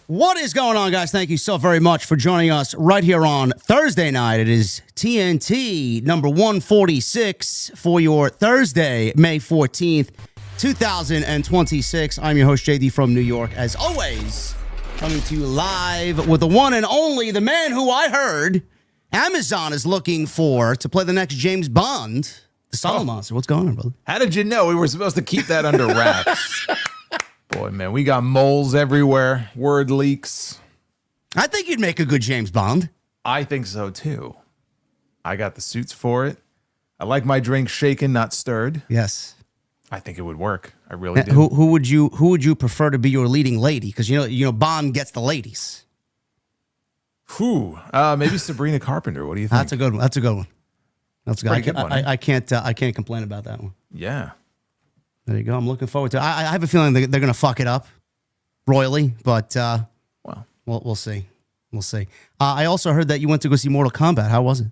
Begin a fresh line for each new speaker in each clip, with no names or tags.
What is going on, guys? Thank you so very much for joining us right here on Thursday night. It is TNT number 146 for your Thursday, May 14th, 2026. I'm your host, JD from New York. As always, coming to you live with the one and only, the man who I heard Amazon is looking for to play the next James Bond, the Solid Monster. What's going on, brother?
How did you know we were supposed to keep that under wraps? Boy, man, we got moles everywhere. Word leaks.
I think you'd make a good James Bond.
I think so, too. I got the suits for it. I like my drink shaken, not stirred.
Yes.
I think it would work. I really do.
Who would you prefer to be your leading lady? Because you know Bond gets the ladies.
Maybe Sabrina Carpenter. What do you think?
That's a good one. That's a good one. That's a good one. I can't complain about that one.
Yeah.
There you go. I'm looking forward to it. I have a feeling they're going to fuck it up royally, but we'll see. We'll see. I also heard that you went to go see Mortal Kombat. How was it?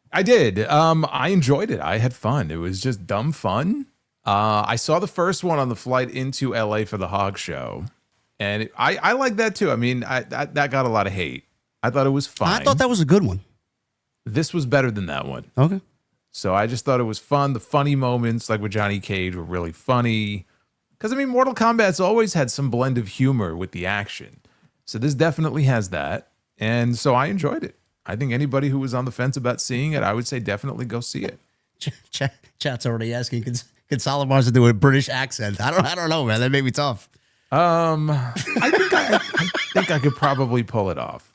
I did. I enjoyed it. I had fun. It was just dumb fun. I saw the first one on the flight into LA for the Hog Show, and I like that too. I mean, that got a lot of hate. I thought it was fine.
I thought that was a good one.
This was better than that one.
Okay.
So I just thought it was fun. The funny moments, like with Johnny Cage, were really funny. Because, I mean, Mortal Kombat's always had some blend of humor with the action. So this definitely has that. And so I enjoyed it. I think anybody who was on the fence about seeing it, I would say definitely go see it.
Chat's already asking, can Solid Monster do a British accent? I don't know, man. That made me tough.
I think I could probably pull it off.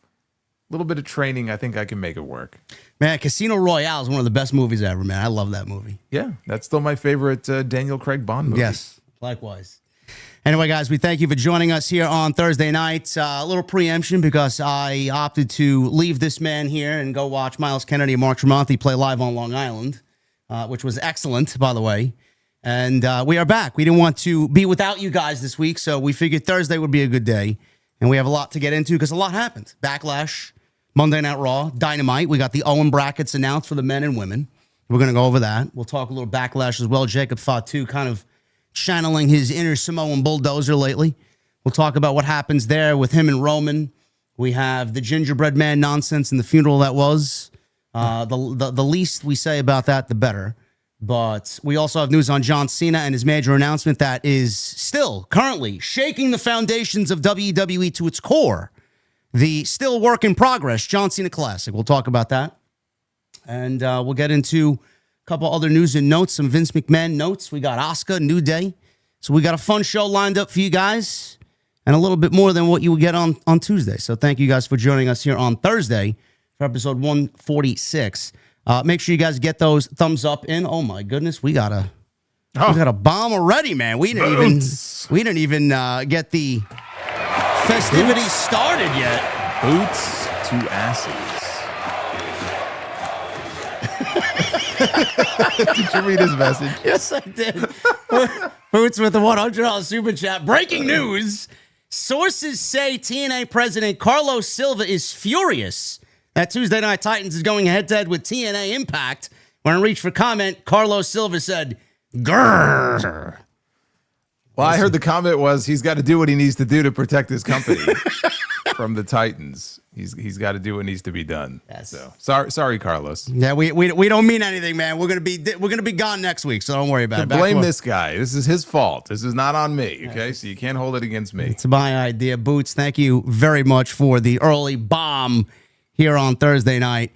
A little bit of training, I think I can make it work.
Man, Casino Royale is one of the best movies ever, man. I love that movie.
Yeah, that's still my favorite Daniel Craig Bond movie.
Yes, likewise. Anyway, guys, we thank you for joining us here on Thursday night. A little preemption because I opted to leave this man here and go watch Miles Kennedy and Mark Tremonti play live on Long Island, which was excellent, by the way. And we are back. We didn't want to be without you guys this week, so we figured Thursday would be a good day. And we have a lot to get into because a lot happened. Backlash, Monday Night Raw, Dynamite. We got the Owen brackets announced for the men and women. We're going to go over that. We'll talk a little Backlash as well. Jacob Fatu kind of channeling his inner Samoan bulldozer lately. We'll talk about what happens there with him and Roman. We have the gingerbread man nonsense and the funeral that was. The least we say about that, the better. But we also have news on John Cena and his major announcement that is still currently shaking the foundations of WWE to its core. The still work in progress John Cena Classic. We'll talk about that. And we'll get into a couple other news and notes, some Vince McMahon notes. We got Asuka, New Day. So we got a fun show lined up for you guys and a little bit more than what you will get on Tuesday. So thank you guys for joining us here on Thursday for episode 146. Make sure you guys get those thumbs up in. Oh my goodness, we got a bomb already, man. We didn't even get the festivities started yet.
Boots to asses. Did you read his message?
Yes, I did. Boots with the $100 super chat. Breaking news. Sources say TNA president Carlos Silva is furious that Tuesday Night Titans is going head-to-head with TNA Impact. When I reached for comment, Carlos Silva said, grrr.
Well, I heard the comment was he's got to do what he needs to do to protect his company from the Titans. He's got to do what needs to be done.
Yes.
So sorry, Carlos.
Yeah, we don't mean anything, man. We're gonna be gone next week, so don't worry about it.
Blame this guy. This is his fault. This is not on me. Okay, so you can't hold it against me.
It's my idea, Boots. Thank you very much for the early bomb here on Thursday night.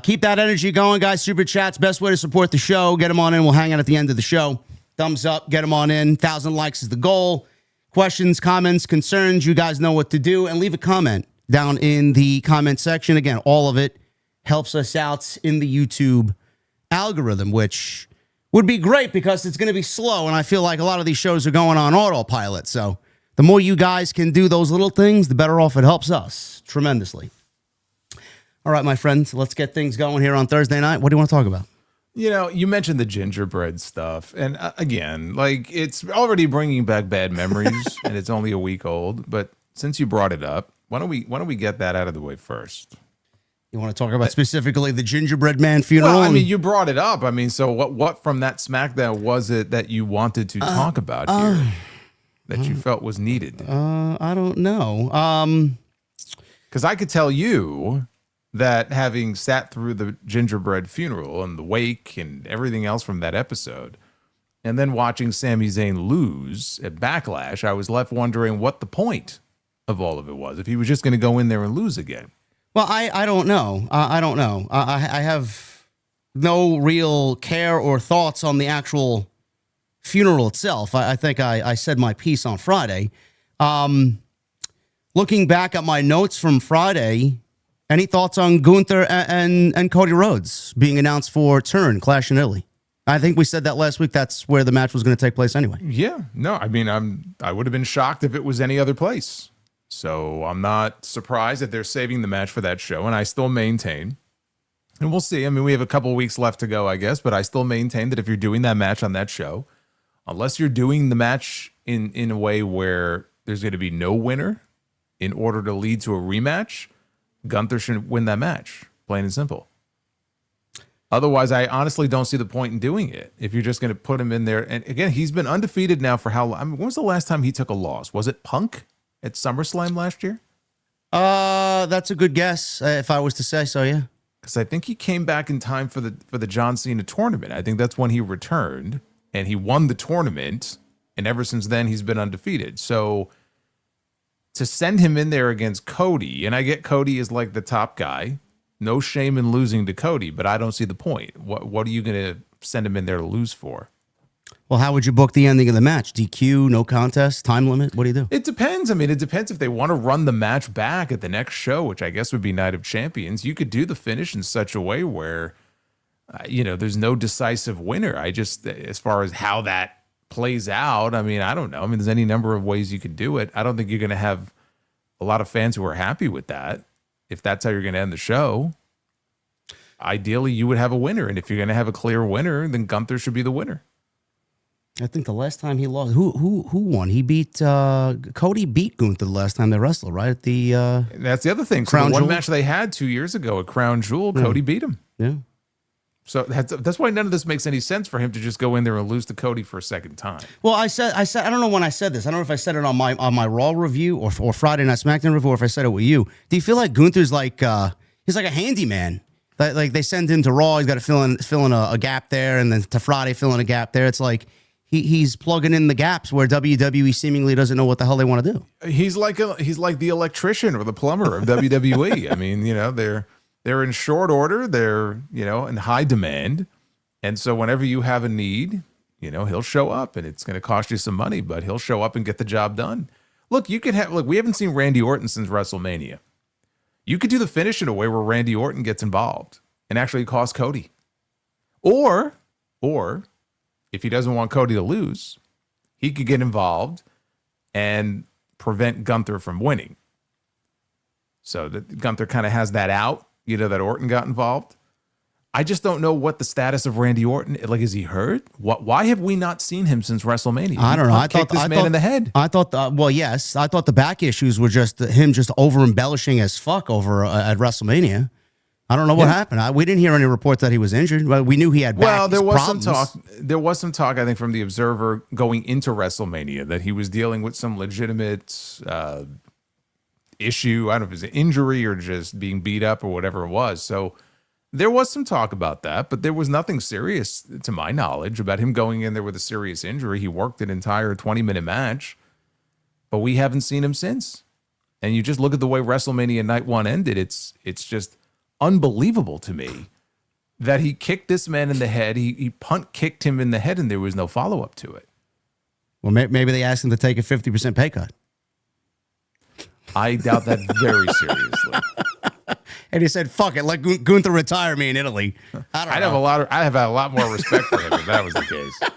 Keep that energy going, guys. Super chats, best way to support the show. Get them on in. We'll hang out at the end of the show. Thumbs up, get them on in. 1,000 likes is the goal. Questions, comments, concerns, you guys know what to do. And leave a comment down in the comment section. Again, all of it helps us out in the YouTube algorithm, which would be great because it's going to be slow. And I feel like a lot of these shows are going on autopilot. So the more you guys can do those little things, the better off it helps us tremendously. All right, my friends, let's get things going here on Thursday night. What do you want to talk about?
You know, you mentioned the gingerbread stuff. And again, like it's already bringing back bad memories and it's only a week old. But since you brought it up, why don't we get that out of the way first?
You want to talk about specifically the gingerbread man funeral?
Well, I mean, you brought it up. I mean, so what from that SmackDown was it that you wanted to talk about here? that you felt was needed?
I don't know.
Because I could tell you that having sat through the gingerbread funeral and the wake and everything else from that episode, and then watching Sami Zayn lose at Backlash, I was left wondering what the point of all of it was, if he was just going to go in there and lose again.
Well, I don't know. I don't know. I have no real care or thoughts on the actual funeral itself. I think I said my piece on Friday. Looking back at my notes from Friday, any thoughts on Gunther and Cody Rhodes being announced for Turn Clash in Italy? I think we said that last week. That's where the match was going to take place anyway.
Yeah, no, I mean, I would have been shocked if it was any other place. So I'm not surprised that they're saving the match for that show, and I still maintain, and we'll see. I mean, we have a couple of weeks left to go, I guess, but I still maintain that if you're doing that match on that show, unless you're doing the match in a way where there's going to be no winner in order to lead to a rematch, Gunther should win that match, plain and simple. Otherwise, I honestly don't see the point in doing it if you're just going to put him in there. And again, he's been undefeated now for how long? I mean, when was the last time he took a loss? Was it Punk at SummerSlam last year?
That's a good guess, if I was to say so, yeah.
Because I think he came back in time for the John Cena tournament. I think that's when he returned, and he won the tournament, and ever since then, he's been undefeated. So to send him in there against Cody, and I get Cody is like the top guy, no shame in losing to Cody, but I don't see the point. What are you going to send him in there to lose for?
Well, how would you book the ending of the match? DQ, no contest, time limit? What do you do?
It depends. I mean, it depends if they want to run the match back at the next show, which I guess would be Night of Champions. You could do the finish in such a way where, there's no decisive winner. I just, as far as how that plays out, I mean, I don't know. I mean, there's any number of ways you could do it. I don't think you're going to have a lot of fans who are happy with that. If that's how you're going to end the show, ideally you would have a winner. And if you're going to have a clear winner, then Gunther should be the winner.
I think the last time he lost, who won? He beat Cody beat Gunther the last time they wrestled, right? At the
that's the other thing. So
Crown
the one
Jewel?
match they had 2 years ago at Crown Jewel, Cody beat him.
Yeah.
So that's why none of this makes any sense for him to just go in there and lose to Cody for a second time.
Well, I said I don't know when I said this. I don't know if I said it on my Raw review or Friday Night SmackDown review, or if I said it with you. Do you feel like Gunther's like he's like a handyman? Like they send him to Raw, he's got to fill in a gap there, and then to Friday fill in a gap there. It's like he's plugging in the gaps where WWE seemingly doesn't know what the hell they want to do.
He's like the electrician or the plumber of WWE. I mean, they're in short order. They're, in high demand. And so whenever you have a need, he'll show up, and it's going to cost you some money, but he'll show up and get the job done. Look, we haven't seen Randy Orton since WrestleMania. You could do the finish in a way where Randy Orton gets involved and actually cost Cody. Or if he doesn't want Cody to lose, he could get involved and prevent Gunther from winning. So that Gunther kind of has that out, that Orton got involved. I just don't know what the status of Randy Orton. Like, is he hurt? Why have we not seen him since WrestleMania?
I don't know. I
thought this man in the head.
I thought, yes. I thought the back issues were just him just over embellishing as fuck over at WrestleMania. I don't know what happened. We didn't hear any reports that he was injured, but we knew he had back
Well, there was
problems.
some talk. There was some talk, I think, from the Observer going into WrestleMania that he was dealing with some legitimate issue. I don't know if it was an injury or just being beat up or whatever it was. So there was some talk about that, but there was nothing serious, to my knowledge, about him going in there with a serious injury. He worked an entire 20-minute match, but we haven't seen him since. And you just look at the way WrestleMania Night 1 ended. It's just unbelievable to me that he kicked this man in the head. He punt kicked him in the head, and there was no follow-up to it.
Well, maybe they asked him to take a 50% pay cut.
I doubt that very seriously.
And he said, "Fuck it, let Gunther retire me in Italy." I don't know.
I'd have a lot more respect for him if that was the case.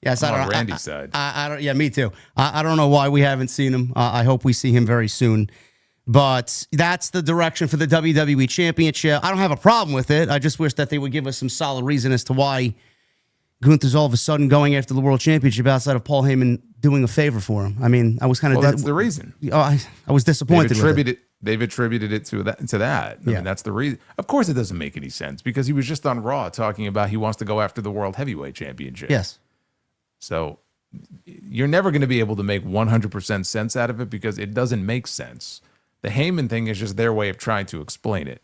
Yes,
I'm
I don't
on
know.
Randy's side.
I don't. Yeah, me too. I don't know why we haven't seen him. I hope we see him very soon. But that's the direction for the WWE Championship. I don't have a problem with it. I just wish that they would give us some solid reason as to why Gunther's all of a sudden going after the World Championship outside of Paul Heyman doing a favor for him. I mean, I was kind of...
Well, that's the reason.
I was disappointed with it.
They've attributed it to that. I mean, that's the reason. Of course, it doesn't make any sense because he was just on Raw talking about he wants to go after the World Heavyweight Championship.
Yes.
So you're never going to be able to make 100% sense out of it because it doesn't make sense. The Heyman thing is just their way of trying to explain it.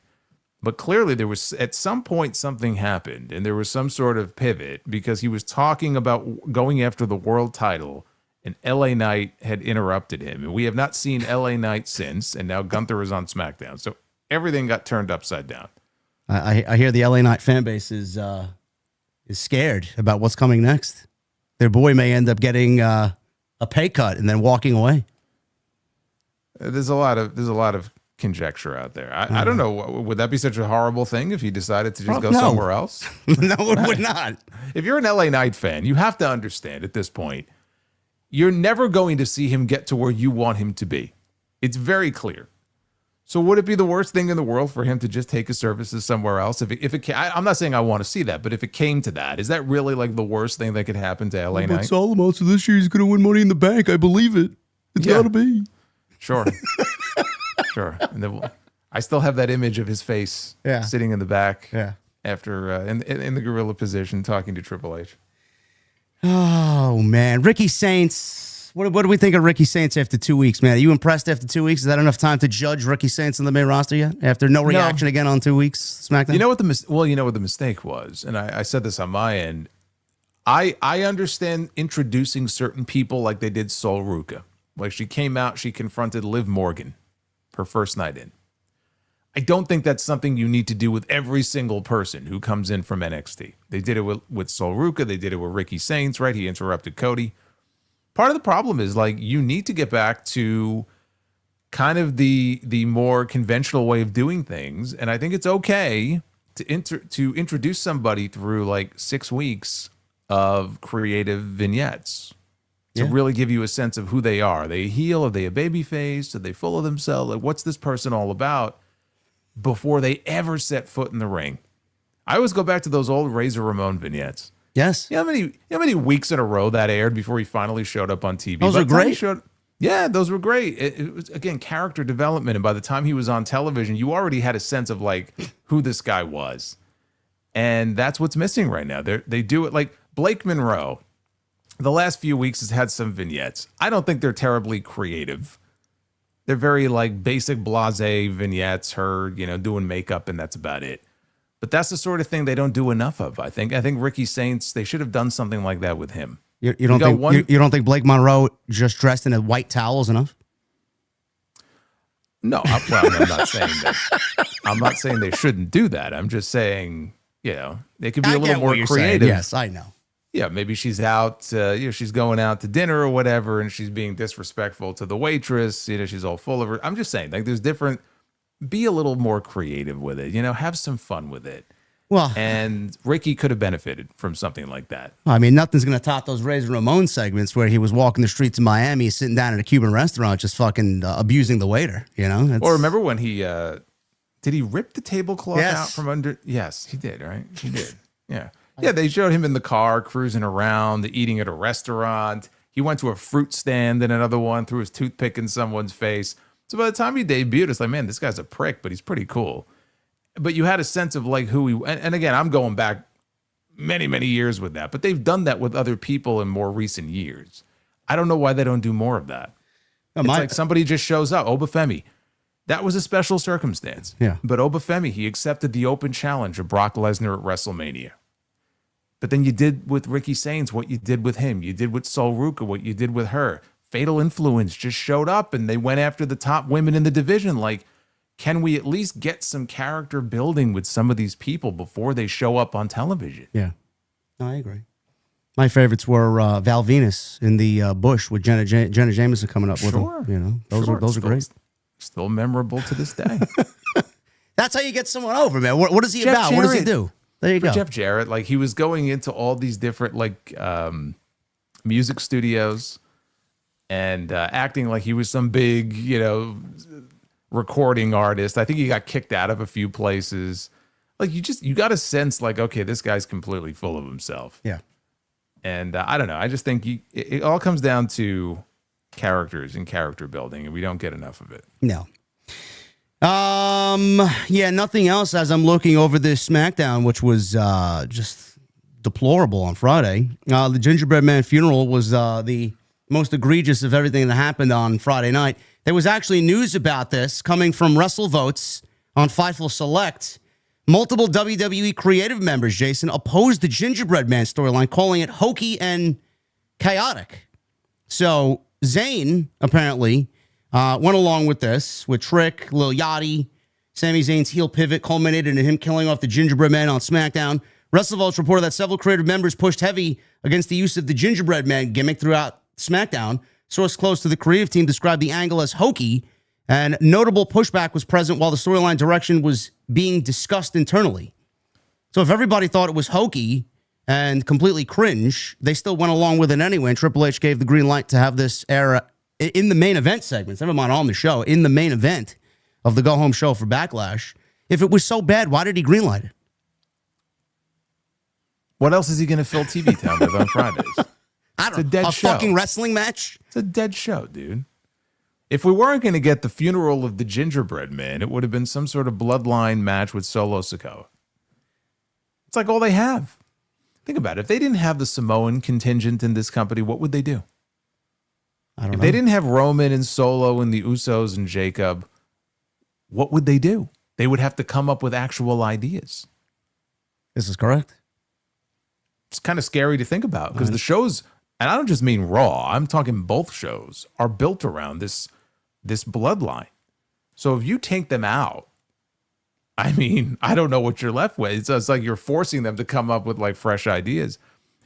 But clearly there was, at some point, something happened and there was some sort of pivot because he was talking about going after the world title and LA Knight had interrupted him. And we have not seen LA Knight since, and now Gunther is on SmackDown. So everything got turned upside down.
I hear the LA Knight fan base is scared about what's coming next. Their boy may end up getting a pay cut and then walking away.
There's a lot of conjecture out there. I don't know. Would that be such a horrible thing if he decided to just go somewhere else?
No, it would not.
If you're an LA Knight fan, you have to understand at this point, you're never going to see him get to where you want him to be. It's very clear. So would it be the worst thing in the world for him to just take his services somewhere else? I'm not saying I want to see that, but if it came to that, is that really like the worst thing that could happen to LA Knight?
Solomon, so this year he's going to win Money in the Bank. I believe it. It's got to be.
Sure. Sure. And then I still have that image of his face sitting in the back after in the gorilla position talking to Triple H.
Oh, man. Ricky Saints. What do we think of Ricky Saints after 2 weeks, man? Are you impressed after 2 weeks? Is that enough time to judge Ricky Saints on the main roster yet? After no reaction again on 2 weeks, SmackDown?
You know what the mistake was? And I said this on my end. I understand introducing certain people like they did Sol Ruka. Like she came out, she confronted Liv Morgan her first night in. I don't think that's something you need to do with every single person who comes in from NXT. They did it with Sol Ruka. They did it with Ricky Saints, right? He interrupted Cody. Part of the problem is like you need to get back to kind of the more conventional way of doing things. And I think it's okay to introduce somebody through like 6 weeks of creative vignettes to really give you a sense of who they are. Are they a heel? Are they a baby face? Are they full of themselves? Like, what's this person all about before they ever set foot in the ring? I always go back to those old Razor Ramon vignettes.
Yes.
You know how many weeks in a row that aired before he finally showed up on TV?
Those were great.
Those were great. It was, again, character development. And by the time he was on television, you already had a sense of like who this guy was. And that's what's missing right now. They do it like Blake Monroe. The last few weeks has had some vignettes. I don't think they're terribly creative. They're very like basic blasé vignettes, her, doing makeup, and that's about it. But that's the sort of thing they don't do enough of, I think. I think Ricky Saints, they should have done something like that with him.
You don't think Blake Monroe just dressed in a white towel is enough?
No, I'm not saying that. I'm not saying they shouldn't do that. I'm just saying, they could be a little more creative.
Saying. Yes, I know.
Yeah, maybe she's out, she's going out to dinner or whatever, and she's being disrespectful to the waitress. She's all full of her. I'm just saying, like, there's different. Be a little more creative with it. Have some fun with it.
Well,
and Ricky could have benefited from something like that.
I mean, nothing's going to top those Razor Ramon segments where he was walking the streets of Miami, sitting down at a Cuban restaurant, just fucking abusing the waiter. Or
remember when he did he rip the tablecloth out from under? Yes, he did. Right, he did. Yeah. Yeah, they showed him in the car, cruising around, eating at a restaurant. He went to a fruit stand in another one, threw his toothpick in someone's face. So by the time he debuted, it's like, man, this guy's a prick, but he's pretty cool. But you had a sense of like who he, and again, I'm going back many, many years with that, but they've done that with other people in more recent years. I don't know why they don't do more of that. It's like somebody just shows up, Obafemi. That was a special circumstance.
Yeah.
But Obafemi, he accepted the open challenge of Brock Lesnar at WrestleMania. But then you did with Ricky Saints what you did with him. You did with Sol Ruka what you did with her. Fatal Influence just showed up and they went after the top women in the division. Like, can we at least get some character building with some of these people before they show up on television?
Yeah, no, I agree. My favorites were Val Venus in the bush with Jenna Jameson coming up with them. Those are great.
Still memorable to this day.
That's how you get someone over, man. What is he
Jeff
about?
Jarrett.
What does he do? There you go.
Jeff Jarrett, like he was going into all these different music studios and acting like he was some big, recording artist. I think he got kicked out of a few places. Like you got a sense like, okay, this guy's completely full of himself.
Yeah. And
I don't know. I just think it all comes down to characters and character building, and we don't get enough of it.
No. Nothing else as I'm looking over this SmackDown, which was just deplorable on Friday. The Gingerbread Man funeral was the most egregious of everything that happened on Friday night. There was actually news about this coming from WrestleVotes on Fightful Select. Multiple WWE creative members, Jason, opposed the Gingerbread Man storyline, calling it hokey and chaotic. So Zayn apparently went along with this, with Trick, Lil Yachty. Sami Zayn's heel pivot culminated in him killing off the Gingerbread Man on SmackDown. WrestleVotes reported that several creative members pushed heavy against the use of the Gingerbread Man gimmick throughout SmackDown. Source close to the creative team described the angle as hokey, and notable pushback was present while the storyline direction was being discussed internally. So if everybody thought it was hokey and completely cringe, they still went along with it anyway, and Triple H gave the green light to have this era in the main event segments, never mind on the show, in the main event of the go-home show for Backlash. If it was so bad, why did he greenlight it?
What else is he going to fill TV time with on Fridays?
I don't
know.
A fucking wrestling match?
It's a dead show, dude. If we weren't going to get the funeral of the Gingerbread Man, it would have been some sort of bloodline match with Solo Sikoa. It's like all they have. Think about it. If they didn't have the Samoan contingent in this company, what would they do?
I don't know.
If they didn't have Roman and Solo and the Usos and Jacob, what would they do? They would have to come up with actual ideas.
This is correct.
It's kind of scary to think about because the shows, and I don't just mean Raw, I'm talking both shows, are built around this bloodline. So if you take them out, I mean, I don't know what you're left with. It's like you're forcing them to come up with like fresh ideas.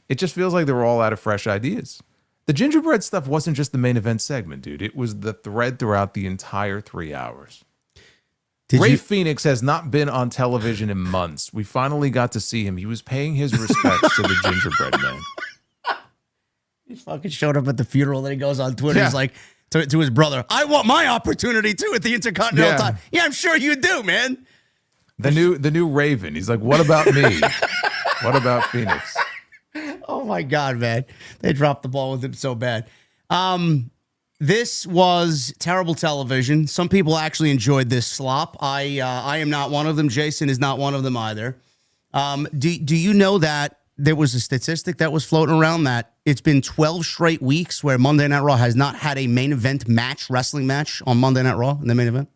It just feels like they were all out of fresh ideas. The Gingerbread stuff wasn't just the main event segment, dude. It was the thread throughout the entire 3 hours. Ray Phoenix has not been on television in months. We finally got to see him. He was paying his respects to the Gingerbread Man.
He fucking showed up at the funeral. Then he goes on Twitter. Yeah. He's like to his brother, "I want my opportunity too at the Intercontinental title." Yeah, I'm sure you do, man.
The new Raven. He's like, "What about me? What about Phoenix?"
Oh my God, man! They dropped the ball with him so bad. This was terrible television. Some people actually enjoyed this slop. I am not one of them. Jason is not one of them either. Do you know that there was a statistic that was floating around that it's been 12 straight weeks where Monday Night Raw has not had a main event match, wrestling match on Monday Night Raw in the main event?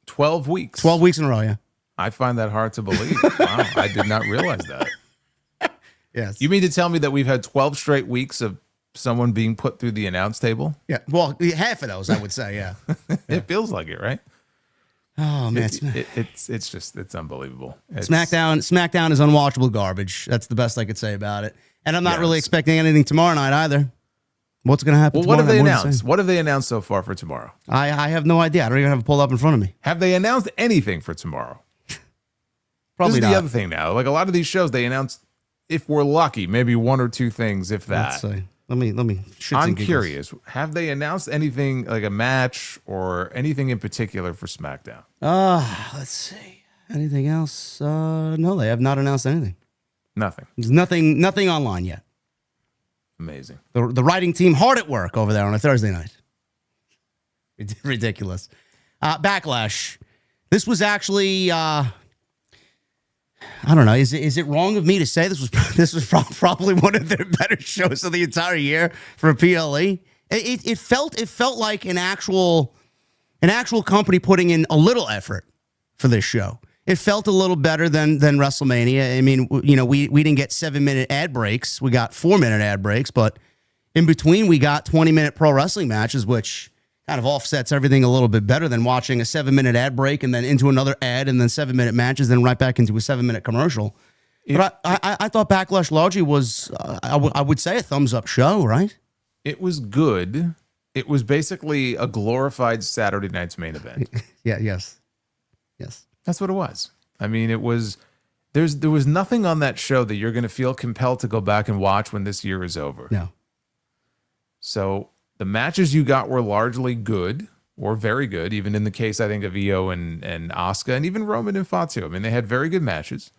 12 weeks.
12 weeks in a row, yeah.
I find that hard to believe. Wow, I did not realize that.
Yes.
You mean to tell me that we've had 12 straight weeks of someone being put through the announce table?
Yeah. Well, half of those, I would say, yeah.
It feels like it, right?
Oh, man.
It's unbelievable.
SmackDown is unwatchable garbage. That's the best I could say about it. And I'm not really expecting anything tomorrow night either. What's going to happen tomorrow?
What have they announced? What have they announced so far for tomorrow?
I have no idea. I don't even have it pulled up in front of me.
Have they announced anything for tomorrow?
Probably
this is
not.
The other thing now. Like a lot of these shows, they announce, if we're lucky, maybe one or two things, if that.
Let's see. Let me.
I'm curious. Have they announced anything like a match or anything in particular for SmackDown?
Let's see. Anything else? No, they have not announced anything.
Nothing.
There's nothing online yet.
Amazing.
The writing team hard at work over there on a Thursday night. Ridiculous. Backlash. This was actually. I don't know. Is it wrong of me to say this was probably one of their better shows of the entire year for a PLE? It felt like an actual company putting in a little effort for this show. It felt a little better than WrestleMania. I mean, you know, we didn't get 7-minute ad breaks. We got 4-minute ad breaks, but in between we got 20-minute pro wrestling matches, which kind of offsets everything a little bit better than watching a 7-minute ad break and then into another ad and then 7-minute matches, then right back into a 7-minute commercial. But I thought Backlash largely was, I would say, a thumbs-up show, right? It
was good. It was basically a glorified Saturday night's main event.
Yes.
That's what it was. I mean, it was, there was nothing on that show that you're going to feel compelled to go back and watch when this year is over.
No.
So the matches you got were largely good or very good, even in the case, I think, of Io and Asuka and even Roman and Fatu. I mean, they had very good matches.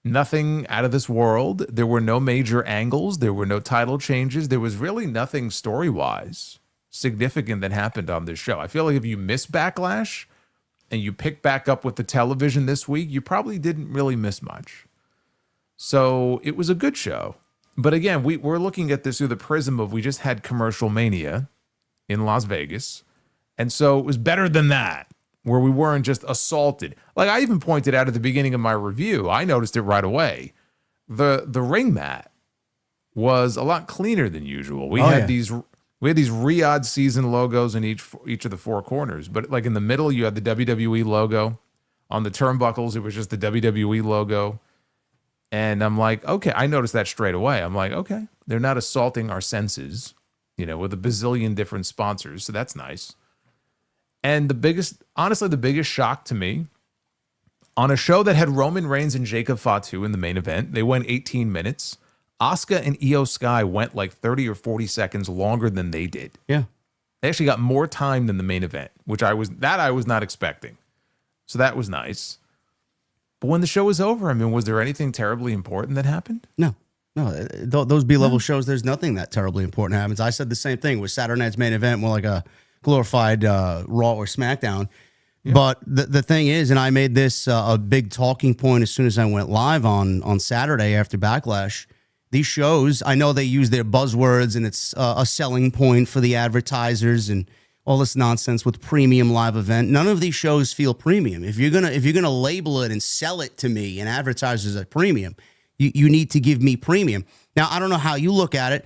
Nothing out of this world. There were no major angles. There were no title changes. There was really nothing story-wise significant that happened on this show. I feel like if you miss Backlash and you pick back up with the television this week, you probably didn't really miss much. So it was a good show. But again, we're looking at this through the prism of we just had Commercial Mania in Las Vegas. And so it was better than that, where we weren't just assaulted. Like I even pointed out at the beginning of my review, I noticed it right away. The ring mat was a lot cleaner than usual. We had these Riyadh season logos in each of the four corners, but like in the middle, you had the WWE logo. On the turnbuckles, it was just the WWE logo. And I'm like, okay, I noticed that straight away. I'm like, okay, they're not assaulting our senses, with a bazillion different sponsors. So that's nice. And the biggest shock to me, on a show that had Roman Reigns and Jacob Fatu in the main event, they went 18 minutes. Asuka and Io Sky went like 30 or 40 seconds longer than they did.
Yeah.
They actually got more time than the main event, which I was not expecting. So that was nice. But when the show was over, I mean, was there anything terribly important that happened?
No. Those B-level shows, there's nothing that terribly important happens. I said the same thing with Saturday night's main event, more like a glorified Raw or SmackDown. Yeah. But the thing is, and I made this a big talking point as soon as I went live on Saturday after Backlash, these shows, I know they use their buzzwords and it's a selling point for the advertisers and all this nonsense with premium live event. None of these shows feel premium. If you're gonna label it and sell it to me and advertise as a premium, you need to give me premium. Now, I don't know how you look at it,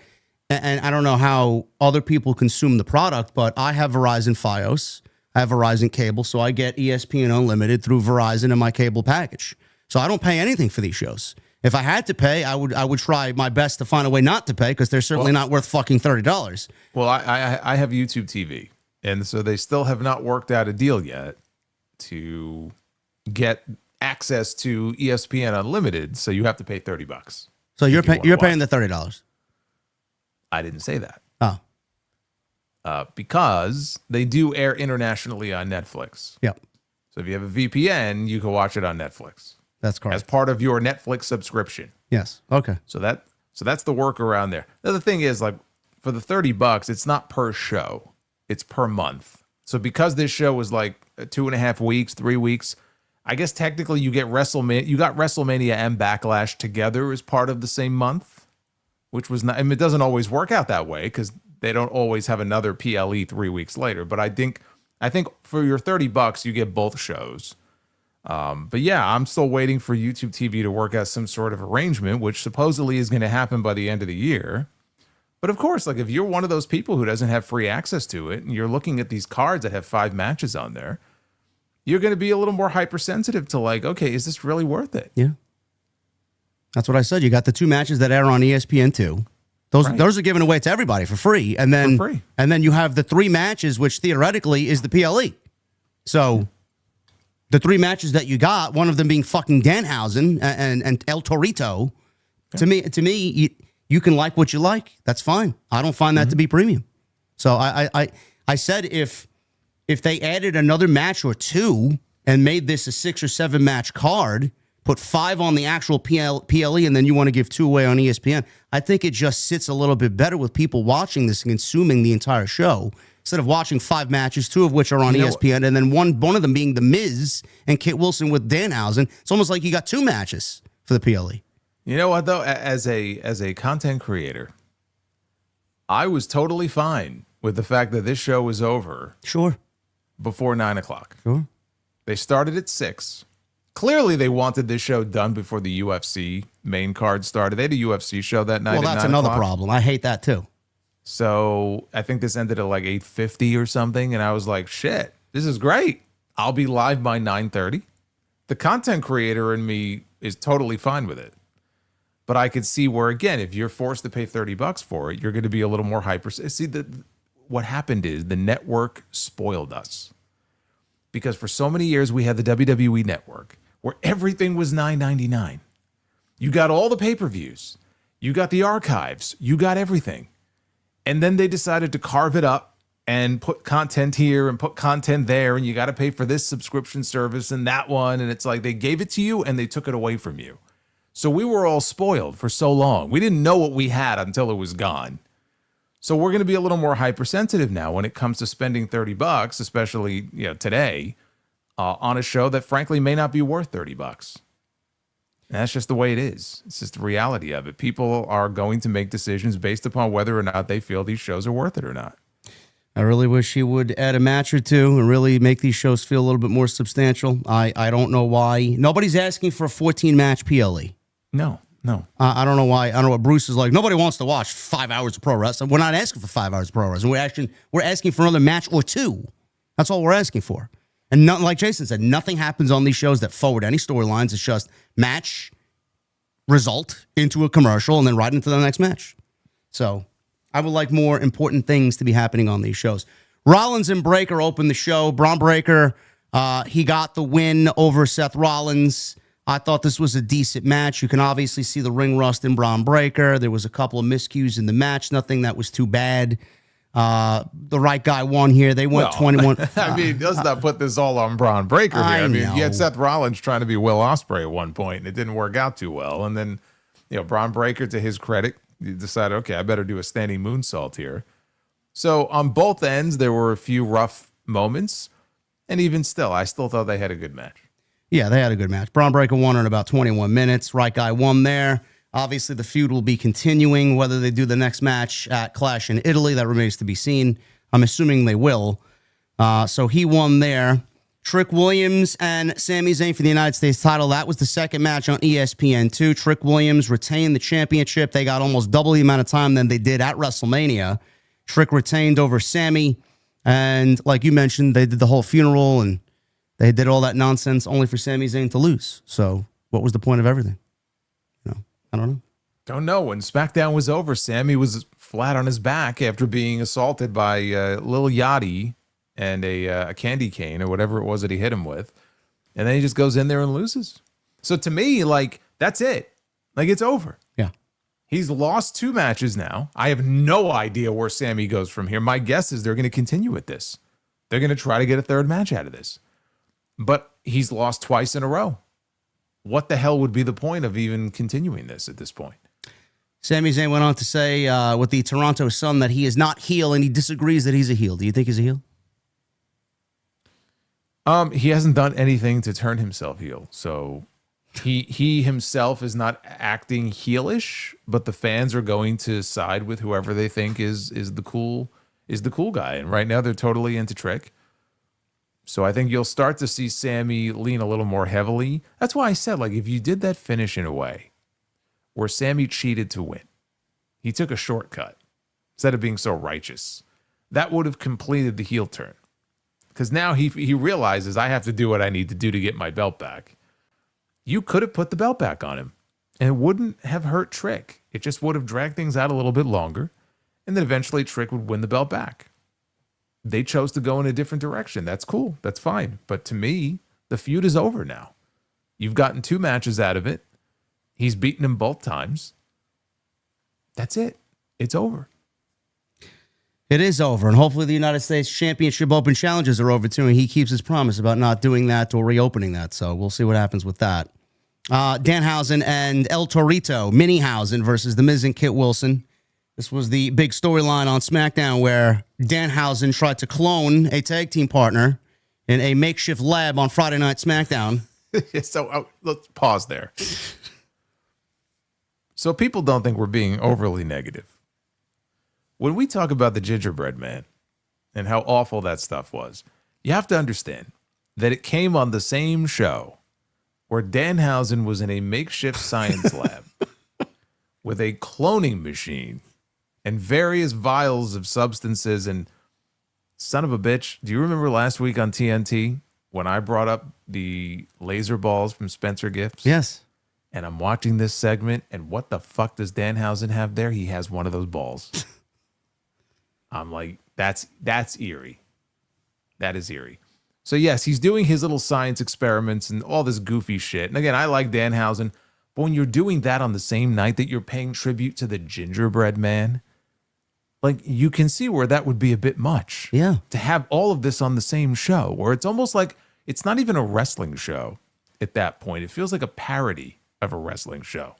and I don't know how other people consume the product, but I have Verizon Fios. I have Verizon Cable, so I get ESPN Unlimited through Verizon in my cable package. So I don't pay anything for these shows. If I had to pay, I would try my best to find a way not to pay because they're certainly not worth fucking $30.
Well, I have YouTube TV. And so they still have not worked out a deal yet to get access to ESPN Unlimited. So you have to pay $30.
So you're paying the $30.
I didn't say that.
Oh,
because they do air internationally on Netflix.
Yep.
So if you have a VPN, you can watch it on Netflix.
That's correct.
As part of your Netflix subscription.
Yes. Okay. So
that's the workaround there. The other thing is, like, for the $30, it's not per show. It's per month. So because this show was like 2.5 weeks, 3 weeks, I guess technically you get WrestleMania. You got WrestleMania and Backlash together as part of the same month, which was not. I mean, it doesn't always work out that way because they don't always have another PLE 3 weeks later. But I think for your $30, you get both shows. But yeah, I'm still waiting for YouTube TV to work out some sort of arrangement, which supposedly is going to happen by the end of the year. But of course, like if you're one of those people who doesn't have free access to it and you're looking at these cards that have 5 matches on there, you're going to be a little more hypersensitive to like, okay, is this really worth it?
Yeah. That's what I said. You got the 2 matches that air on ESPN2. Those are given away to everybody for free. And then you have the 3 matches, which theoretically is the PLE. So the 3 matches that you got, one of them being fucking Danhausen and El Torito, to me, you can like what you like. That's fine. I don't find that to be premium. So I said if they added another match or 2 and made this a 6 or 7 match card, put 5 on the actual PLE, and then you want to give 2 away on ESPN, I think it just sits a little bit better with people watching this and consuming the entire show instead of watching 5 matches, 2 of which are on ESPN, and then one of them being The Miz and Kit Wilson with Danhausen. It's almost like you got 2 matches for the PLE.
You know what, though? As a content creator, I was totally fine with the fact that this show was over.
Sure.
Before 9 o'clock.
Sure.
They started at 6. Clearly, they wanted this show done before the UFC main card started. They had a UFC show that night.
Well, that's another problem. I hate that too.
So I think this ended at like 8:50 or something, and I was like, "Shit, this is great. I'll be live by 9:30." The content creator in me is totally fine with it. But I could see where, again, if you're forced to pay $30 for it, you're going to be a little more hyper. See, what happened is the network spoiled us. Because for so many years, we had the WWE Network, where everything was $9.99. You got all the pay-per-views. You got the archives. You got everything. And then they decided to carve it up and put content here and put content there, and you got to pay for this subscription service and that one. And it's like they gave it to you and they took it away from you. So we were all spoiled for so long. We didn't know what we had until it was gone. So we're going to be a little more hypersensitive now when it comes to spending $30, especially today, on a show that frankly may not be worth $30. And that's just the way it is. It's just the reality of it. People are going to make decisions based upon whether or not they feel these shows are worth it or not.
I really wish he would add a match or two and really make these shows feel a little bit more substantial. I don't know why. Nobody's asking for a 14-match PLE.
No.
I don't know why. I don't know what Bruce is like. Nobody wants to watch 5 hours of pro wrestling. We're not asking for 5 hours of pro wrestling. We're asking for another match or two. That's all we're asking for. And not, like Jason said, nothing happens on these shows that forward any storylines. It's just match, result into a commercial, and then right into the next match. So I would like more important things to be happening on these shows. Rollins and Breakker opened the show. Braun Breaker, he got the win over Seth Rollins. I thought this was a decent match. You can obviously see the ring rust in Braun Breaker. There was a couple of miscues in the match. Nothing that was too bad. The right guy won here. They went 21.
I mean, does not put this all on Braun Breaker here. I mean, you had Seth Rollins trying to be Will Ospreay at one point, and it didn't work out too well. And then, Braun Breaker, to his credit, he decided, okay, I better do a standing moonsault here. So on both ends, there were a few rough moments. And even still, I still thought they had a good match.
Yeah, they had a good match. Braun Breaker won in about 21 minutes. Right guy won there. Obviously, the feud will be continuing. Whether they do the next match at Clash in Italy, that remains to be seen. I'm assuming they will. So he won there. Trick Williams and Sami Zayn for the United States title. That was the second match on ESPN2. Trick Williams retained the championship. They got almost double the amount of time than they did at WrestleMania. Trick retained over Sami. And like you mentioned, they did the whole funeral and they did all that nonsense only for Sami Zayn to lose. So what was the point of everything? I don't know.
Don't know. When SmackDown was over, Sammy was flat on his back after being assaulted by Lil Yachty and a candy cane or whatever it was that he hit him with. And then he just goes in there and loses. So to me, that's it. It's over.
Yeah.
He's lost 2 matches now. I have no idea where Sammy goes from here. My guess is they're going to continue with this. They're going to try to get a third match out of this. But he's lost twice in a row. What the hell would be the point of even continuing this at this point?
Sami Zayn went on to say with the Toronto Sun that he is not heel and he disagrees that he's a heel. Do you think he's a heel?
He hasn't done anything to turn himself heel. So he himself is not acting heelish, but the fans are going to side with whoever they think is the cool guy. And right now they're totally into Trick. So I think you'll start to see Sammy lean a little more heavily. That's why I said, if you did that finish in a way where Sammy cheated to win, he took a shortcut instead of being so righteous, that would have completed the heel turn. Because now he realizes I have to do what I need to do to get my belt back. You could have put the belt back on him and it wouldn't have hurt Trick. It just would have dragged things out a little bit longer. And then eventually Trick would win the belt back. They chose to go in a different direction. That's cool. That's fine. But to me, the feud is over now. You've gotten 2 matches out of it. He's beaten him both times. That's it. It's over.
It is over. And hopefully the United States Championship Open challenges are over too. And he keeps his promise about not doing that or reopening that. So we'll see what happens with that. Danhausen and El Torito, Minihausen versus The Miz and Kit Wilson. This was the big storyline on SmackDown where Danhausen tried to clone a tag team partner in a makeshift lab on Friday Night SmackDown.
So let's pause there. So people don't think we're being overly negative. When we talk about the gingerbread man and how awful that stuff was, you have to understand that it came on the same show where Danhausen was in a makeshift science lab with a cloning machine and various vials of substances. And son of a bitch, do you remember last week on TNT when I brought up the laser balls from Spencer Gifts?
Yes.
And I'm watching this segment, and what the fuck does Danhausen have there? He has one of those balls. I'm like, that's eerie. That is eerie. So yes, he's doing his little science experiments and all this goofy shit. And again, I like Danhausen, but when you're doing that on the same night that you're paying tribute to the gingerbread man, you can see where that would be a bit much.
Yeah.
To have all of this on the same show, where it's almost like it's not even a wrestling show at that point. It feels like a parody of a wrestling show.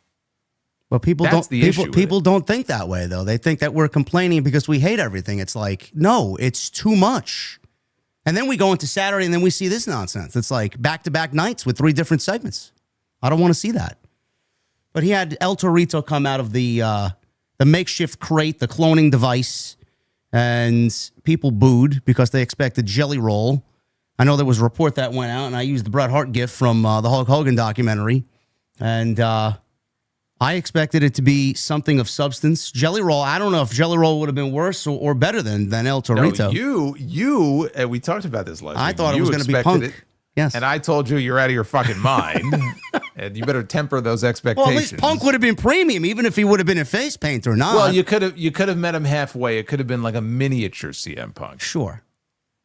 Well, people don't think that way though. They think that we're complaining because we hate everything. It's no, it's too much. And then we go into Saturday and then we see this nonsense. It's back-to-back nights with 3 different segments. I don't want to see that. But he had El Torito come out of the makeshift crate, the cloning device, and people booed because they expected Jelly Roll. I know there was a report that went out, and I used the Bret Hart gif from the Hulk Hogan documentary, and I expected it to be something of substance. Jelly Roll, I don't know if Jelly Roll would have been worse or better than El Torito.
No, you, and we talked about this last week.
I thought it was going to be Punk. Yes.
And I told you you're out of your fucking mind. And you better temper those expectations.
Well, at least Punk would have been premium, even if he would have been in face paint or not.
Well, you could have met him halfway. It could have been like a miniature CM Punk.
Sure.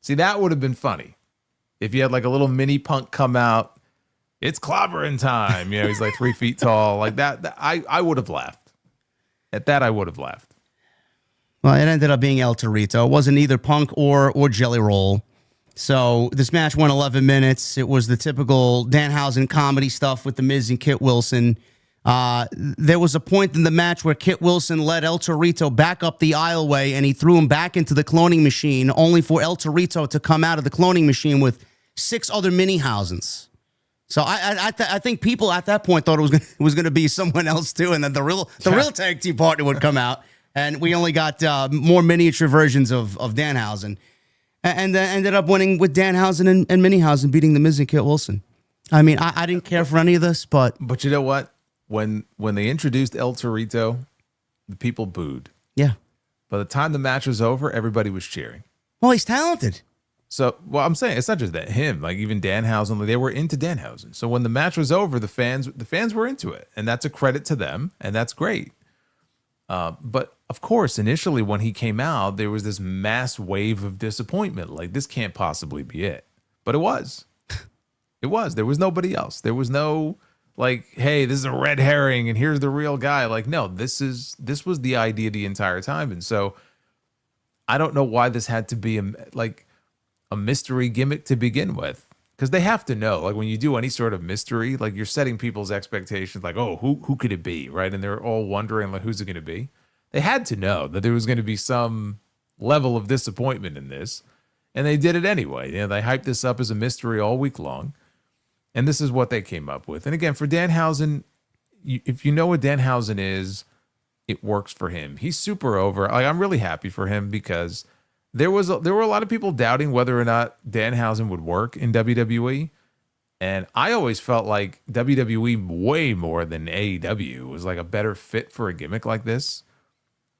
See, that would have been funny. If you had like a little mini Punk come out, it's clobbering time. You know, he's like 3 feet tall. Like that I would have laughed. At that, I would have laughed.
Well, it ended up being El Torito. It wasn't either Punk or Jelly Roll. So this match went 11 minutes. It was the typical Danhausen comedy stuff with The Miz and Kit Wilson. There was a point in the match where Kit Wilson led El Torito back up the aisleway, and he threw him back into the cloning machine, only for El Torito to come out of the cloning machine with 6 other Mini-Hausens. So I think people at that point thought it was going to be someone else too, and then the real tag team partner would come out, and we only got more miniature versions of Danhausen. And then ended up winning with Danhausen and Minihausen beating The Miz and Kit Wilson. I mean, I didn't care for any of this, but
you know what? When they introduced El Torito, the people booed.
Yeah.
By the time the match was over, everybody was cheering.
Well, he's talented.
So, well, I'm saying it's not just that him. Like even Danhausen, they were into Danhausen. So when the match was over, the fans were into it, and that's a credit to them, and that's great. But of course, initially when he came out, there was this mass wave of disappointment. Like, this can't possibly be it. But it was. It was. There was nobody else. There was no, like, hey, this is a red herring and here's the real guy. Like, no, this was the idea the entire time. And so I don't know why this had to be a mystery gimmick to begin with. Because they have to know, like when you do any sort of mystery, like you're setting people's expectations, like, oh, who could it be, right? And they're all wondering, like, who's it going to be? They had to know that there was going to be some level of disappointment in this, and they did it anyway. You know, they hyped this up as a mystery all week long, and this is what they came up with. And again, for Danhausen, if you know what Danhausen is, it works for him. He's super over. Like, I'm really happy for him because there were a lot of people doubting whether or not Danhausen would work in WWE. And I always felt like WWE way more than AEW was like a better fit for a gimmick like this.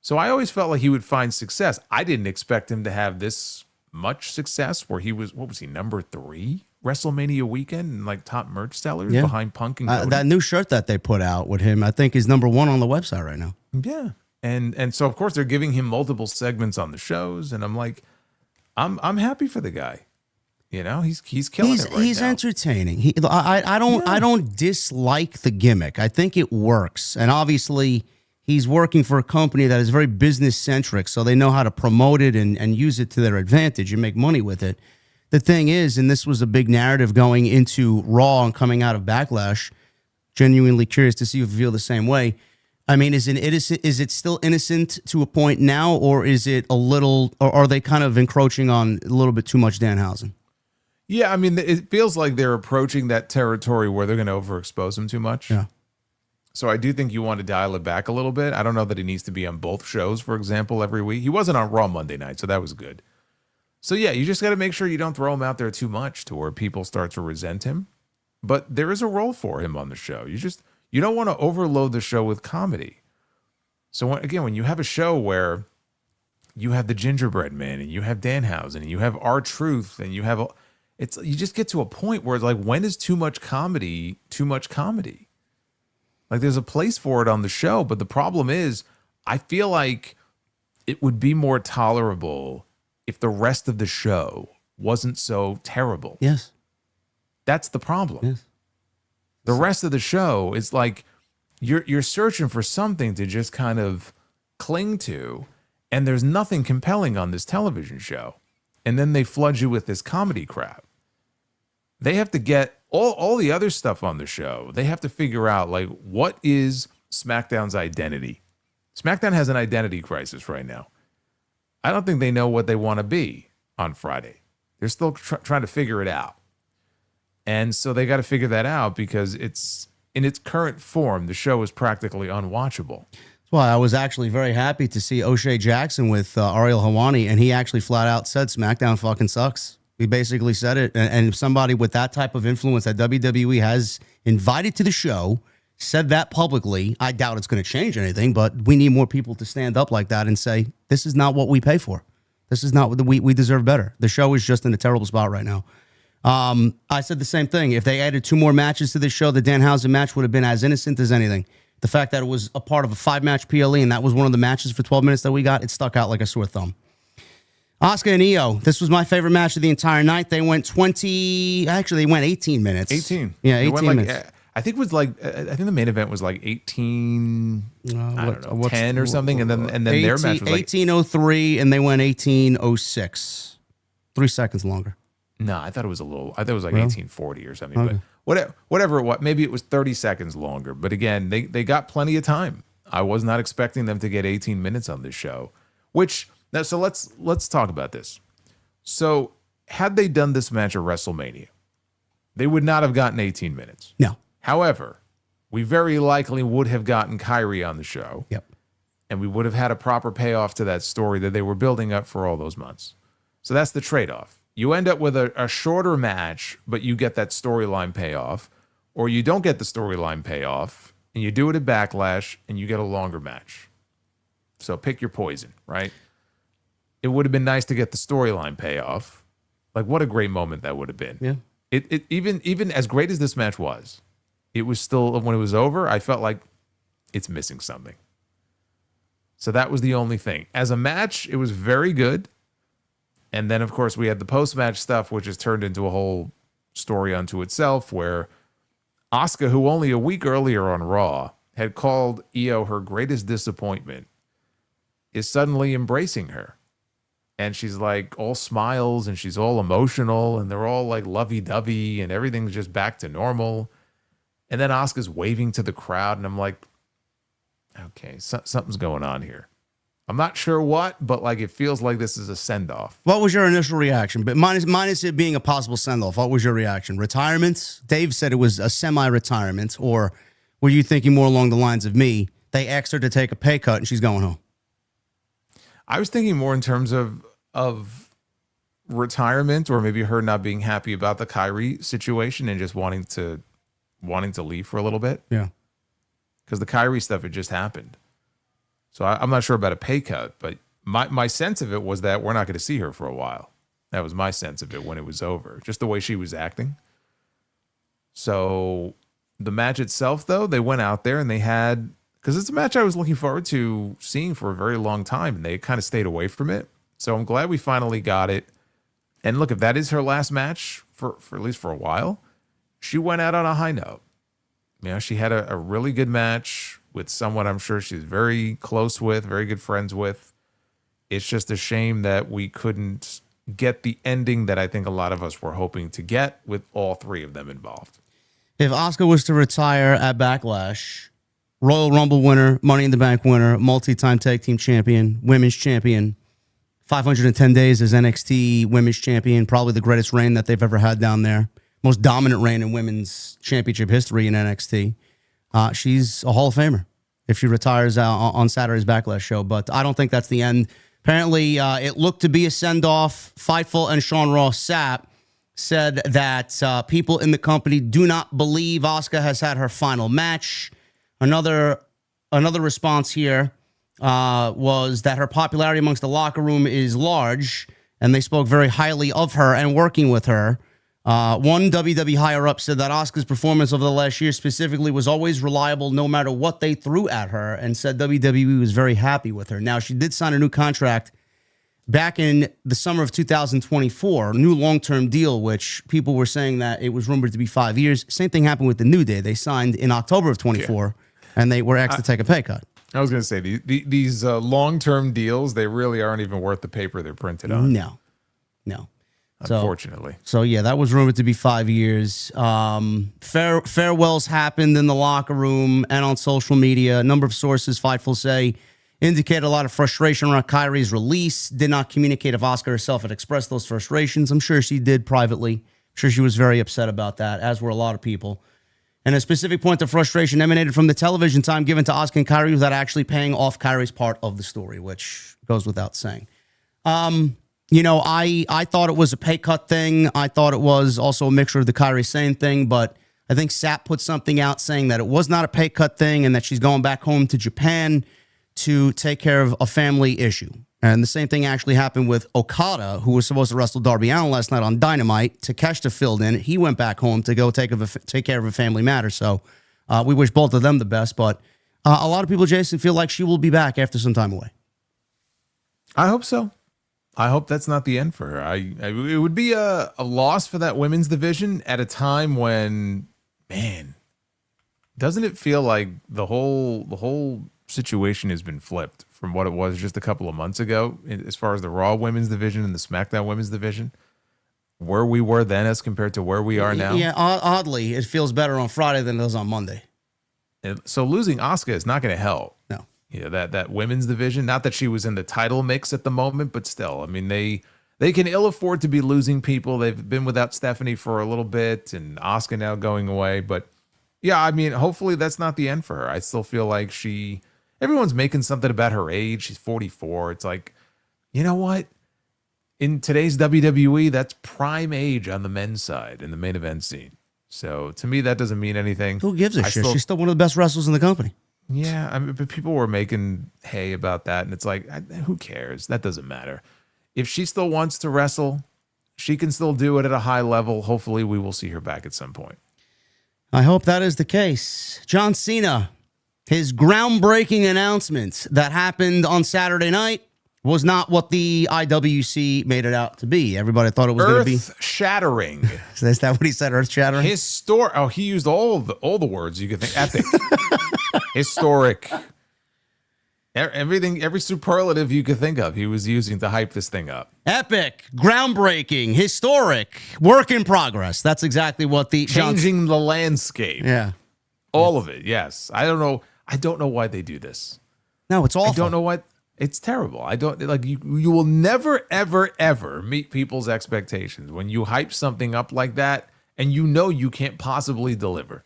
So I always felt like he would find success. I didn't expect him to have this much success where he was, what was he, number 3 WrestleMania weekend and like top merch sellers behind Punk and Cody.
That new shirt that they put out with him, I think is number 1 on the website right now.
Yeah. And so of course they're giving him multiple segments on the shows, and I'm like, I'm happy for the guy. You know, he's killing it right now.
He's entertaining. I don't dislike the gimmick. I think it works, and obviously he's working for a company that is very business centric, so they know how to promote it and use it to their advantage and make money with it. The thing is, and this was a big narrative going into Raw and coming out of Backlash. Genuinely curious to see if you feel the same way. I mean, is it still innocent to a point now, or is it a little, or are they kind of encroaching on a little bit too much Danhausen?
Yeah, I mean, it feels like they're approaching that territory where they're going to overexpose him too much.
Yeah.
So I do think you want to dial it back a little bit. I don't know that he needs to be on both shows, for example, every week. He wasn't on Raw Monday night, so that was good. So yeah, you just got to make sure you don't throw him out there too much to where people start to resent him. But there is a role for him on the show. You don't want to overload the show with comedy. So when you have a show where you have the Gingerbread Man and you have Danhausen and you have R-Truth and you just get to a point where it's like, when is too much comedy too much comedy? Like, there's a place for it on the show, but the problem is, I feel like it would be more tolerable if the rest of the show wasn't so terrible.
Yes.
That's the problem.
Yes.
The rest of the show is like you're searching for something to just kind of cling to, and there's nothing compelling on this television show. And then they flood you with this comedy crap. They have to get all the other stuff on the show. They have to figure out, like, what is SmackDown's identity? SmackDown has an identity crisis right now. I don't think they know what they want to be on Friday. They're still trying to figure it out. And so they got to figure that out because it's in its current form, the show is practically unwatchable.
That's why I was actually very happy to see O'Shea Jackson with Ariel Helwani, and he actually flat out said SmackDown fucking sucks. He basically said it, and somebody with that type of influence that WWE has invited to the show said that publicly. I doubt it's going to change anything, but we need more people to stand up like that and say, this is not what we pay for. This is not what we deserve better. The show is just in a terrible spot right now. I said the same thing. If they added 2 more matches to this show, the Danhausen match would have been as innocent as anything. The fact that it was a part of a 5-match PLE and that was one of the matches for 12 minutes that we got, it stuck out like a sore thumb. Asuka and Io, this was my favorite match of the entire night. They went 18 minutes.
18.
Yeah, 18 minutes.
I think it was like, I think the main event was like 18, I don't know, 10 or something. And then
18,
their match was like
18:03 and they went 18:06. 3 seconds longer.
No, I thought it was like 1840 or something. Okay. But whatever it was, maybe it was 30 seconds longer. But again, they got plenty of time. I was not expecting them to get 18 minutes on this show. So let's talk about this. So had they done this match at WrestleMania, they would not have gotten 18 minutes.
No.
However, we very likely would have gotten Kyrie on the show.
Yep.
And we would have had a proper payoff to that story that they were building up for all those months. So that's the trade-off. You end up with a shorter match, but you get that storyline payoff, or you don't get the storyline payoff, and you do it at Backlash, and you get a longer match. So pick your poison, right? It would have been nice to get the storyline payoff. Like, what a great moment that would have been.
Yeah.
Even as great as this match was, it was still, when it was over, I felt like it's missing something. So that was the only thing. As a match, it was very good. And then, of course, we had the post-match stuff, which has turned into a whole story unto itself, where Asuka, who only a week earlier on Raw had called Io her greatest disappointment, is suddenly embracing her. And she's like all smiles and she's all emotional and they're all like lovey-dovey and everything's just back to normal. And then Asuka's waving to the crowd and I'm like, okay, something's going on here. I'm not sure what, but like it feels like this is a send-off.
What was your initial reaction? But minus it being a possible send-off, what was your reaction? Retirement? Dave said it was a semi-retirement, or were you thinking more along the lines of me? They asked her to take a pay cut and she's going home.
I was thinking more in terms of retirement, or maybe her not being happy about the Kyrie situation and just wanting to leave for a little bit.
Yeah.
Because the Kyrie stuff had just happened. So I'm not sure about a pay cut, but my sense of it was that we're not going to see her for a while. That was my sense of it when it was over, just the way she was acting. So the match itself, though, they went out there and they had, because it's a match I was looking forward to seeing for a very long time, and they kind of stayed away from it. So I'm glad we finally got it. And look, if that is her last match for at least for a while, she went out on a high note. You know, she had a really good match with someone I'm sure she's very close with, very good friends with. It's just a shame that we couldn't get the ending that I think a lot of us were hoping to get with all 3 of them involved.
If Asuka was to retire at Backlash, Royal Rumble winner, Money in the Bank winner, multi-time tag team champion, women's champion, 510 days as NXT women's champion, probably the greatest reign that they've ever had down there. Most dominant reign in women's championship history in NXT. She's a Hall of Famer if she retires on Saturday's Backlash show, but I don't think that's the end. Apparently, it looked to be a send-off. Fightful and Sean Ross Sapp said that people in the company do not believe Asuka has had her final match. Another response here was that her popularity amongst the locker room is large, and they spoke very highly of her and working with her. One WWE higher-up said that Asuka's performance over the last year specifically was always reliable no matter what they threw at her, and said WWE was very happy with her. Now, she did sign a new contract back in the summer of 2024, a new long-term deal, which people were saying that it was rumored to be 5 years. Same thing happened with the New Day. They signed in October of 24, and they were asked to take a pay cut.
I was going to say, these long-term deals, they really aren't even worth the paper they're printed on.
No.
Unfortunately.
So yeah, that was rumored to be 5 years. Farewells happened in the locker room and on social media. A number of sources, Fightful say, indicated a lot of frustration around Kyrie's release. Did not communicate if Asuka herself had expressed those frustrations. I'm sure she did privately. I'm sure she was very upset about that, as were a lot of people. And a specific point of frustration emanated from the television time given to Asuka and Kairi without actually paying off Kairi's part of the story, which goes without saying. You know, I thought it was a pay cut thing. I thought it was also a mixture of the Kairi Sane thing, but I think Sap put something out saying that it was not a pay cut thing and that she's going back home to Japan to take care of a family issue. And the same thing actually happened with Okada, who was supposed to wrestle Darby Allin last night on Dynamite. Takeshita filled in. He went back home to go take care of a family matter. So we wish both of them the best. But a lot of people, Jason, feel like she will be back after some time away.
I hope so. I hope that's not the end for her. It would be a loss for that women's division at a time when, man, doesn't it feel like the whole situation has been flipped from what it was just a couple of months ago as far as the Raw women's division and the SmackDown women's division, where we were then as compared to where we are now?
Yeah, oddly, it feels better on Friday than it does on Monday.
So losing Asuka is not going to help.
No.
Yeah, that women's division, not that she was in the title mix at the moment, but still, I mean, they can ill afford to be losing people. They've been without Stephanie for a little bit and Asuka now going away. But yeah, I mean, hopefully that's not the end for her. I still feel like everyone's making something about her age. She's 44. It's like, you know what? In today's WWE, that's prime age on the men's side in the main event scene. So to me, that doesn't mean anything.
Who gives a shit? She's still one of the best wrestlers in the company.
Yeah, I mean, but people were making hay about that, and it's like, who cares? That doesn't matter. If she still wants to wrestle, she can still do it at a high level. Hopefully, we will see her back at some point.
I hope that is the case. John Cena, his groundbreaking announcement that happened on Saturday night was not what the IWC made it out to be. Everybody thought it was going to be
earth-shattering.
Is that what he said? Earth-shattering?
He used all the words you could think. Epic. Historic. Everything, every superlative you could think of, he was using to hype this thing up.
Epic, groundbreaking, historic, work in progress. That's exactly what the
changing the landscape.
Yeah,
all of it. Yes, I don't know why they do this.
No, it's awful.
I don't know what. It's terrible. I don't like you. You will never, ever, ever meet people's expectations when you hype something up like that, and you know you can't possibly deliver.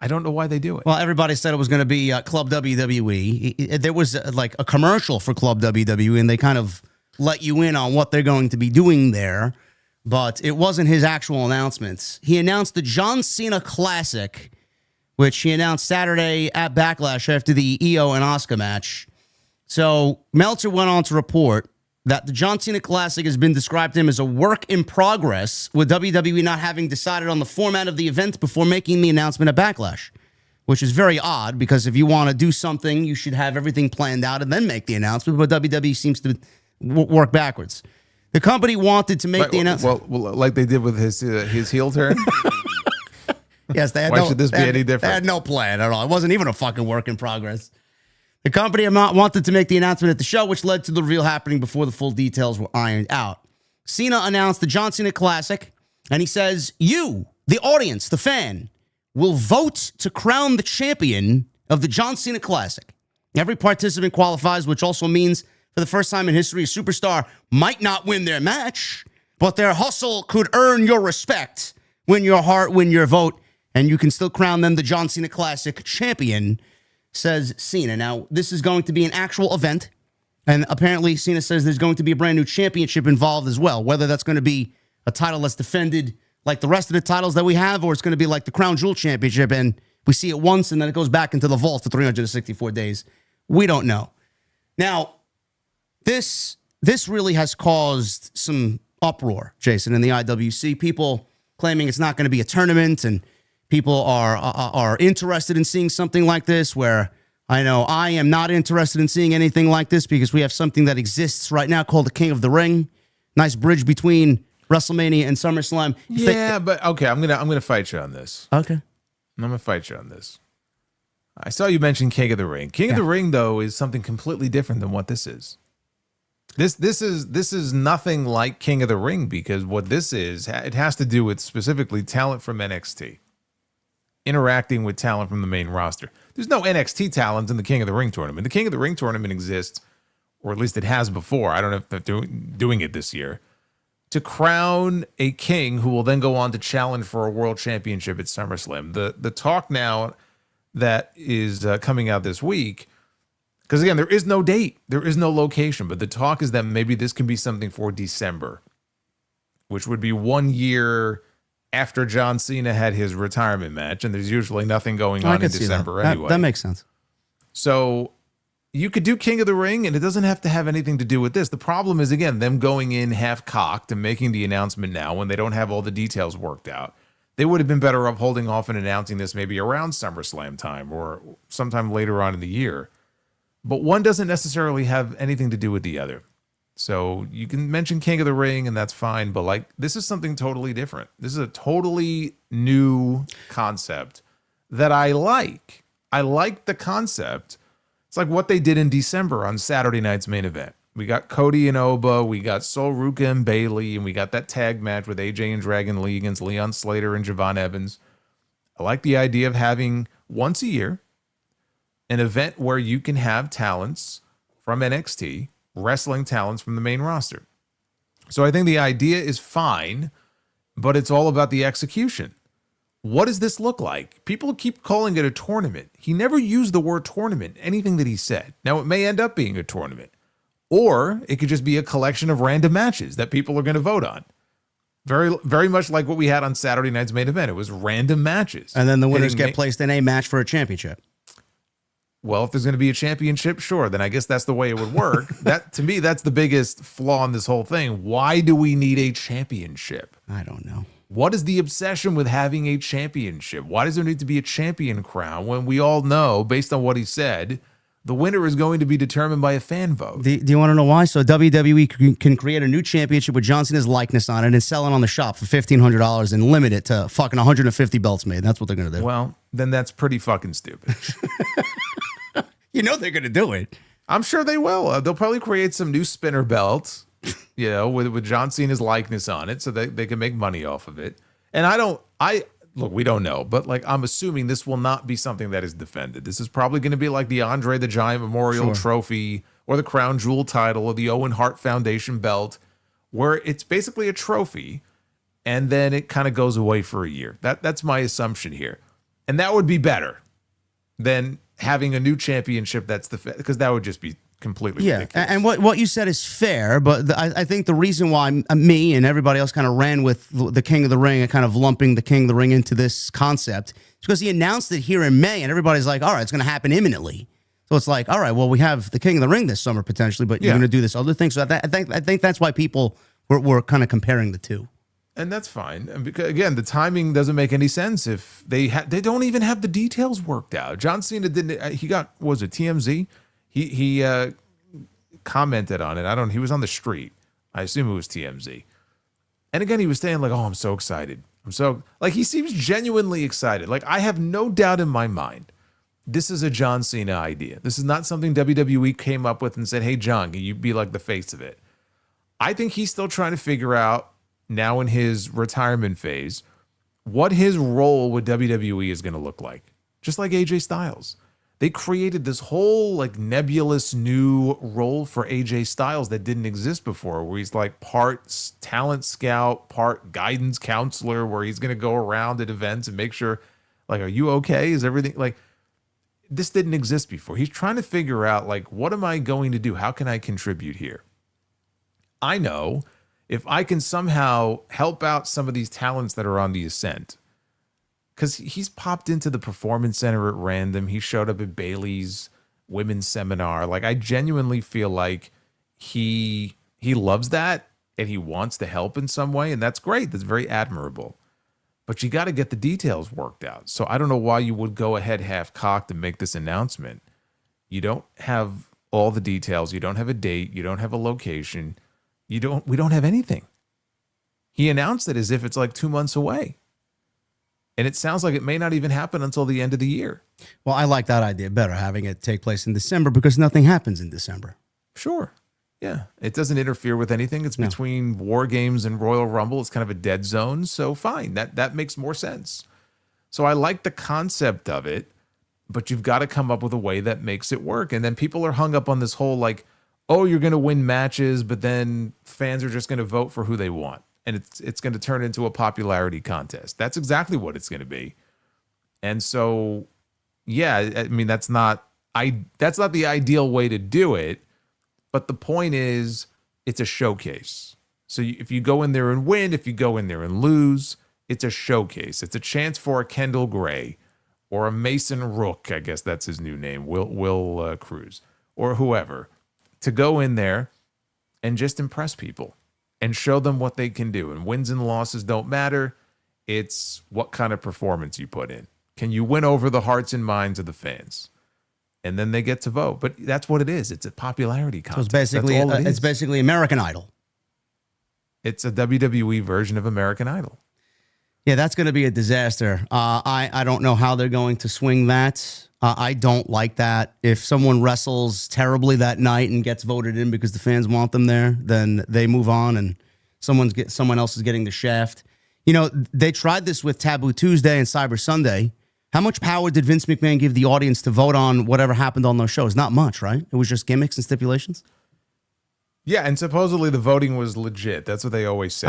I don't know why they do it.
Well, everybody said it was going to be Club WWE. There was like a commercial for Club WWE, and they kind of let you in on what they're going to be doing there. But it wasn't his actual announcements. He announced the John Cena Classic, which he announced Saturday at Backlash after the Io and Asuka match. So Meltzer went on to report that the John Cena Classic has been described to him as a work in progress, with WWE not having decided on the format of the event before making the announcement at Backlash, which is very odd because if you want to do something, you should have everything planned out and then make the announcement, but WWE seems to work backwards. The company wanted to make the announcement.
Well, like they did with his heel turn?
Yes, they had
Why should this be any different?
They had no plan at all. It wasn't even a fucking work in progress. The company wanted to make the announcement at the show, which led to the reveal happening before the full details were ironed out. Cena announced the John Cena Classic, and he says, you, the audience, the fan, will vote to crown the champion of the John Cena Classic. Every participant qualifies, which also means for the first time in history, a superstar might not win their match, but their hustle could earn your respect, win your heart, win your vote, and you can still crown them the John Cena Classic champion, says Cena. Now, this is going to be an actual event, and apparently Cena says there's going to be a brand new championship involved as well, whether that's going to be a title that's defended like the rest of the titles that we have, or it's going to be like the Crown Jewel Championship, and we see it once, and then it goes back into the vault for 364 days. We don't know. Now, this really has caused some uproar, Jason, in the IWC. People claiming it's not going to be a tournament, and people are interested in seeing something like this, where I know I am not interested in seeing anything like this because we have something that exists right now called the King of the Ring. Nice bridge between WrestleMania and SummerSlam.
But okay, I'm gonna fight you on this.
Okay.
I'm gonna fight you on this. I saw you mention King of the Ring. King of the Ring, though, is something completely different than what this is. This is nothing like King of the Ring, because what this is, it has to do with specifically talent from NXT interacting with talent from the main roster. There's no NXT talent in the King of the Ring tournament. The King of the Ring tournament exists, or at least it has before. I don't know if they're doing it this year, to crown a king who will then go on to challenge for a world championship at SummerSlam. The talk now that is coming out this week, because again, there is no date, there is no location, but the talk is that maybe this can be something for December, which would be 1 year after John Cena had his retirement match, and there's usually nothing going on in December anyway.
That makes sense.
So you could do King of the Ring, and it doesn't have to have anything to do with this. The problem is, again, them going in half-cocked and making the announcement now when they don't have all the details worked out. They would have been better off holding off and announcing this maybe around SummerSlam time or sometime later on in the year. But one doesn't necessarily have anything to do with the other. So you can mention King of the Ring, and that's fine, but like this is something totally different. This is a totally new concept that I like. I like the concept. It's like what they did in December on Saturday night's main event. We got Cody and Oba, we got Sol Ruka and Bayley, and we got that tag match with AJ and Dragon Lee against Leon Slater and Javon Evans. I like the idea of having once a year an event where you can have talents from NXT wrestling talents from the main roster. So I think the idea is fine, but it's all about the execution. What does this look like? People keep calling it a tournament. He never used the word tournament, anything that he said. Now, it may end up being a tournament, or it could just be a collection of random matches that people are going to vote on. Very, very much like what we had on Saturday night's main event. It was random matches.
And then the winners get placed in a match for a championship.
Well, if there's going to be a championship, sure, then I guess that's the way it would work. That, to me, that's the biggest flaw in this whole thing. Why do we need a championship?
I don't know.
What is the obsession with having a championship? Why does there need to be a champion crown when we all know, based on what he said, the winner is going to be determined by a fan vote?
Do you want to know why? So WWE can create a new championship with John Cena's likeness on it and sell it on the shop for $1,500 and limit it to fucking 150 belts made. That's what they're going to do.
Well, then that's pretty fucking stupid.
You know they're going to do it.
I'm sure they will. They'll probably create some new spinner belts, you know, with John Cena's likeness on it so that they can make money off of it. And look, we don't know, but like I'm assuming this will not be something that is defended. This is probably going to be like the Andre the Giant Memorial Trophy or the Crown Jewel title or the Owen Hart Foundation belt, where it's basically a trophy and then it kind of goes away for a year. That's my assumption here. And that would be better than having a new championship because that would just be completely ridiculous.
And what you said is fair, but I think the reason why me and everybody else kind of ran with the King of the Ring and kind of lumping the King of the Ring into this concept is because he announced it here in May, and everybody's like, all right, it's going to happen imminently. So it's like, all right, well, we have the King of the Ring this summer potentially, but you're going to do this other thing. So I think that's why people were kind of comparing the two.
And that's fine. And because, again, the timing doesn't make any sense if they don't even have the details worked out. John Cena didn't. He got, what was it, TMZ? He commented on it. He was on the street. I assume it was TMZ. And again, he was saying like, "Oh, I'm so excited. He seems genuinely excited. Like I have no doubt in my mind, this is a John Cena idea. This is not something WWE came up with and said, "Hey, John, can you be like the face of it?" I think he's still trying to figure out now in his retirement phase what his role with WWE is going to look like. Just like AJ Styles. They created this whole like nebulous new role for AJ Styles that didn't exist before, where he's like part talent scout, part guidance counselor, where he's going to go around at events and make sure, like, are you okay? Is everything like this didn't exist before? He's trying to figure out like, what am I going to do? How can I contribute here? I know if I can somehow help out some of these talents that are on the ascent, because he's popped into the Performance Center at random. He showed up at Bayley's women's seminar. Like, I genuinely feel like he loves that and he wants to help in some way. And that's great. That's very admirable. But you got to get the details worked out. So I don't know why you would go ahead half-cocked and make this announcement. You don't have all the details. You don't have a date. You don't have a location. We don't have anything. He announced it as if it's like 2 months away. And it sounds like it may not even happen until the end of the year.
Well, I like that idea better, having it take place in December, because nothing happens in December.
Sure. Yeah. It doesn't interfere with anything. It's between War Games and Royal Rumble. It's kind of a dead zone. So fine. That makes more sense. So I like the concept of it, but you've got to come up with a way that makes it work. And then people are hung up on this whole like, oh, you're going to win matches, but then fans are just going to vote for who they want. And it's going to turn into a popularity contest. That's exactly what it's going to be. And so, yeah, I mean, that's not the ideal way to do it. But the point is, it's a showcase. So if you go in there and win, if you go in there and lose, it's a showcase. It's a chance for a Kendall Gray or a Mason Rook, I guess that's his new name, Will Cruz, or whoever, to go in there and just impress people and show them what they can do. And wins and losses don't matter. It's what kind of performance you put in. Can you win over the hearts and minds of the fans? And then they get to vote. But that's what it is. It's a popularity contest.
So it's basically American Idol.
It's a WWE version of American Idol.
Yeah, that's going to be a disaster. I don't know how they're going to swing that. I don't like that. If someone wrestles terribly that night and gets voted in because the fans want them there, then they move on and someone else is getting the shaft. You know, they tried this with Taboo Tuesday and Cyber Sunday. How much power did Vince McMahon give the audience to vote on whatever happened on those shows? Not much, right? It was just gimmicks and stipulations?
Yeah, and supposedly the voting was legit. That's what they always say.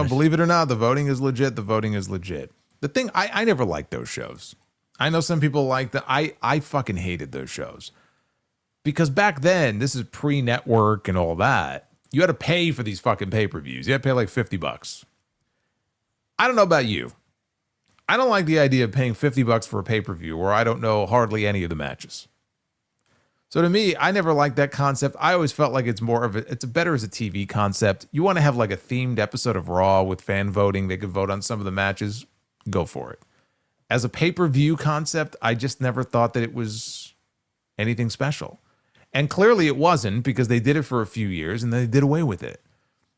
Believe it or not, the voting is legit. The voting is legit. The thing, I never liked those shows. I know some people like that. I fucking hated those shows. Because back then, this is pre-network and all that. You had to pay for these fucking pay-per-views. You had to pay like $50. I don't know about you. I don't like the idea of paying $50 for a pay-per-view where I don't know hardly any of the matches. So to me, I never liked that concept. I always felt like it's better as a TV concept. You want to have like a themed episode of Raw with fan voting. They could vote on some of the matches. Go for it. As a pay-per-view concept, I just never thought that it was anything special. And clearly it wasn't, because they did it for a few years and they did away with it.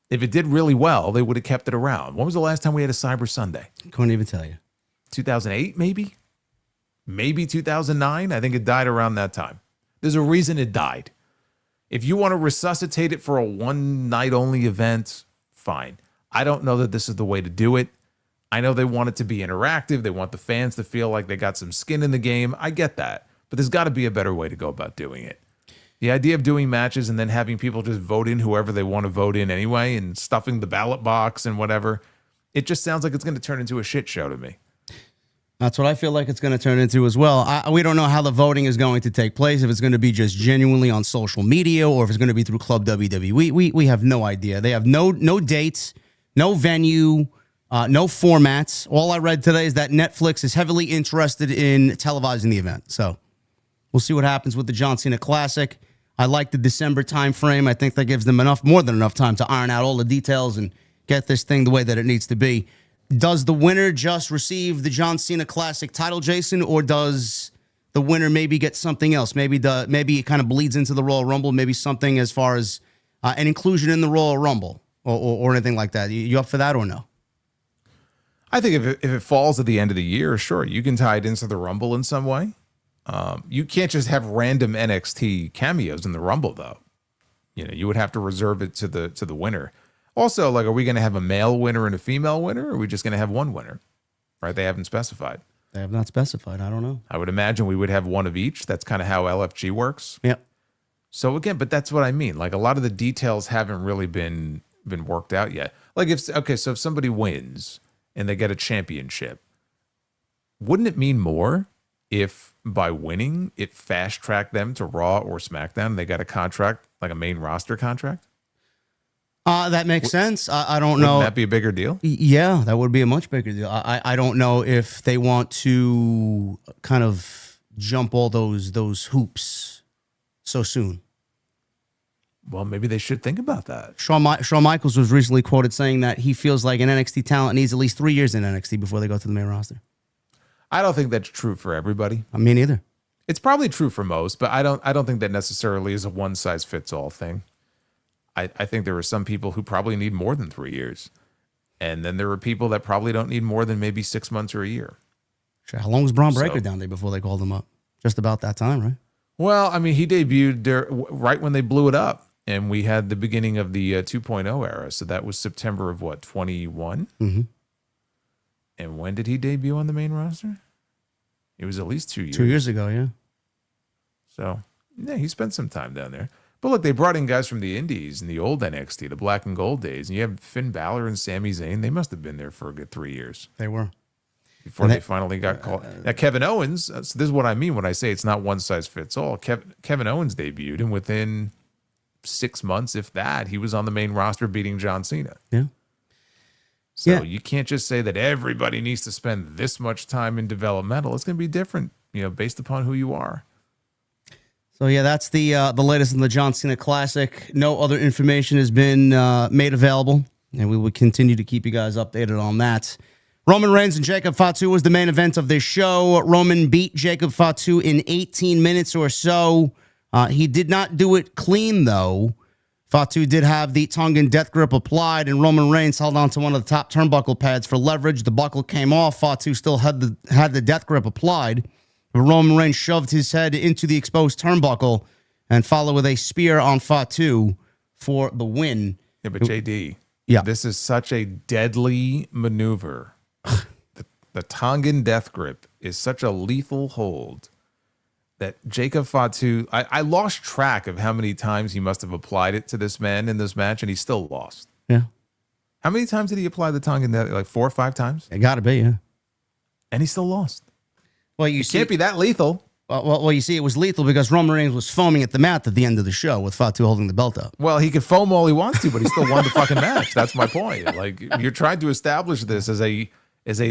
If it did really well, they would have kept it around. When was the last time we had a Cyber Sunday?
Couldn't even tell you.
2008, maybe? Maybe 2009? I think it died around that time. There's a reason it died. If you want to resuscitate it for a one-night-only event, fine. I don't know that this is the way to do it. I know they want it to be interactive. They want the fans to feel like they got some skin in the game. I get that. But there's got to be a better way to go about doing it. The idea of doing matches and then having people just vote in whoever they want to vote in anyway and stuffing the ballot box and whatever, it just sounds like it's going to turn into a shit show to me.
That's what I feel like it's going to turn into as well. We don't know how the voting is going to take place, if it's going to be just genuinely on social media or if it's going to be through Club WWE. We have no idea. They have no dates, no venue, no formats. All I read today is that Netflix is heavily interested in televising the event. So we'll see what happens with the John Cena Classic. I like the December time frame. I think that gives them more than enough time to iron out all the details and get this thing the way that it needs to be. Does the winner just receive the John Cena Classic title, Jason, or does the winner maybe get something else? Maybe it kind of bleeds into the Royal Rumble, maybe something as far as an inclusion in the Royal Rumble or anything like that. You up for that or no?
I think if it falls at the end of the year, sure, you can tie it into the Rumble in some way. You can't just have random NXT cameos in the Rumble, though. You know, you would have to reserve it to the winner. Also, like, are we going to have a male winner and a female winner, or are we just going to have one winner? Right? They haven't specified.
They have not specified. I don't know.
I would imagine we would have one of each. That's kind of how LFG works.
Yep.
So again, but that's what I mean. Like, a lot of the details haven't really been worked out yet. Like, so if somebody wins and they get a championship, wouldn't it mean more if by winning it fast-tracked them to Raw or SmackDown and they got a contract, like a main roster contract?
That makes sense. I don't know.
Wouldn't that be a bigger deal?
Yeah, that would be a much bigger deal. I don't know if they want to kind of jump all those hoops so soon.
Well, maybe they should think about that.
Shawn Michaels was recently quoted saying that he feels like an NXT talent needs at least 3 years in NXT before they go to the main roster.
I don't think that's true for everybody.
Me neither.
It's probably true for most, but I don't think that necessarily is a one-size-fits-all thing. I think there are some people who probably need more than 3 years. And then there are people that probably don't need more than maybe 6 months or a year.
Sure. How long was Braun Breaker down there before they called him up? Just about that time, right?
Well, I mean, he debuted there right when they blew it up. And we had the beginning of the 2.0 era. So that was September of what, 21?
Mm-hmm.
And when did he debut on the main roster? It was at least 2 years.
2 years ago, yeah.
So, yeah, he spent some time down there. But look, they brought in guys from the Indies in the old NXT, the Black and Gold days, and you have Finn Balor and Sami Zayn. They must have been there for a good 3 years.
They were.
Before they finally got called. Now, Kevin Owens, so this is what I mean when I say it's not one size fits all. Kevin Owens debuted, and within 6 months, if that, he was on the main roster beating John Cena.
Yeah.
So you can't just say that everybody needs to spend this much time in developmental. It's going to be different, based upon who you are.
So yeah, that's the latest in the John Cena Classic. No other information has been made available, and we will continue to keep you guys updated on that. Roman Reigns and Jacob Fatu was the main event of this show. Roman beat Jacob Fatu in 18 minutes or so. He did not do it clean, though. Fatu did have the Tongan death grip applied, and Roman Reigns held on to one of the top turnbuckle pads for leverage. The buckle came off. Fatu still had the death grip applied. But Roman Reigns shoved his head into the exposed turnbuckle and followed with a spear on Fatu for the win.
Yeah, but JD,
yeah,
this is such a deadly maneuver. The Tongan death grip is such a lethal hold that Jacob Fatu, I lost track of how many times he must have applied it to this man in this match, and he still lost.
Yeah.
How many times did he apply the Tongan death? Like 4 or 5 times?
It got to be, yeah.
And he still lost.
Well,
It can't be that lethal.
Well, you see, it was lethal because Roman Reigns was foaming at the mouth at the end of the show with Fatu holding the belt up.
Well, he could foam all he wants to, but he still won the fucking match. That's my point. Like, you're trying to establish this as a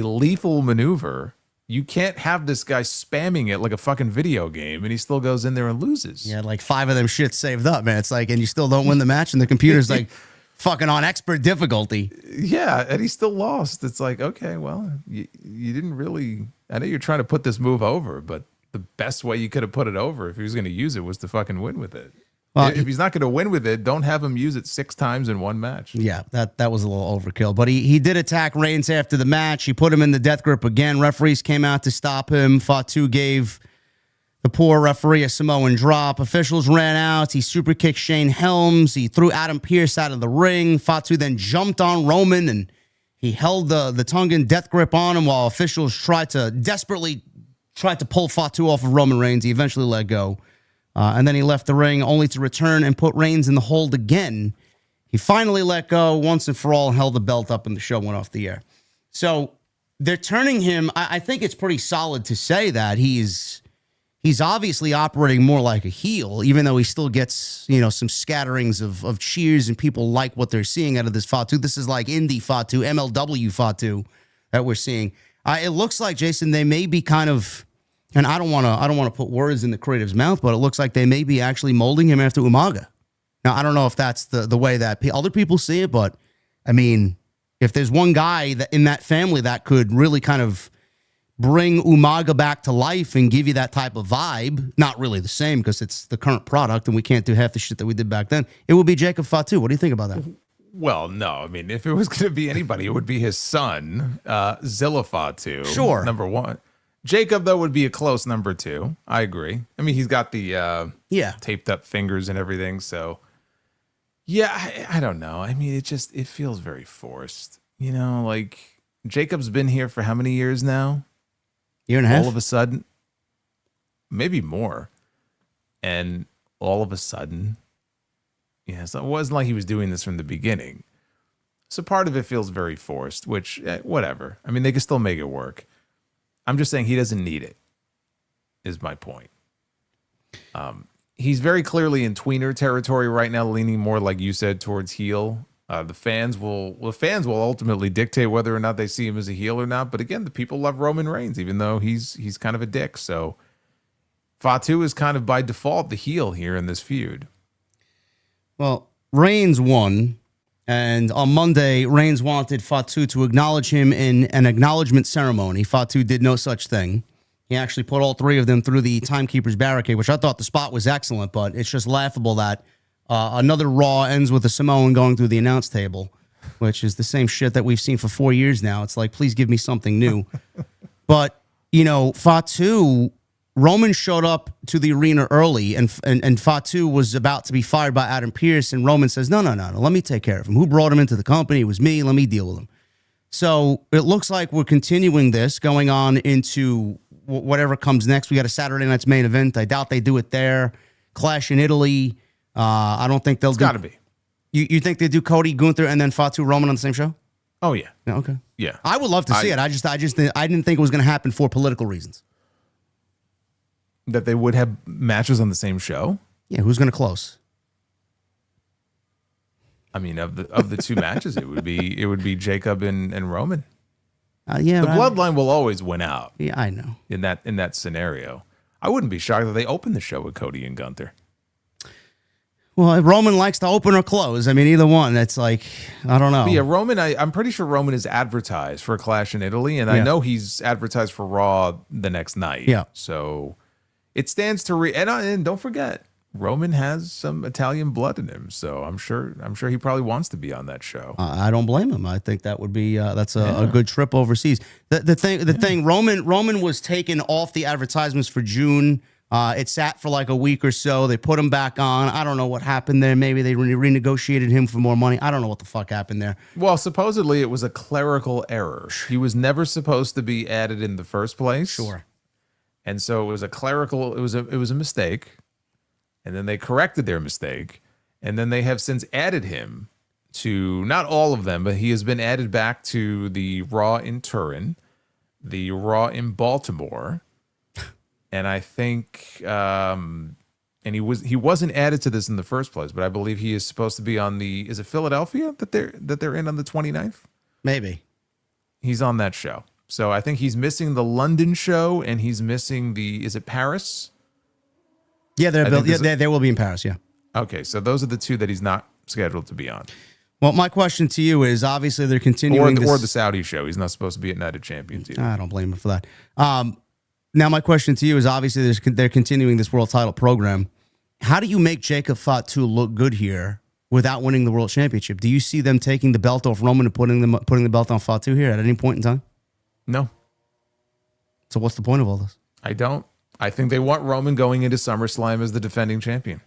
lethal maneuver. You can't have this guy spamming it like a fucking video game, and he still goes in there and loses.
Yeah, like 5 of them shits saved up, man. It's like, and you still don't win the match, and the computer's like fucking on expert difficulty.
Yeah, and he still lost. It's like, okay, well, you didn't really. I know you're trying to put this move over, but the best way you could have put it over if he was going to use it was to fucking win with it. Well, if he's not going to win with it, don't have him use it 6 times in one match.
Yeah, that was a little overkill. But he did attack Reigns after the match. He put him in the death grip again. Referees came out to stop him. Fatu gave the poor referee a Samoan drop. Officials ran out. He super kicked Shane Helms. He threw Adam Pearce out of the ring. Fatu then jumped on Roman, and he held the Tongan death grip on him while officials desperately tried to pull Fatu off of Roman Reigns. He eventually let go. And then he left the ring only to return and put Reigns in the hold again. He finally let go once and for all and held the belt up, and the show went off the air. So they're turning him. I think it's pretty solid to say that he's obviously operating more like a heel, even though he still gets, some scatterings of cheers and people like what they're seeing out of this Fatu. This is like indie Fatu, MLW Fatu that we're seeing. It looks like, Jason, they may be kind of, and I don't want to put words in the creative's mouth, but it looks like they may be actually molding him after Umaga. Now, I don't know if that's the way that other people see it, but I mean, if there's one guy that in that family that could really kind of bring Umaga back to life and give you that type of vibe, not really the same because it's the current product and we can't do half the shit that we did back then, it would be Jacob Fatu. What do you think about that?
Well, no. I mean, if it was going to be anybody, it would be his son, Zilla Fatu.
Sure.
Number 1. Jacob, though, would be a close number 2. I agree. I mean, he's got the taped up fingers and everything. So, yeah, I don't know. I mean, it feels very forced. Like Jacob's been here for how many years now?
Year and a half?
All of a sudden, maybe more. And all of a sudden, so it wasn't like he was doing this from the beginning. So part of it feels very forced, which, whatever. I mean, they can still make it work. I'm just saying he doesn't need it, is my point. He's very clearly in tweener territory right now, leaning more, like you said, towards heel. The fans will ultimately dictate whether or not they see him as a heel or not. But again, the people love Roman Reigns, even though he's kind of a dick. So Fatu is kind of by default the heel here in this feud.
Well, Reigns won, and on Monday, Reigns wanted Fatu to acknowledge him in an acknowledgement ceremony. Fatu did no such thing. He actually put all 3 of them through the timekeeper's barricade, which I thought the spot was excellent, but it's just laughable that another Raw ends with a Samoan going through the announce table, which is the same shit that we've seen for 4 years now. It's like, please give me something new. But, Fatu, Roman showed up to the arena early, and Fatu was about to be fired by Adam Pearce, and Roman says, no, let me take care of him. Who brought him into the company? It was me. Let me deal with him. So it looks like we're continuing this, going on into whatever comes next. We got a Saturday night's main event. I doubt they do it there. Clash in Italy. I don't think they'll
It's got to be.
You think they do Cody, Gunther, and then Fatu Roman on the same show?
Oh, yeah.
Yeah, okay.
Yeah.
I would love to see it. I didn't think it was going to happen for political reasons.
That they would have matches on the same show?
Yeah, who's going to close?
I mean, of the two matches, it would be Jacob and Roman.
Yeah,
the bloodline will always win out.
Yeah, I know.
In that scenario, I wouldn't be shocked if they opened the show with Cody and Gunther.
Well, Roman likes to open or close. I mean, either one. It's like, I don't know.
But yeah, Roman. I'm pretty sure Roman is advertised for a Clash in Italy, and I know he's advertised for Raw the next night.
Yeah.
So it stands to and don't forget, Roman has some Italian blood in him, so I'm sure he probably wants to be on that show.
I don't blame him. I think that would be that's a good trip overseas. The thing Roman was taken off the advertisements for June. It sat for like a week or so. They put him back on. I don't know what happened there. Maybe they renegotiated him for more money. I don't know what the fuck happened there.
Well, supposedly it was a clerical error. He was never supposed to be added in the first place.
Sure.
And so it was it was a mistake. And then they corrected their mistake. And then they have since added him to, not all of them, but he has been added back to the Raw in Turin, the Raw in Baltimore. And I think, and he wasn't added to this in the first place, but I believe he is supposed to be on is it Philadelphia that they're in on the 29th?
Maybe.
He's on that show. So I think he's missing the London show, and he's missing is it Paris?
Yeah, they will be in Paris, yeah.
Okay, so those are the two that he's not scheduled to be on.
Well, my question to you is, obviously they're continuing
or the Saudi show. He's not supposed to be at United Champions either.
I don't blame him for that. Now, my question to you is, obviously they're continuing this world title program. How do you make Jacob Fatu look good here without winning the world championship? Do you see them taking the belt off Roman and putting the belt on Fatu here at any point in time?
No.
So what's the point of all this?
I don't. I think they want Roman going into SummerSlam as the defending champion.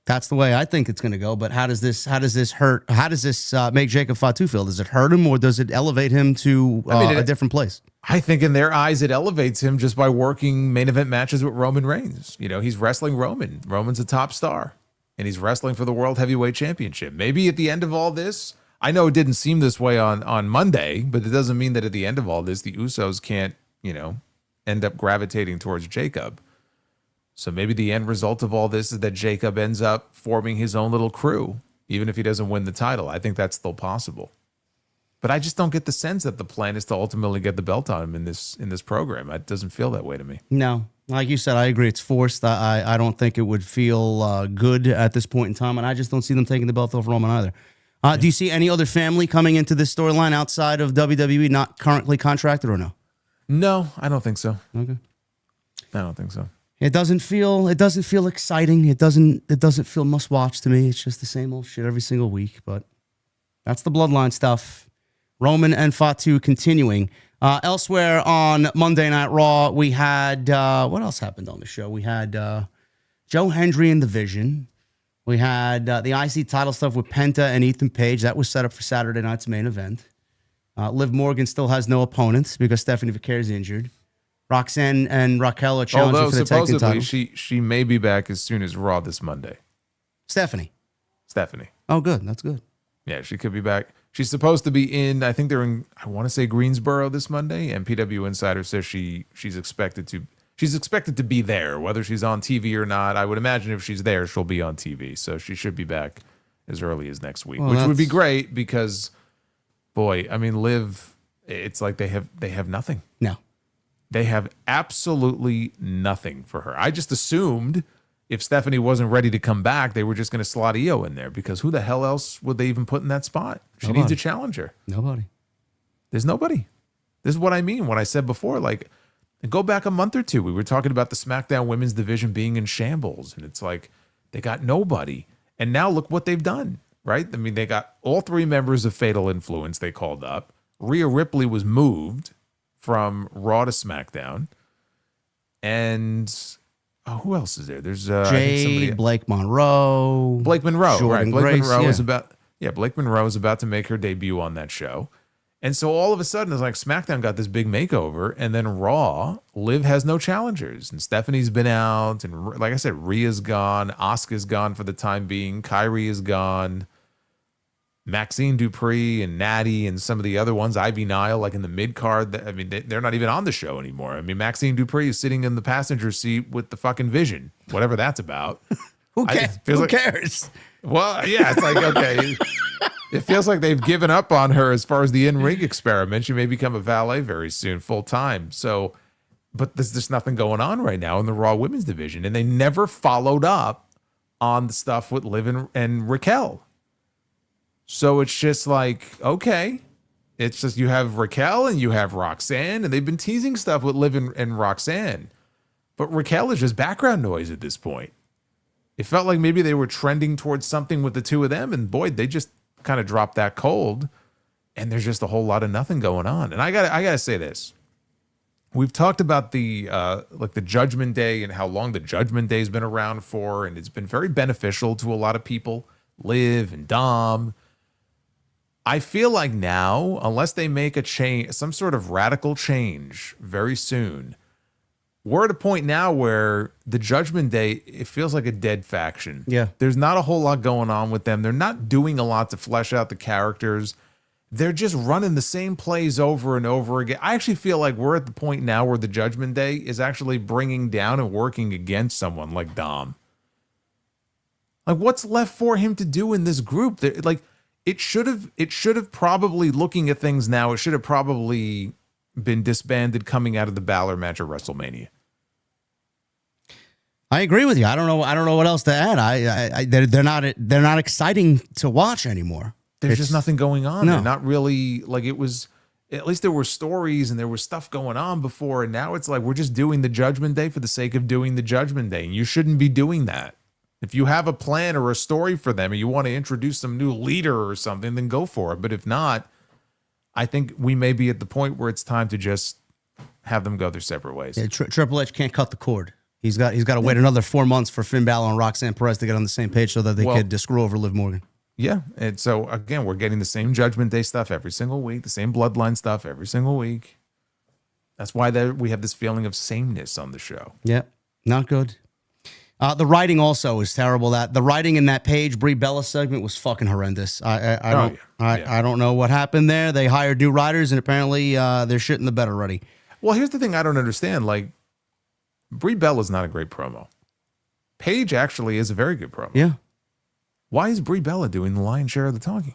That's the way I think it's going to go. But how does this hurt? How does this make Jacob Fatu feel? Does it hurt him, or does it elevate him to a different place?
I think in their eyes, it elevates him just by working main event matches with Roman Reigns. You know, he's wrestling Roman. Roman's a top star, and he's wrestling for the World Heavyweight Championship. Maybe at the end of all this, I know it didn't seem this way on Monday, but it doesn't mean that at the end of all this, the Usos can't, end up gravitating towards Jacob. So maybe the end result of all this is that Jacob ends up forming his own little crew, even if he doesn't win the title. I think that's still possible. But I just don't get the sense that the plan is to ultimately get the belt on him in this program. It doesn't feel that way to me.
No. Like you said, I agree. It's forced. I don't think it would feel good at this point in time, and I just don't see them taking the belt off Roman either. Do you see any other family coming into this storyline outside of WWE not currently contracted or no?
No, I don't think so.
Okay.
I don't think so.
It doesn't feel exciting. It doesn't feel must watch to me. It's just the same old shit every single week. But that's the bloodline stuff. Roman and Fatu continuing. Elsewhere on Monday Night Raw, we had what else happened on the show? We had Joe Hendry and the Vision. We had the IC title stuff with Penta and Ethan Page. That was set up for Saturday night's main event. Liv Morgan still has no opponents because Stephanie Vaquer is injured. Roxanne and Raquel are challenging for the tag team title.
She may be back as soon as Raw this Monday.
Stephanie.
Oh,
good. That's good.
Yeah, she could be back. She's supposed to be in, I think they're in, I want to say Greensboro this Monday, and PW Insider says she's expected to be there, whether she's on TV or not. I would imagine if she's there, she'll be on TV. So she should be back as early as next week, which would be great because, boy, I mean, Liv, it's like they have nothing.
No.
They have absolutely nothing for her. I just assumed if Stephanie wasn't ready to come back, they were just going to slot Io in there because who the hell else would they even put in that spot? She needs a challenger.
Nobody.
There's nobody. This is what I mean when I said before, like, go back a month or two. We were talking about the SmackDown women's division being in shambles, and it's like they got nobody. And now look what they've done, right? I mean, they got all three members of Fatal Influence they called up. Rhea Ripley was moved from Raw to SmackDown. And who else is there? There's
Jade, Blake Monroe.
Blake Monroe,
Jordan
right? Blake
Grace,
Monroe is about Blake Monroe is about to make her debut on that show. And so all of a sudden, it's like SmackDown got this big makeover, and then Raw, Liv has no challengers. And Stephanie's been out, and like I said, Rhea's gone, Asuka's gone for the time being, Kyrie is gone, Maxine Dupree and Natty and some of the other ones, Ivy Nile, like in the mid-card. I mean, they're not even on the show anymore. I mean, Maxine Dupree is sitting in the passenger seat with the fucking Vision, whatever that's about.
Who cares? Who cares?
Well, yeah, it's like, okay. It feels like they've given up on her as far as the in-ring experiment. She may become a valet very soon, full time. So, but there's just nothing going on right now in the Raw Women's division. And they never followed up on the stuff with Liv and Raquel. So it's just like, okay. It's just you have Raquel and you have Roxanne, and they've been teasing stuff with Liv and Roxanne. But Raquel is just background noise at this point. It felt like maybe they were trending towards something with the two of them, and boy, they just kind of dropped that cold, and there's just a whole lot of nothing going on. And I gotta say this. We've talked about the like the Judgment Day and how long the Judgment Day has been around for, and it's been very beneficial to a lot of people, Liv and Dom. I feel like now, unless they make a change, some sort of radical change very soon, we're at a point now where the Judgment Day, it feels like a dead faction.
Yeah.
There's not a whole lot going on with them. They're not doing a lot to flesh out the characters. They're just running the same plays over and over again. I actually feel like we're at the point now where the Judgment Day is actually bringing down and working against someone like Dom. Like, what's left for him to do in this group? Like, it should have probably, looking at things now, it should have probably been disbanded coming out of the Balor match at WrestleMania.
I agree with you. I don't know what else to add. They're not exciting to watch anymore.
There's just nothing going on.
No.
They're not really, like, it was, at least there were stories and there was stuff going on before, and now it's like we're just doing the Judgment Day for the sake of doing the Judgment Day, and you shouldn't be doing that. If you have a plan or a story for them and you want to introduce some new leader or something, then go for it. But if not, I think we may be at the point where it's time to just have them go their separate ways.
Yeah, Triple H can't cut the cord. He's got to wait another 4 months for Finn Balor and Roxanne Perez to get on the same page so that they could screw over Liv Morgan.
Yeah, and so again, we're getting the same Judgment Day stuff every single week, the same Bloodline stuff every single week. That's why we have this feeling of sameness on the show.
Yeah, not good. The writing also is terrible. That the writing in that Paige Brie Bella segment was fucking horrendous. I don't know what happened there. They hired new writers, and apparently they're shitting the bed already.
Well, here's the thing I don't understand. Like, Brie Bella's not a great promo. Paige actually is a very good promo.
Yeah.
Why is Brie Bella doing the lion's share of the talking?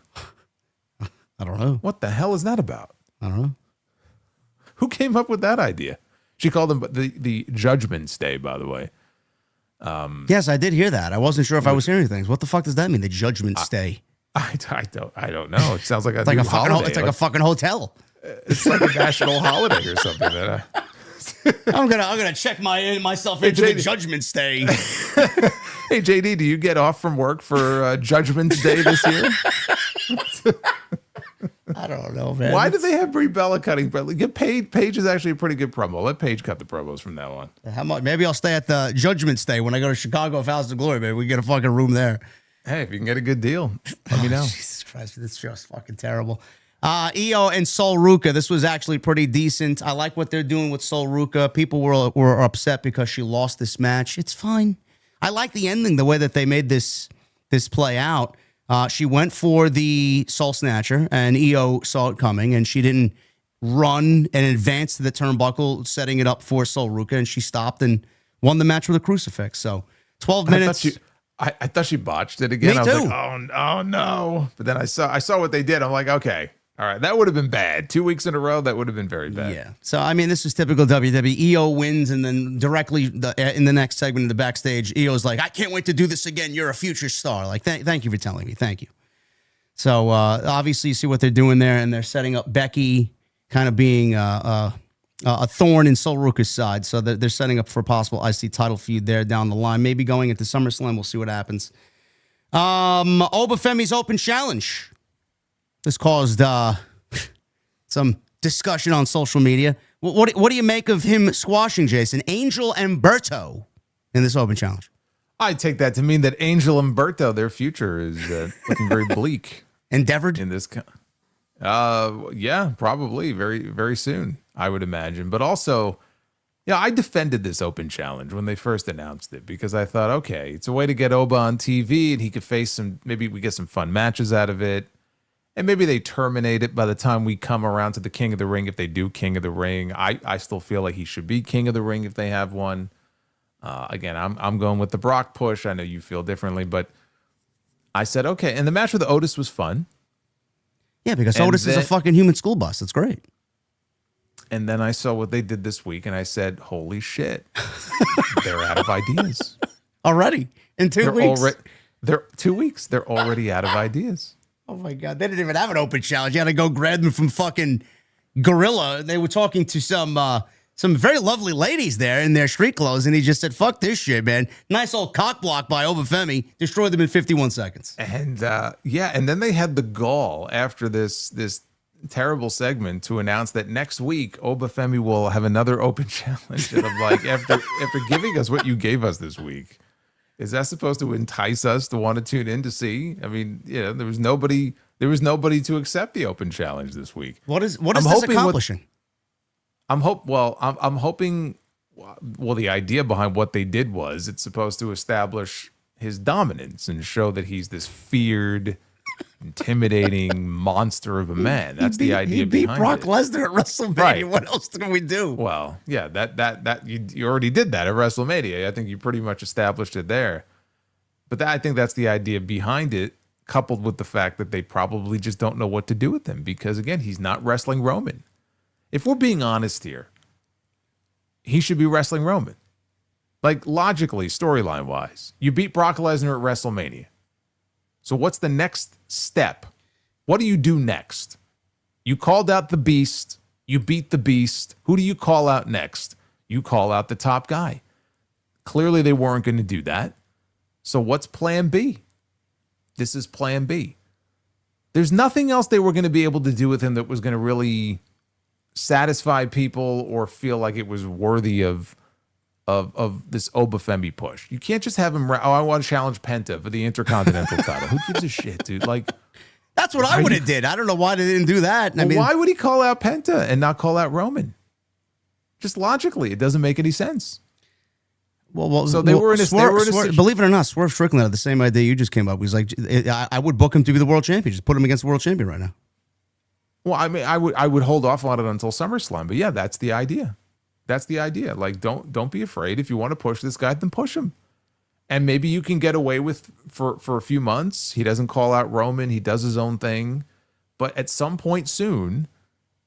I don't know.
What the hell is that about?
I don't know.
Who came up with that idea? She called them the Judgment Day, by the way.
Yes, I did hear that. I wasn't sure if I was hearing things. What the fuck does that mean? The Judgment Day?
I don't know. It sounds like a
it's like a fucking
holiday.
it's like a fucking hotel.
It's like a national holiday or something.
I'm gonna check myself into the Judgment Day.
Hey JD, do you get off from work for Judgment Day this year?
I don't know, man.
Why do they have Brie Bella cutting? Get paid. Paige is actually a pretty good promo. Let Paige cut the promos from now on.
How much? Maybe I'll stay at the Judgment Day when I go to Chicago for House of Glory. Maybe we get a fucking room there.
Hey, if you can get a good deal, let me know.
Jesus Christ, it's just fucking terrible. Io and Sol Ruka. This was actually pretty decent. I like what they're doing with Sol Ruka. People were upset because she lost this match. It's fine. I like the ending, the way that they made this play out. She went for the Soul Snatcher, and Io saw it coming, and she didn't run and advance to the turnbuckle, setting it up for Sol Ruka, and she stopped and won the match with a crucifix. So 12 minutes.
I thought she botched it again.
Me
I was
too.
like, oh no. But then I saw what they did. I'm like, okay. All right, that would have been bad. 2 weeks in a row, that would have been very bad.
Yeah. So, I mean, this is typical WWE. Io wins, and then directly in the next segment in the backstage, Io's like, I can't wait to do this again. You're a future star. Like, thank you for telling me. Thank you. So, obviously, you see what they're doing there, and they're setting up Becky kind of being a thorn in Sol Ruka's side. So, they're setting up for a possible IC title feud there down the line. Maybe going into SummerSlam. We'll see what happens. Obafemi's Open Challenge. This caused some discussion on social media. What do you make of him squashing Jason Angel and Berto in this Open Challenge?
I take that to mean that Angel and Berto, their future is looking very bleak.
Endeavored?
In this, Yeah, probably very, very soon, I would imagine. But also, yeah, I defended this open challenge when they first announced it because I thought, okay, it's a way to get Oba on TV and he could face maybe we get some fun matches out of it. And maybe they terminate it by the time we come around to the King of the Ring. If they do King of the Ring, I still feel like he should be King of the Ring if they have one. Again, I'm going with the Brock push. I know you feel differently, but I said, okay. And the match with Otis was fun.
Yeah, because Otis is a fucking human school bus. That's great.
And then I saw what they did this week, and I said, holy shit. They're out of ideas.
Already? In 2 weeks?
They're 2 weeks. They're already out of ideas.
Oh, my God. They didn't even have an open challenge. You had to go grab them from fucking Gorilla. They were talking to some very lovely ladies there in their street clothes, and he just said, fuck this shit, man. Nice old cock block by Obafemi. Destroyed them in 51 seconds.
And, and then they had the gall after this terrible segment to announce that next week, Obafemi will have another open challenge. And I'm like, after giving us what you gave us this week, is that supposed to entice us to want to tune in to see? I mean, there was nobody to accept the open challenge this week.
What is this accomplishing?
I'm hoping. Well, the idea behind what they did was it's supposed to establish his dominance and show that he's this feared, intimidating monster of a man. That's the idea behind it. He beat
Brock Lesnar at WrestleMania. Right. What else can we do?
Well, yeah, that you already did that at WrestleMania. I think you pretty much established it there. But I think that's the idea behind it, coupled with the fact that they probably just don't know what to do with him because, again, he's not wrestling Roman. If we're being honest here, he should be wrestling Roman. Like, logically, storyline-wise, you beat Brock Lesnar at WrestleMania. So what's the next step? What do you do next? You called out the Beast. You beat the Beast. Who do you call out next? You call out the top guy. Clearly, they weren't going to do that. So what's plan B? This is plan B. There's nothing else they were going to be able to do with him that was going to really satisfy people or feel like it was worthy of this Obafemi push. You can't just have him, I want to challenge Penta for the Intercontinental title. Who gives a shit, dude? Like,
that's what I would have did. I don't know why they didn't do that.
Well, why would he call out Penta and not call out Roman? Just logically, it doesn't make any sense.
So they were in a believe it or not, Swerve Strickland had the same idea you just came up. He's like, I would book him to be the world champion. Just put him against the world champion right now.
Well, I mean, I would hold off on it until SummerSlam, but yeah, that's the idea. That's the idea. Like, don't be afraid. If you want to push this guy, then push him. And maybe you can get away with for a few months. He doesn't call out Roman. He does his own thing. But at some point soon,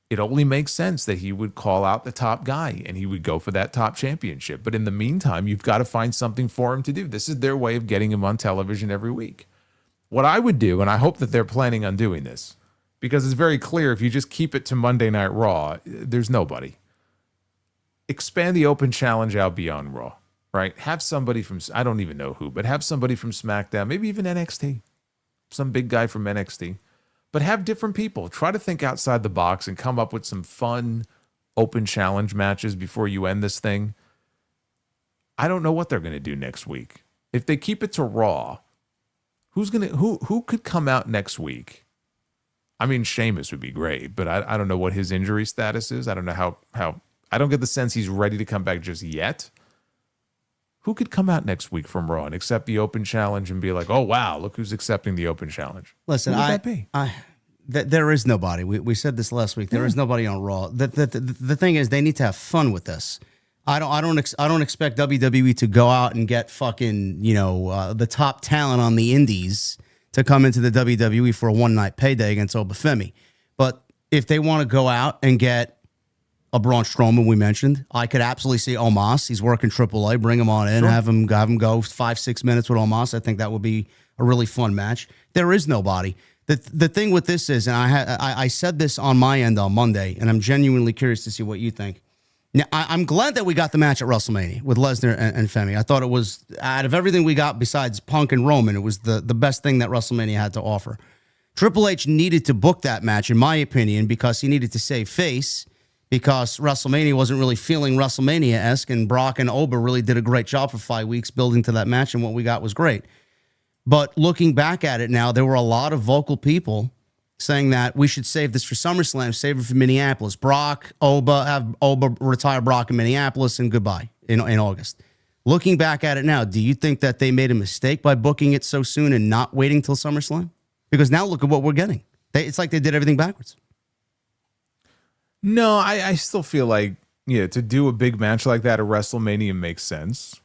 it only makes sense that he would call out the top guy and he would go for that top championship. But in the meantime, you've got to find something for him to do. This is their way of getting him on television every week. What I would do, and I hope that they're planning on doing this, because it's very clear if you just keep it to Monday Night Raw, there's nobody. Expand the open challenge out beyond Raw, right? Have somebody from, I don't even know who, but have somebody from SmackDown, maybe even NXT, some big guy from NXT, but have different people. Try to think outside the box and come up with some fun open challenge matches before you end this thing. I don't know what they're going to do next week. If they keep it to Raw, who could come out next week? I mean, Sheamus would be great, but I don't know what his injury status is. I don't know how I don't get the sense he's ready to come back just yet. Who could come out next week from Raw and accept the open challenge and be like, oh, wow, look who's accepting the open challenge?
Listen,
who would that be?
There is nobody. We said this last week. There is nobody on Raw. The thing is, they need to have fun with this. I don't expect WWE to go out and get fucking, the top talent on the indies to come into the WWE for a one-night payday against Obafemi. But if they want to go out and get a Braun Strowman, we mentioned, I could absolutely see Omos. He's working AAA. Bring him on in. Sure. Have him go 5-6 minutes with Omos. I think that would be a really fun match. There is nobody. The thing with this is, and I said this on my end on Monday, and I'm genuinely curious to see what you think. Now, I'm glad that we got the match at WrestleMania with Lesnar and Femi. I thought it was, out of everything we got besides Punk and Roman, it was the best thing that WrestleMania had to offer. Triple H needed to book that match, in my opinion, because he needed to save face, because WrestleMania wasn't really feeling WrestleMania-esque, and Brock and Oba really did a great job for 5 weeks building to that match, and what we got was great. But looking back at it now, there were a lot of vocal people saying that we should save this for SummerSlam, save it for Minneapolis. Brock, have Oba retire Brock in Minneapolis, and goodbye in August. Looking back at it now, do you think that they made a mistake by booking it so soon and not waiting till SummerSlam? Because now look at what we're getting. It's like they did everything backwards.
No, I still feel like, to do a big match like that at WrestleMania makes sense.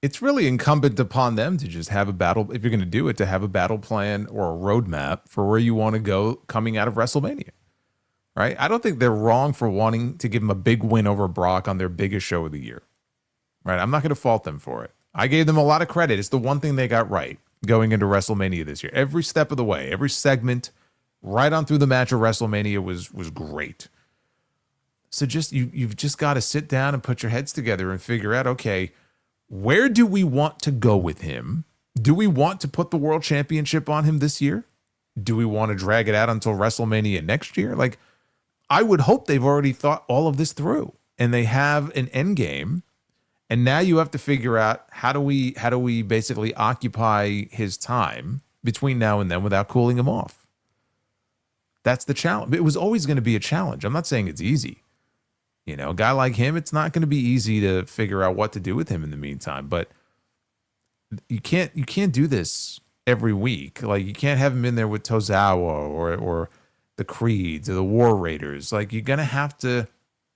It's really incumbent upon them to just have a battle, if you're going to do it, to have a battle plan or a roadmap for where you want to go coming out of WrestleMania, right? I don't think they're wrong for wanting to give them a big win over Brock on their biggest show of the year, right? I'm not going to fault them for it. I gave them a lot of credit. It's the one thing they got right going into WrestleMania this year. Every step of the way, every segment, right on through the match of WrestleMania was great. So you've just got to sit down and put your heads together and figure out, okay, where do we want to go with him? Do we want to put the world championship on him this year? Do we want to drag it out until WrestleMania next year? Like, I would hope they've already thought all of this through and they have an end game. And now you have to figure out how do we basically occupy his time between now and then without cooling him off? That's the challenge. It was always going to be a challenge. I'm not saying it's easy. A guy like him, it's not going to be easy to figure out what to do with him in the meantime. But you can't do this every week. Like, you can't have him in there with Tozawa or the Creeds or the War Raiders. Like, you're going to have to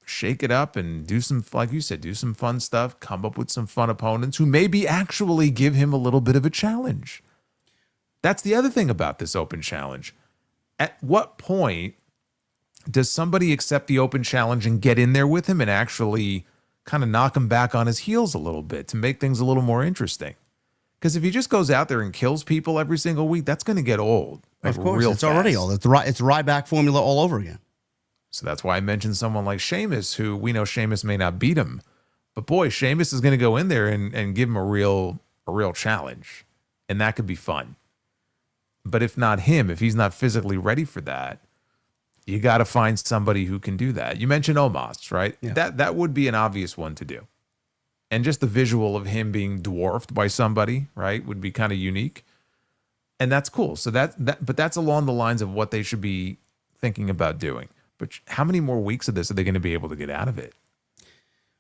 shake it up and do some, like you said, do some fun stuff, come up with some fun opponents who maybe actually give him a little bit of a challenge. That's the other thing about this open challenge. At what point does somebody accept the open challenge and get in there with him and actually kind of knock him back on his heels a little bit to make things a little more interesting? Because if he just goes out there and kills people every single week, that's going to get old.
Of course, it's already old. It's Ryback formula all over again.
So that's why I mentioned someone like Sheamus, who we know Sheamus may not beat him. But boy, Sheamus is going to go in there and give him a real challenge. And that could be fun. But if not him, if he's not physically ready for that, you got to find somebody who can do that. You mentioned Omos, right? Yeah. That would be an obvious one to do. And just the visual of him being dwarfed by somebody, right, would be kind of unique. And that's cool. So but that's along the lines of what they should be thinking about doing. But how many more weeks of this are they going to be able to get out of it?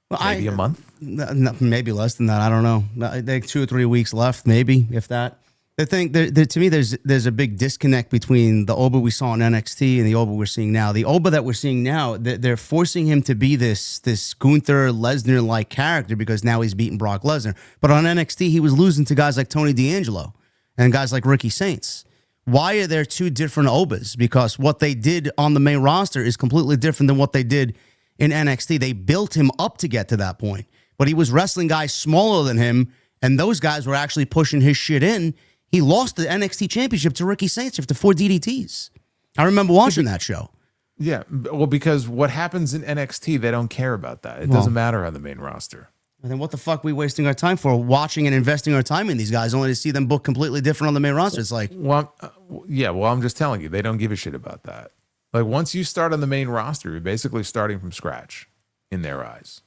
Well, maybe a month?
Maybe less than that. I don't know. I think 2 or 3 weeks left, maybe, if that. The thing, to me, there's a big disconnect between the Oba we saw in NXT and the Oba we're seeing now. The Oba that we're seeing now, they're forcing him to be this Gunther Lesnar-like character because now he's beating Brock Lesnar. But on NXT, he was losing to guys like Tony D'Angelo and guys like Ricky Saints. Why are there two different Obas? Because what they did on the main roster is completely different than what they did in NXT. They built him up to get to that point. But he was wrestling guys smaller than him, and those guys were actually pushing his shit in. He lost the NXT championship to Ricky Saints after 4 DDTs. I remember watching that show.
Yeah, well, because what happens in NXT, they don't care about that. It doesn't matter on the main roster.
And then what the fuck are we wasting our time for, watching and investing our time in these guys, only to see them book completely different on the main roster? It's like...
Well, I'm just telling you, they don't give a shit about that. Like, once you start on the main roster, you're basically starting from scratch in their eyes.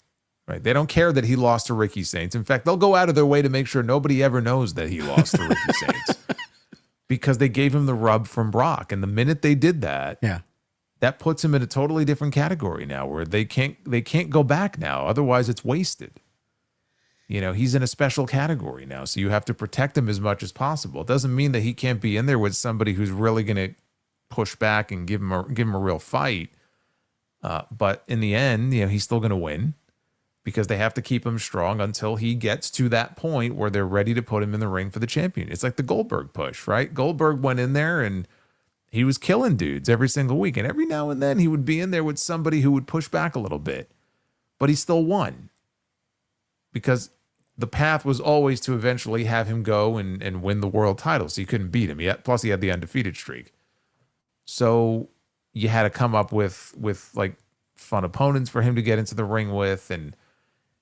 Right? They don't care that he lost to Ricky Saints. In fact, they'll go out of their way to make sure nobody ever knows that he lost to Ricky Saints because they gave him the rub from Brock. And the minute they did that, that puts him in a totally different category now where they can't go back now. Otherwise, it's wasted. He's in a special category now, so you have to protect him as much as possible. It doesn't mean that he can't be in there with somebody who's really going to push back and give him a real fight. But in the end, he's still going to win. Because they have to keep him strong until he gets to that point where they're ready to put him in the ring for the champion. It's like the Goldberg push, right? Goldberg went in there and he was killing dudes every single week. And every now and then he would be in there with somebody who would push back a little bit. But he still won. Because the path was always to eventually have him go and win the world title. So you couldn't beat him yet. Plus he had the undefeated streak. So you had to come up with like fun opponents for him to get into the ring with. And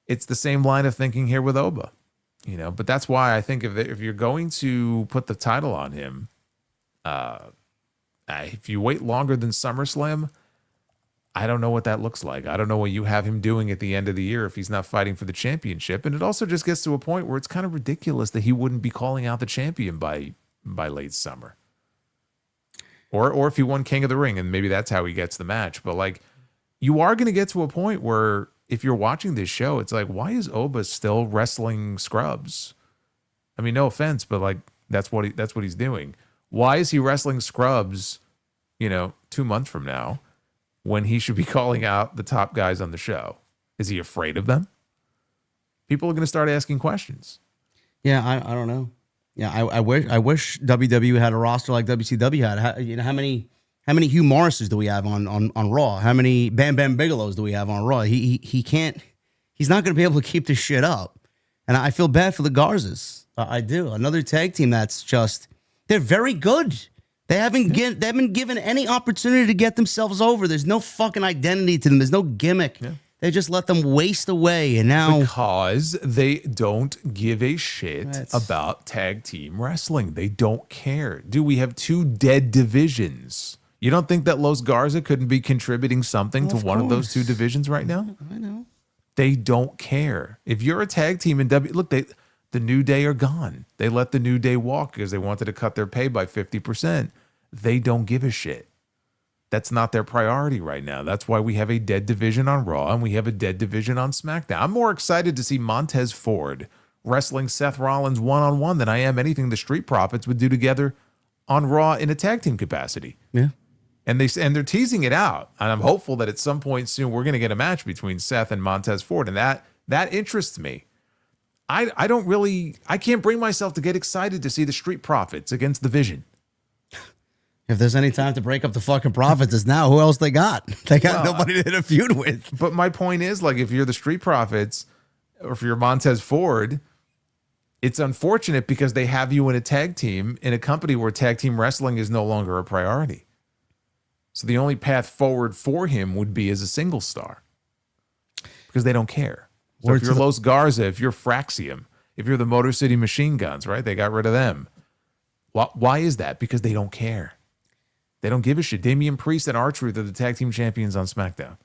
it's the same line of thinking here with Oba, but that's why I think if you're going to put the title on him, if you wait longer than SummerSlam, I don't know what that looks like. I don't know what you have him doing at the end of the year if he's not fighting for the championship. And it also just gets to a point where it's kind of ridiculous that he wouldn't be calling out the champion by late summer. Or if he won King of the Ring, and maybe that's how he gets the match. But like, you are going to get to a point where if you're watching this show, it's like, why is Oba still wrestling scrubs? I mean, no offense, but like that's what he's doing. Why is he wrestling scrubs, 2 months from now, when he should be calling out the top guys on the show? Is he afraid of them? People are going to start asking questions.
Yeah, I don't know. Yeah, I wish WWE had a roster like WCW had. How many Hugh Morrises do we have on Raw? How many Bam Bam Bigelows do we have on Raw? He can't. He's not going to be able to keep this shit up. And I feel bad for the Garzas. I do. Another tag team that's just, they're very good. They haven't been given any opportunity to get themselves over. There's no fucking identity to them. There's no gimmick. Yeah. They just let them waste away, and now
because they don't give a shit about tag team wrestling. They don't care. Dude, we have 2 dead divisions. You don't think that Los Garza couldn't be contributing something to one of those 2 divisions right now?
I know.
They don't care. If you're a tag team in the New Day are gone. They let the New Day walk because they wanted to cut their pay by 50%. They don't give a shit. That's not their priority right now. That's why we have a dead division on Raw and we have a dead division on SmackDown. I'm more excited to see Montez Ford wrestling Seth Rollins one-on-one than I am anything the Street Profits would do together on Raw in a tag team capacity.
Yeah.
And they're teasing it out. And I'm hopeful that at some point soon we're going to get a match between Seth and Montez Ford. And that interests me. I can't bring myself to get excited to see the Street Profits against the Vision.
If there's any time to break up the fucking Profits, it's now. Who else they got? They got nobody to hit a feud with.
But my point is, like, if you're the Street Profits or if you're Montez Ford, it's unfortunate because they have you in a tag team in a company where tag team wrestling is no longer a priority. So the only path forward for him would be as a single star because they don't care. So if you're Los Garza, if you're Fraxium, if you're the Motor City Machine Guns, right? They got rid of them. Why is that? Because they don't care. They don't give a shit. Damian Priest and R-Truth are the tag team champions on SmackDown.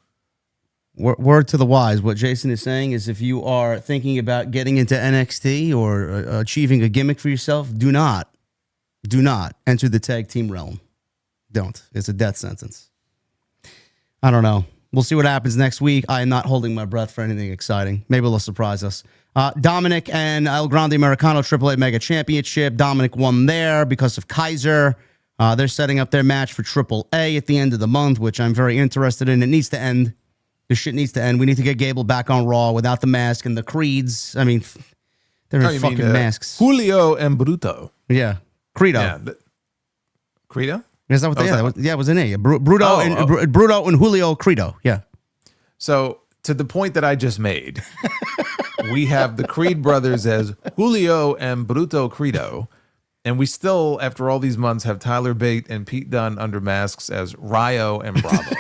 Word to the wise. What Jason is saying is if you are thinking about getting into NXT or achieving a gimmick for yourself, do not enter the tag team realm. Don't. It's a death sentence. I don't know. We'll see what happens next week. I am not holding my breath for anything exciting. Maybe they'll surprise us. Dominic and El Grande Americano AAA Mega Championship. Dominic won there because of Kaiser. They're setting up their match for AAA at the end of the month, which I'm very interested in. It needs to end. This shit needs to end. We need to get Gable back on Raw without the mask and the creeds. I mean, they're in fucking masks.
Julio and Bruto.
Yeah. Credo.
Yeah. Credo?
Is that what it was in A. Bruto and Julio Credo. Yeah.
So to the point that I just made, we have the Creed brothers as Julio and Bruto Credo. And we still, after all these months, have Tyler Bate and Pete Dunne under masks as Ryo and Bravo.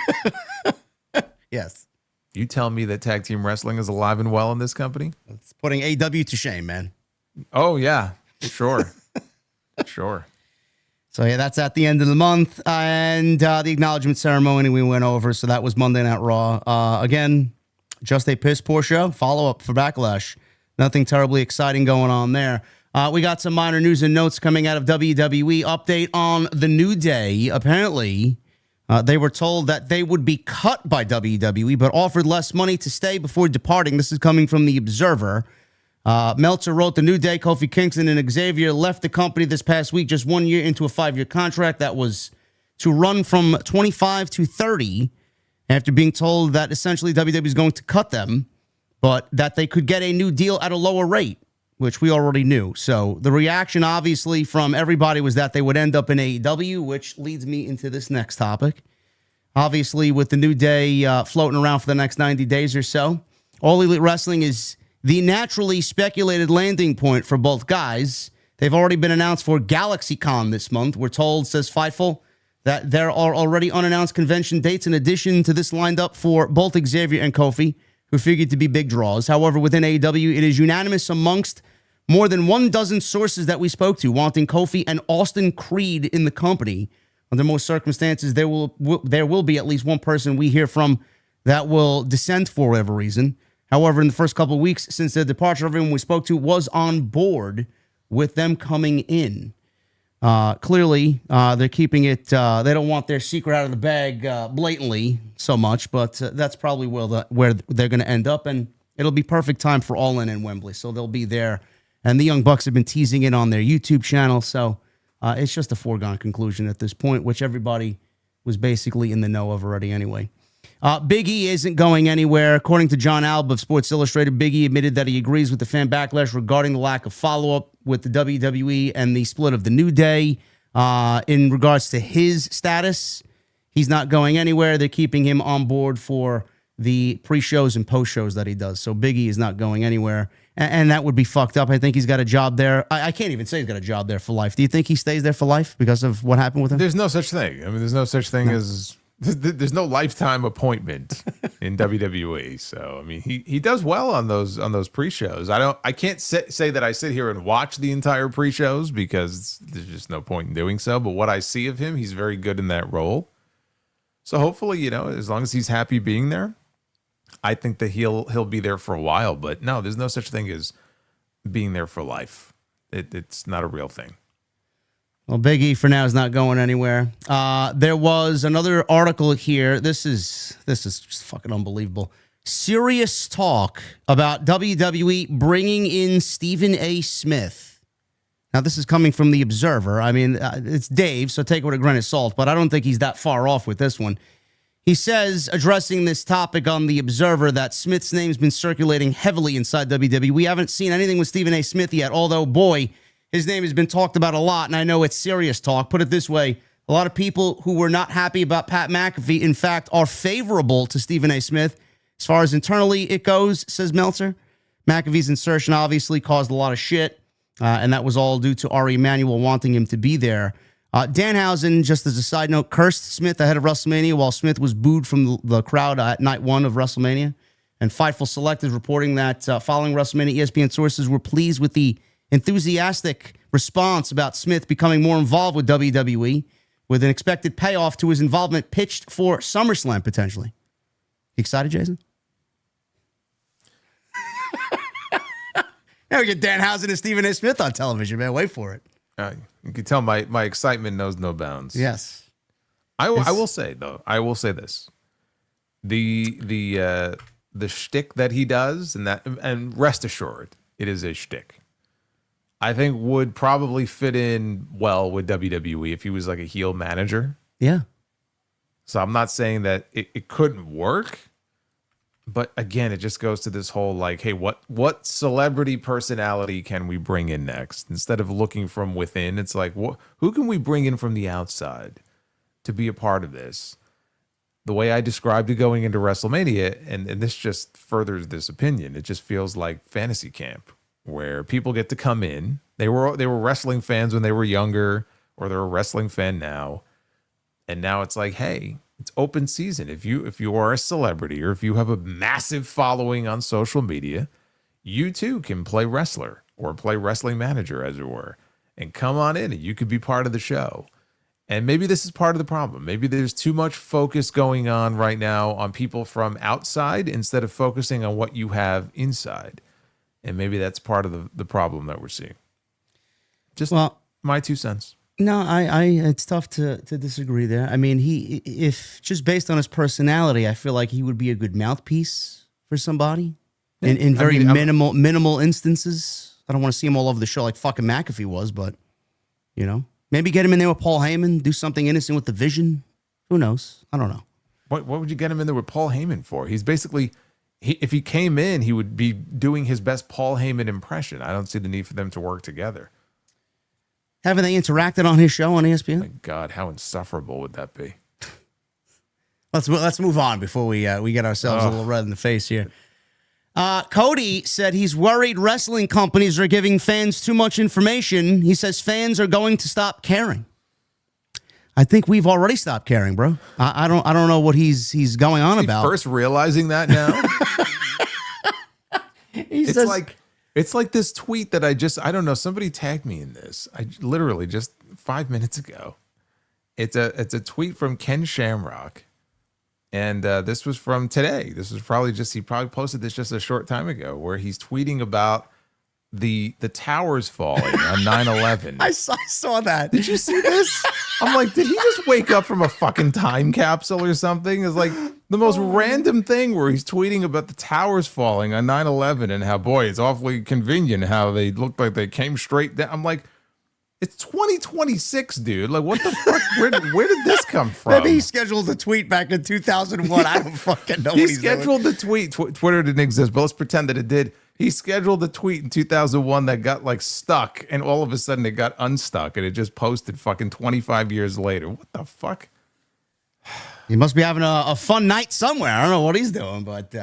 Yes.
You tell me that tag team wrestling is alive and well in this company?
It's putting AEW to shame, man.
Oh, yeah. Sure. Sure.
So, yeah, that's at the end of the month. And the acknowledgement ceremony we went over. So that was Monday Night Raw. Again, just a piss poor show. Follow-up for Backlash. Nothing terribly exciting going on there. We got some minor news and notes coming out of WWE. Update on the New Day. Apparently, they were told that they would be cut by WWE, but offered less money to stay before departing. This is coming from The Observer. Meltzer wrote, the New Day, Kofi Kingston and Xavier left the company this past week, just 1 year into a 5-year contract that was to run from 25 to 30 after being told that essentially WWE is going to cut them, but that they could get a new deal at a lower rate, which we already knew. So the reaction, obviously, from everybody was that they would end up in AEW, which leads me into this next topic. Obviously, with the New Day floating around for the next 90 days or so, All Elite Wrestling is the naturally speculated landing point for both guys. They've already been announced for GalaxyCon this month. We're told, says Fightful, that there are already unannounced convention dates in addition to this lined up for both Xavier and Kofi, who figured to be big draws. However, within AEW, it is unanimous amongst more than 12 sources that we spoke to wanting Kofi and Austin Creed in the company. Under most circumstances, there will be at least one person we hear from that will dissent for whatever reason. However, in the first couple of weeks since their departure, everyone we spoke to was on board with them coming in. Clearly, they're keeping it. They don't want their secret out of the bag blatantly so much, but that's probably where they're going to end up, and it'll be perfect time for All In Wembley, so they'll be there. And the Young Bucks have been teasing it on their YouTube channel, so it's just a foregone conclusion at this point, which everybody was basically in the know of already anyway. Big E isn't going anywhere. According to John Alba of Sports Illustrated, Big E admitted that he agrees with the fan backlash regarding the lack of follow-up with the WWE and the split of the New Day. In regards to his status, he's not going anywhere. They're keeping him on board for the pre-shows and post-shows that he does. So Big E is not going anywhere, and that would be fucked up. I think he's got a job there. I can't even say he's got a job there for life. Do you think he stays there for life because of what happened with him?
There's no such thing. I mean, there's no such thing as... There's no lifetime appointment in WWE. So I mean, he does well on those pre-shows. I can't say that I sit here and watch the entire pre-shows because there's just no point in doing so. But what I see of him, he's very good in that role. So hopefully, as long as he's happy being there, I think that he'll be there for a while. But no, there's no such thing as being there for life. It's not a real thing.
Well, Big E for now is not going anywhere. There was another article here. This is just fucking unbelievable. Serious talk about WWE bringing in Stephen A. Smith. Now, this is coming from The Observer. I mean, it's Dave, so take it with a grain of salt, but I don't think he's that far off with this one. He says, addressing this topic on The Observer, that Smith's name's been circulating heavily inside WWE. We haven't seen anything with Stephen A. Smith yet, although, boy, his name has been talked about a lot, and I know it's serious talk. Put it this way, a lot of people who were not happy about Pat McAfee, in fact, are favorable to Stephen A. Smith. As far as internally it goes, says Meltzer, McAfee's insertion obviously caused a lot of shit, and that was all due to Ari Emanuel wanting him to be there. Danhausen, just as a side note, cursed Smith ahead of WrestleMania while Smith was booed from the crowd at night one of WrestleMania. And Fightful Select is reporting that following WrestleMania, ESPN sources were pleased with the enthusiastic response about Smith becoming more involved with WWE, with an expected payoff to his involvement pitched for SummerSlam potentially. You excited, Jason? Now we get Danhausen and Stephen A. Smith on television, man. Wait for it.
You can tell my excitement knows no bounds.
Yes.
I will say, though, I will say this. The shtick that he does, and rest assured, it is a shtick, I think would probably fit in well with WWE if he was like a heel manager.
Yeah.
So I'm not saying that it couldn't work, but again, it just goes to this whole like, hey, what celebrity personality can we bring in next? Instead of looking from within, it's like, who can we bring in from the outside to be a part of this? The way I described it going into WrestleMania, and this just furthers this opinion, it just feels like fantasy camp, where people get to come in. They were wrestling fans when they were younger, or they're a wrestling fan now. And now it's like, hey, it's open season. If you are a celebrity, or if you have a massive following on social media, you too can play wrestler or play wrestling manager, as it were, and come on in and you could be part of the show. And maybe this is part of the problem. Maybe there's too much focus going on right now on people from outside instead of focusing on what you have inside. And maybe that's part of the problem that we're seeing. Just my 2 cents.
No, it's tough to disagree there. I mean, if just based on his personality, I feel like he would be a good mouthpiece for somebody in very minimal instances. I don't want to see him all over the show like fucking McAfee was, but maybe get him in there with Paul Heyman, do something innocent with the Vision. Who knows? I don't know.
What would you get him in there with Paul Heyman for? He's basically, if he came in, he would be doing his best Paul Heyman impression. I don't see the need for them to work together.
Haven't they interacted on his show on ESPN?
My God, how insufferable would that be?
Let's move on before we get ourselves a little red in the face here. Cody said he's worried wrestling companies are giving fans too much information. He says fans are going to stop caring. I think we've already stopped caring, bro. I don't know what he's going on about.
First realizing that now. It's like this tweet that I don't know. Somebody tagged me in this. I literally just 5 minutes ago. It's a tweet from Ken Shamrock. And this was from today. This was he probably posted this just a short time ago, where he's tweeting about the towers falling on 9/11.
I saw that.
Did you see this? I'm like, did he just wake up from a fucking time capsule or something? It's like the most random thing where he's tweeting about the towers falling on 9/11 and how, boy, it's awfully convenient how they looked like they came straight down. I'm like, it's 2026, dude. Like, what the fuck? Where did this come from?
Maybe he scheduled a tweet back in 2001. I don't fucking know.
He
what he's
scheduled
doing.
the tweet. Twitter didn't exist, but let's pretend that it did. He scheduled a tweet in 2001 that got like stuck, and all of a sudden it got unstuck, and it just posted fucking 25 years later. What the fuck?
He must be having a fun night somewhere. I don't know what he's doing, but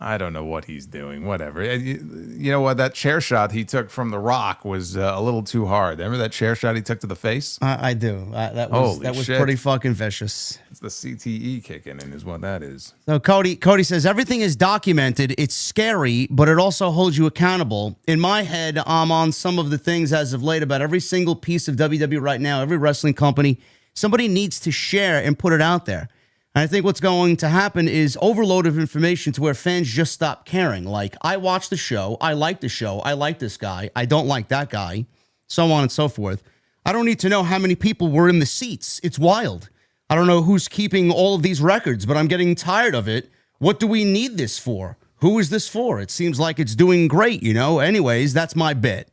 I don't know what he's doing. Whatever. You know what? That chair shot he took from The Rock was a little too hard. Remember that chair shot he took to the face?
I do. That was
shit.
pretty fucking vicious.
It's the CTE kicking in, is what that is.
So Cody says everything is documented. It's scary, but it also holds you accountable. In my head, I'm on some of the things as of late about every single piece of WWE right now, every wrestling company. Somebody needs to share and put it out there. And I think what's going to happen is overload of information to where fans just stop caring. Like, I watch the show. I like the show. I like this guy. I don't like that guy. So on and so forth. I don't need to know how many people were in the seats. It's wild. I don't know who's keeping all of these records, but I'm getting tired of it. What do we need this for? Who is this for? It seems like it's doing great, you know? Anyways, that's my bit.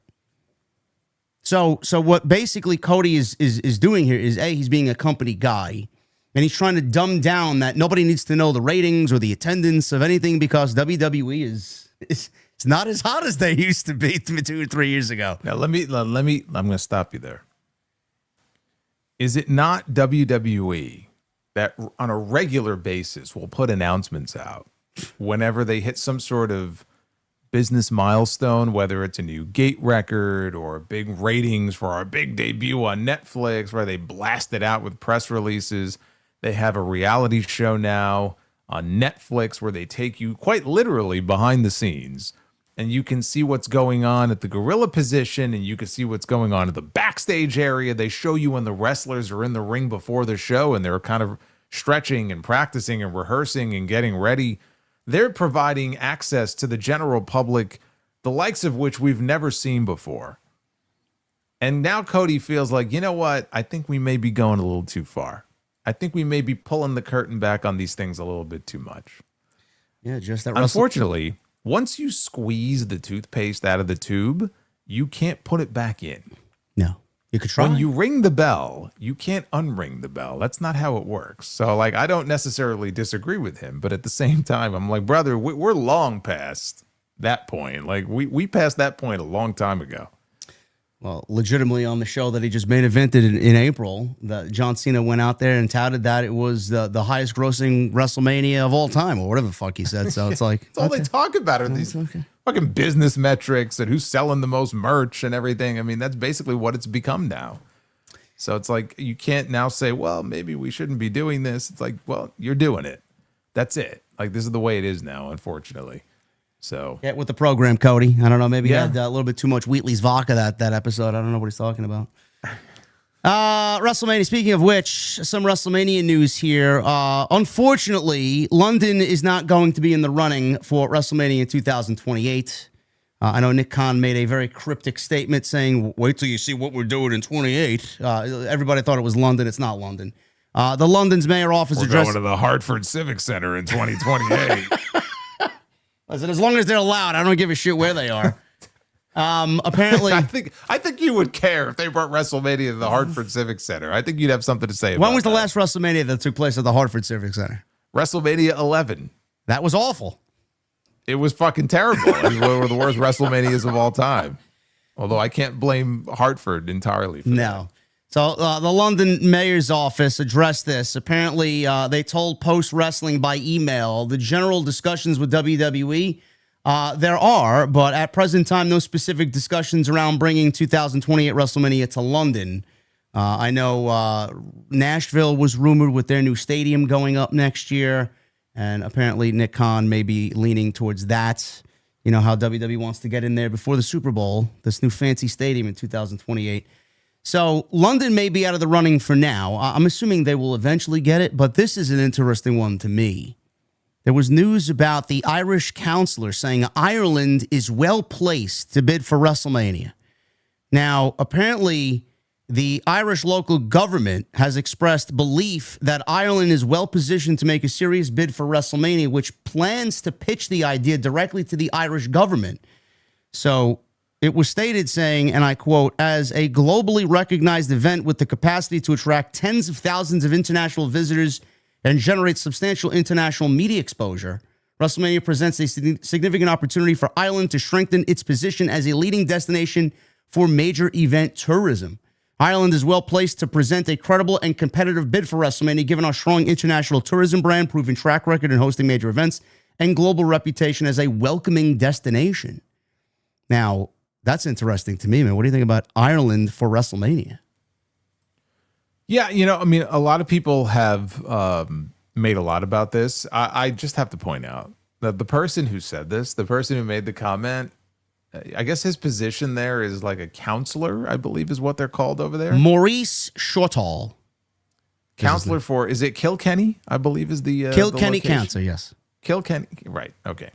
So what basically Cody is doing here is, he's being a company guy. And he's trying to dumb down that nobody needs to know the ratings or the attendance of anything because WWE is it's not as hot as they used to be 2 or 3 years ago.
Now let me. I'm going to stop you there. Is it not WWE that on a regular basis will put announcements out whenever they hit some sort of business milestone, whether it's a new gate record or big ratings for our big debut on Netflix, where they blast it out with press releases? They have a reality show now on Netflix where they take you quite literally behind the scenes, and you can see what's going on at the gorilla position, and you can see what's going on at the backstage area. They show you when the wrestlers are in the ring before the show and they're kind of stretching and practicing and rehearsing and getting ready. They're providing access to the general public, the likes of which we've never seen before. And now Cody feels like, you know what? I think we may be going a little too far. I think we may be pulling the curtain back on these things a little bit too much.
Yeah, just that.
Unfortunately, once you squeeze the toothpaste out of the tube, you can't put it back in.
No, you could try.
When you ring the bell, you can't unring the bell. That's not how it works. So, like, I don't necessarily disagree with him, but at the same time, I'm like, brother, we're long past that point. Like, we passed that point a long time ago.
Well, legitimately on the show that he just main evented in April, that John Cena went out there and touted that it was the highest grossing WrestleMania of all time, or whatever the fuck he said. So it's like,
it's all they talk about are these fucking business metrics and who's selling the most merch and everything. I mean, that's basically what it's become now. So it's like, you can't now say, well, maybe we shouldn't be doing this. It's like, well, you're doing it. That's it. Like, this is the way it is now, unfortunately. So
get with the program, Cody. I don't know. Maybe he had a little bit too much Wheatley's vodka that episode. I don't know what he's talking about. WrestleMania. Speaking of which, some WrestleMania news here. Unfortunately, London is not going to be in the running for WrestleMania 2028. I know Nick Khan made a very cryptic statement saying, "Wait till you see what we're doing in 28." Everybody thought it was London. It's not London. The London's mayor office address.
We're going to the Hartford Civic Center in 2028.
Listen, as long as they're allowed, I don't give a shit where they are. Apparently,
I think you would care if they brought WrestleMania to the Hartford Civic Center. I think you'd have something to say about it.
When was the last WrestleMania that took place at the Hartford Civic Center?
WrestleMania 11.
That was awful.
It was fucking terrible. It was one of the worst WrestleManias of all time. Although I can't blame Hartford entirely for that.
So the London mayor's office addressed this. Apparently, they told Post Wrestling by email the general discussions with WWE. There are, but at present time, no specific discussions around bringing 2028 WrestleMania to London. I know Nashville was rumored with their new stadium going up next year, and apparently Nick Khan may be leaning towards that. You know how WWE wants to get in there before the Super Bowl, this new fancy stadium in 2028. So London may be out of the running for now. I'm assuming they will eventually get it, but this is an interesting one to me. there was news about the Irish counselor saying Ireland is well placed to bid for WrestleMania. Now, apparently, the Irish local government has expressed belief that Ireland is well positioned to make a serious bid for WrestleMania, which plans to pitch the idea directly to the Irish government. So it was stated saying, and I quote, as a globally recognized event with the capacity to attract tens of thousands of international visitors and generate substantial international media exposure, WrestleMania presents a significant opportunity for Ireland to strengthen its position as a leading destination for major event tourism. Ireland is well placed to present a credible and competitive bid for WrestleMania, given our strong international tourism brand, proven track record in hosting major events, and global reputation as a welcoming destination. Now, that's interesting to me, man. What do you think about Ireland for WrestleMania?
Yeah, I mean, a lot of people have made a lot about this. I just have to point out that the person who said this, the person who made the comment, I guess his position there is like a counselor, I believe is what they're called over there.
Maurice Shortall.
Counselor for, is it Kilkenny? I believe is the
Kilkenny
the
Counselor, yes.
Kilkenny, right, okay.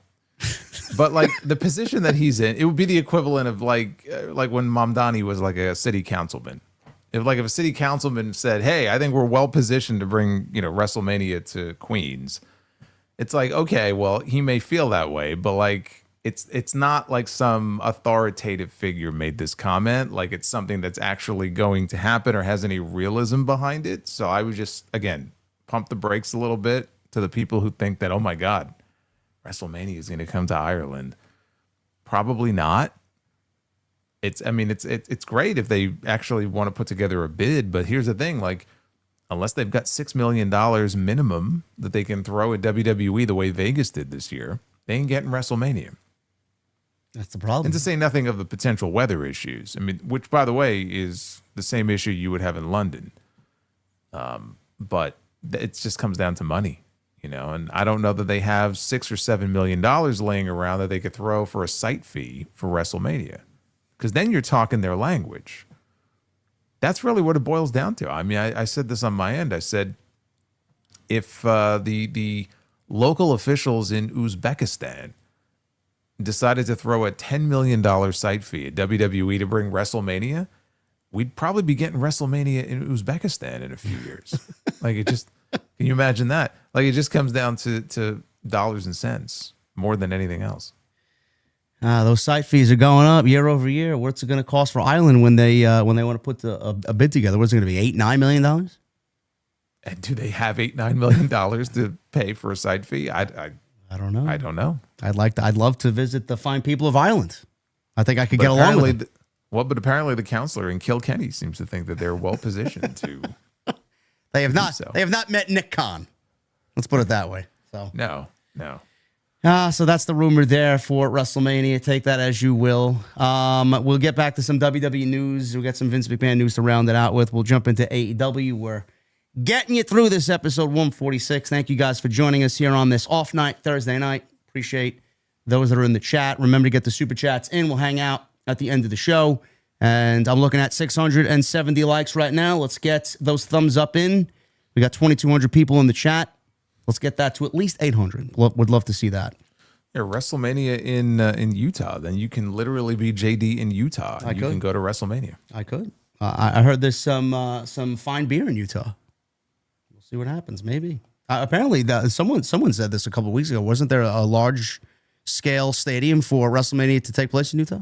But like the position that he's in, it would be the equivalent of like when Mamdani was like a city councilman. If a city councilman said, "Hey, I think we're well positioned to bring WrestleMania to Queens," it's like, okay, well, he may feel that way, but like it's not like some authoritative figure made this comment, like it's something that's actually going to happen or has any realism behind it. So I would just again pump the brakes a little bit to the people who think that, oh my God, WrestleMania is going to come to Ireland. Probably not. It's great if they actually want to put together a bid, but here's the thing, like, unless they've got $6 million minimum that they can throw at WWE the way Vegas did this year, they ain't getting WrestleMania.
That's the problem.
And to say nothing of the potential weather issues. I mean, which, by the way, is the same issue you would have in London. But it just comes down to money, and I don't know that they have $6 or $7 million laying around that they could throw for a site fee for WrestleMania. Because then you're talking their language. That's really what it boils down to. I mean, I said this on my end. I said, if the local officials in Uzbekistan decided to throw a $10 million site fee at WWE to bring WrestleMania, we'd probably be getting WrestleMania in Uzbekistan in a few years. Like, it just, can you imagine that? Like, it just comes down to dollars and cents more than anything else.
Those site fees are going up year over year. What's it going to cost for Ireland when they want to put a bid together? What's it going to be, $8-9 million?
And do they have $8-9 million to pay for a site fee? I
don't know.
I don't know.
I'd love to visit the fine people of Ireland. I think I could get along with them.
But apparently the counselor in Kilkenny seems to think that they're well positioned to.
They have not met Nick Khan. Let's put it that way. So
no.
So that's the rumor there for WrestleMania. Take that as you will. We'll get back to some WWE news. We'll get some Vince McMahon news to round it out with. We'll jump into AEW. We're getting you through this episode 146. Thank you guys for joining us here on this off night, Thursday night. Appreciate those that are in the chat. Remember to get the super chats in. We'll hang out at the end of the show. And I'm looking at 670 likes right now. Let's get those thumbs up in. We got 2,200 people in the chat. Let's get that to at least 800. Would love to see that.
Yeah, WrestleMania in Utah. Then you can literally be JD in Utah. You can go to WrestleMania.
I could. I heard there's some fine beer in Utah. We'll see what happens. Maybe. Apparently, someone said this a couple of weeks ago. Wasn't there a large scale stadium for WrestleMania to take place in Utah?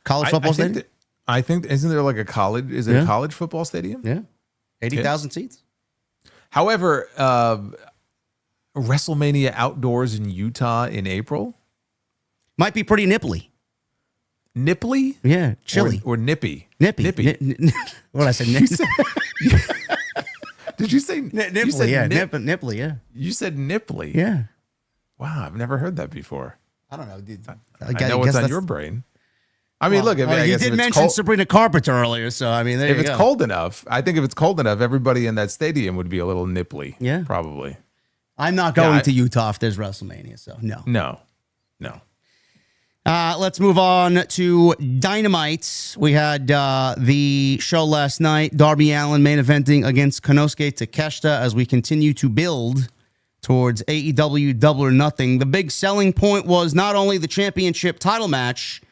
College football stadium?
I think isn't there like a college? Is it a college football stadium?
Yeah, 80,000 seats.
However, WrestleMania outdoors in Utah in April
might be pretty nipply.
Nipply?
Yeah, chilly
or nippy.
Nippy. What did I say?
Did you say
nipply? Yeah, nipply. Yeah.
You said nipply.
Yeah.
Wow, I've never heard that before.
I don't know, dude.
I know what's on your brain. I mean, look,
you did mention Sabrina Carpenter earlier, so I mean,
if it's cold enough, I think if it's cold enough, everybody in that stadium would be a little nipply.
Yeah,
probably.
I'm not going to Utah if there's WrestleMania, so no. Let's move on to Dynamite. We had the show last night. Darby Allin main eventing against Konosuke Takeshita as we continue to build towards AEW Double or Nothing. The big selling point was not only the championship title match,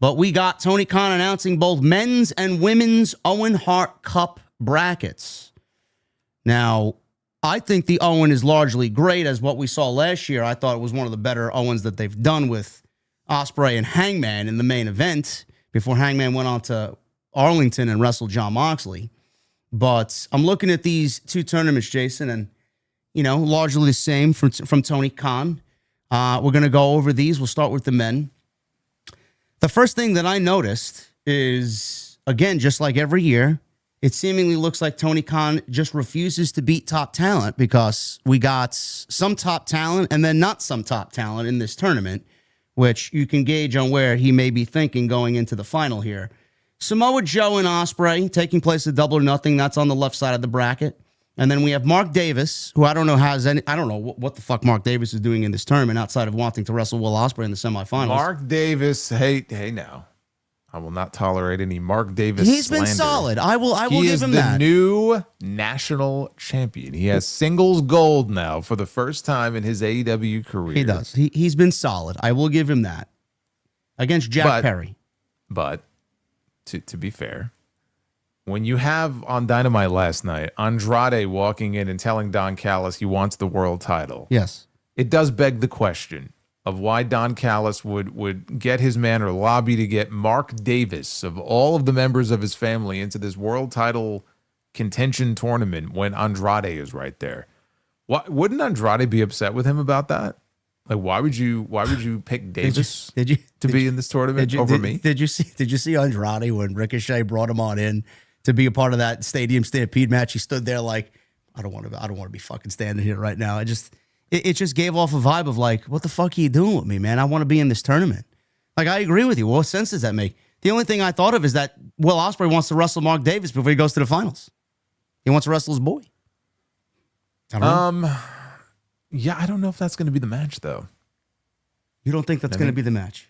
but we got Tony Khan announcing both men's and women's Owen Hart Cup brackets. Now, I think the Owen is largely great, as what we saw last year. I thought it was one of the better Owens that they've done with Ospreay and Hangman in the main event before Hangman went on to Arlington and wrestled Jon Moxley. But I'm looking at these two tournaments, Jason, and, largely the same from Tony Khan. We're going to go over these. We'll start with the men. The first thing that I noticed is, again, just like every year, it seemingly looks like Tony Khan just refuses to beat top talent, because we got some top talent and then not some top talent in this tournament, which you can gauge on where he may be thinking going into the final here. Samoa Joe and Ospreay taking place at Double or Nothing. That's on the left side of the bracket. And then we have Mark Davis, who I don't know what the fuck Mark Davis is doing in this tournament outside of wanting to wrestle Will Ospreay in the semifinals.
Mark Davis, hey now. I will not tolerate any Mark Davis
He's
slander.
been solid. I will give him that.
He is the new national champion. He has singles gold now for the first time in his AEW career.
He does. He's been solid. I will give him that. Against Jack Perry.
But to be fair, when you have on Dynamite last night, Andrade walking in and telling Don Callis he wants the world title.
Yes.
It does beg the question of why Don Callis would get his man or lobby to get Mark Davis, of all of the members of his family, into this world title contention tournament when Andrade is right there. Wouldn't Andrade be upset with him about that? Like, why would you pick Davis to be in this tournament over me?
Did you see Andrade when Ricochet brought him on in to be a part of that Stadium Stampede match? He stood there like, I don't want to be fucking standing here right now. It just gave off a vibe of like, what the fuck are you doing with me, man? I want to be in this tournament. Like, I agree with you. What sense does that make? The only thing I thought of is that Will Ospreay wants to wrestle Mark Davis before he goes to the finals. He wants to wrestle his boy. I don't know.
Yeah, I don't know if that's going to be the match, though.
You don't think that's going to be the match?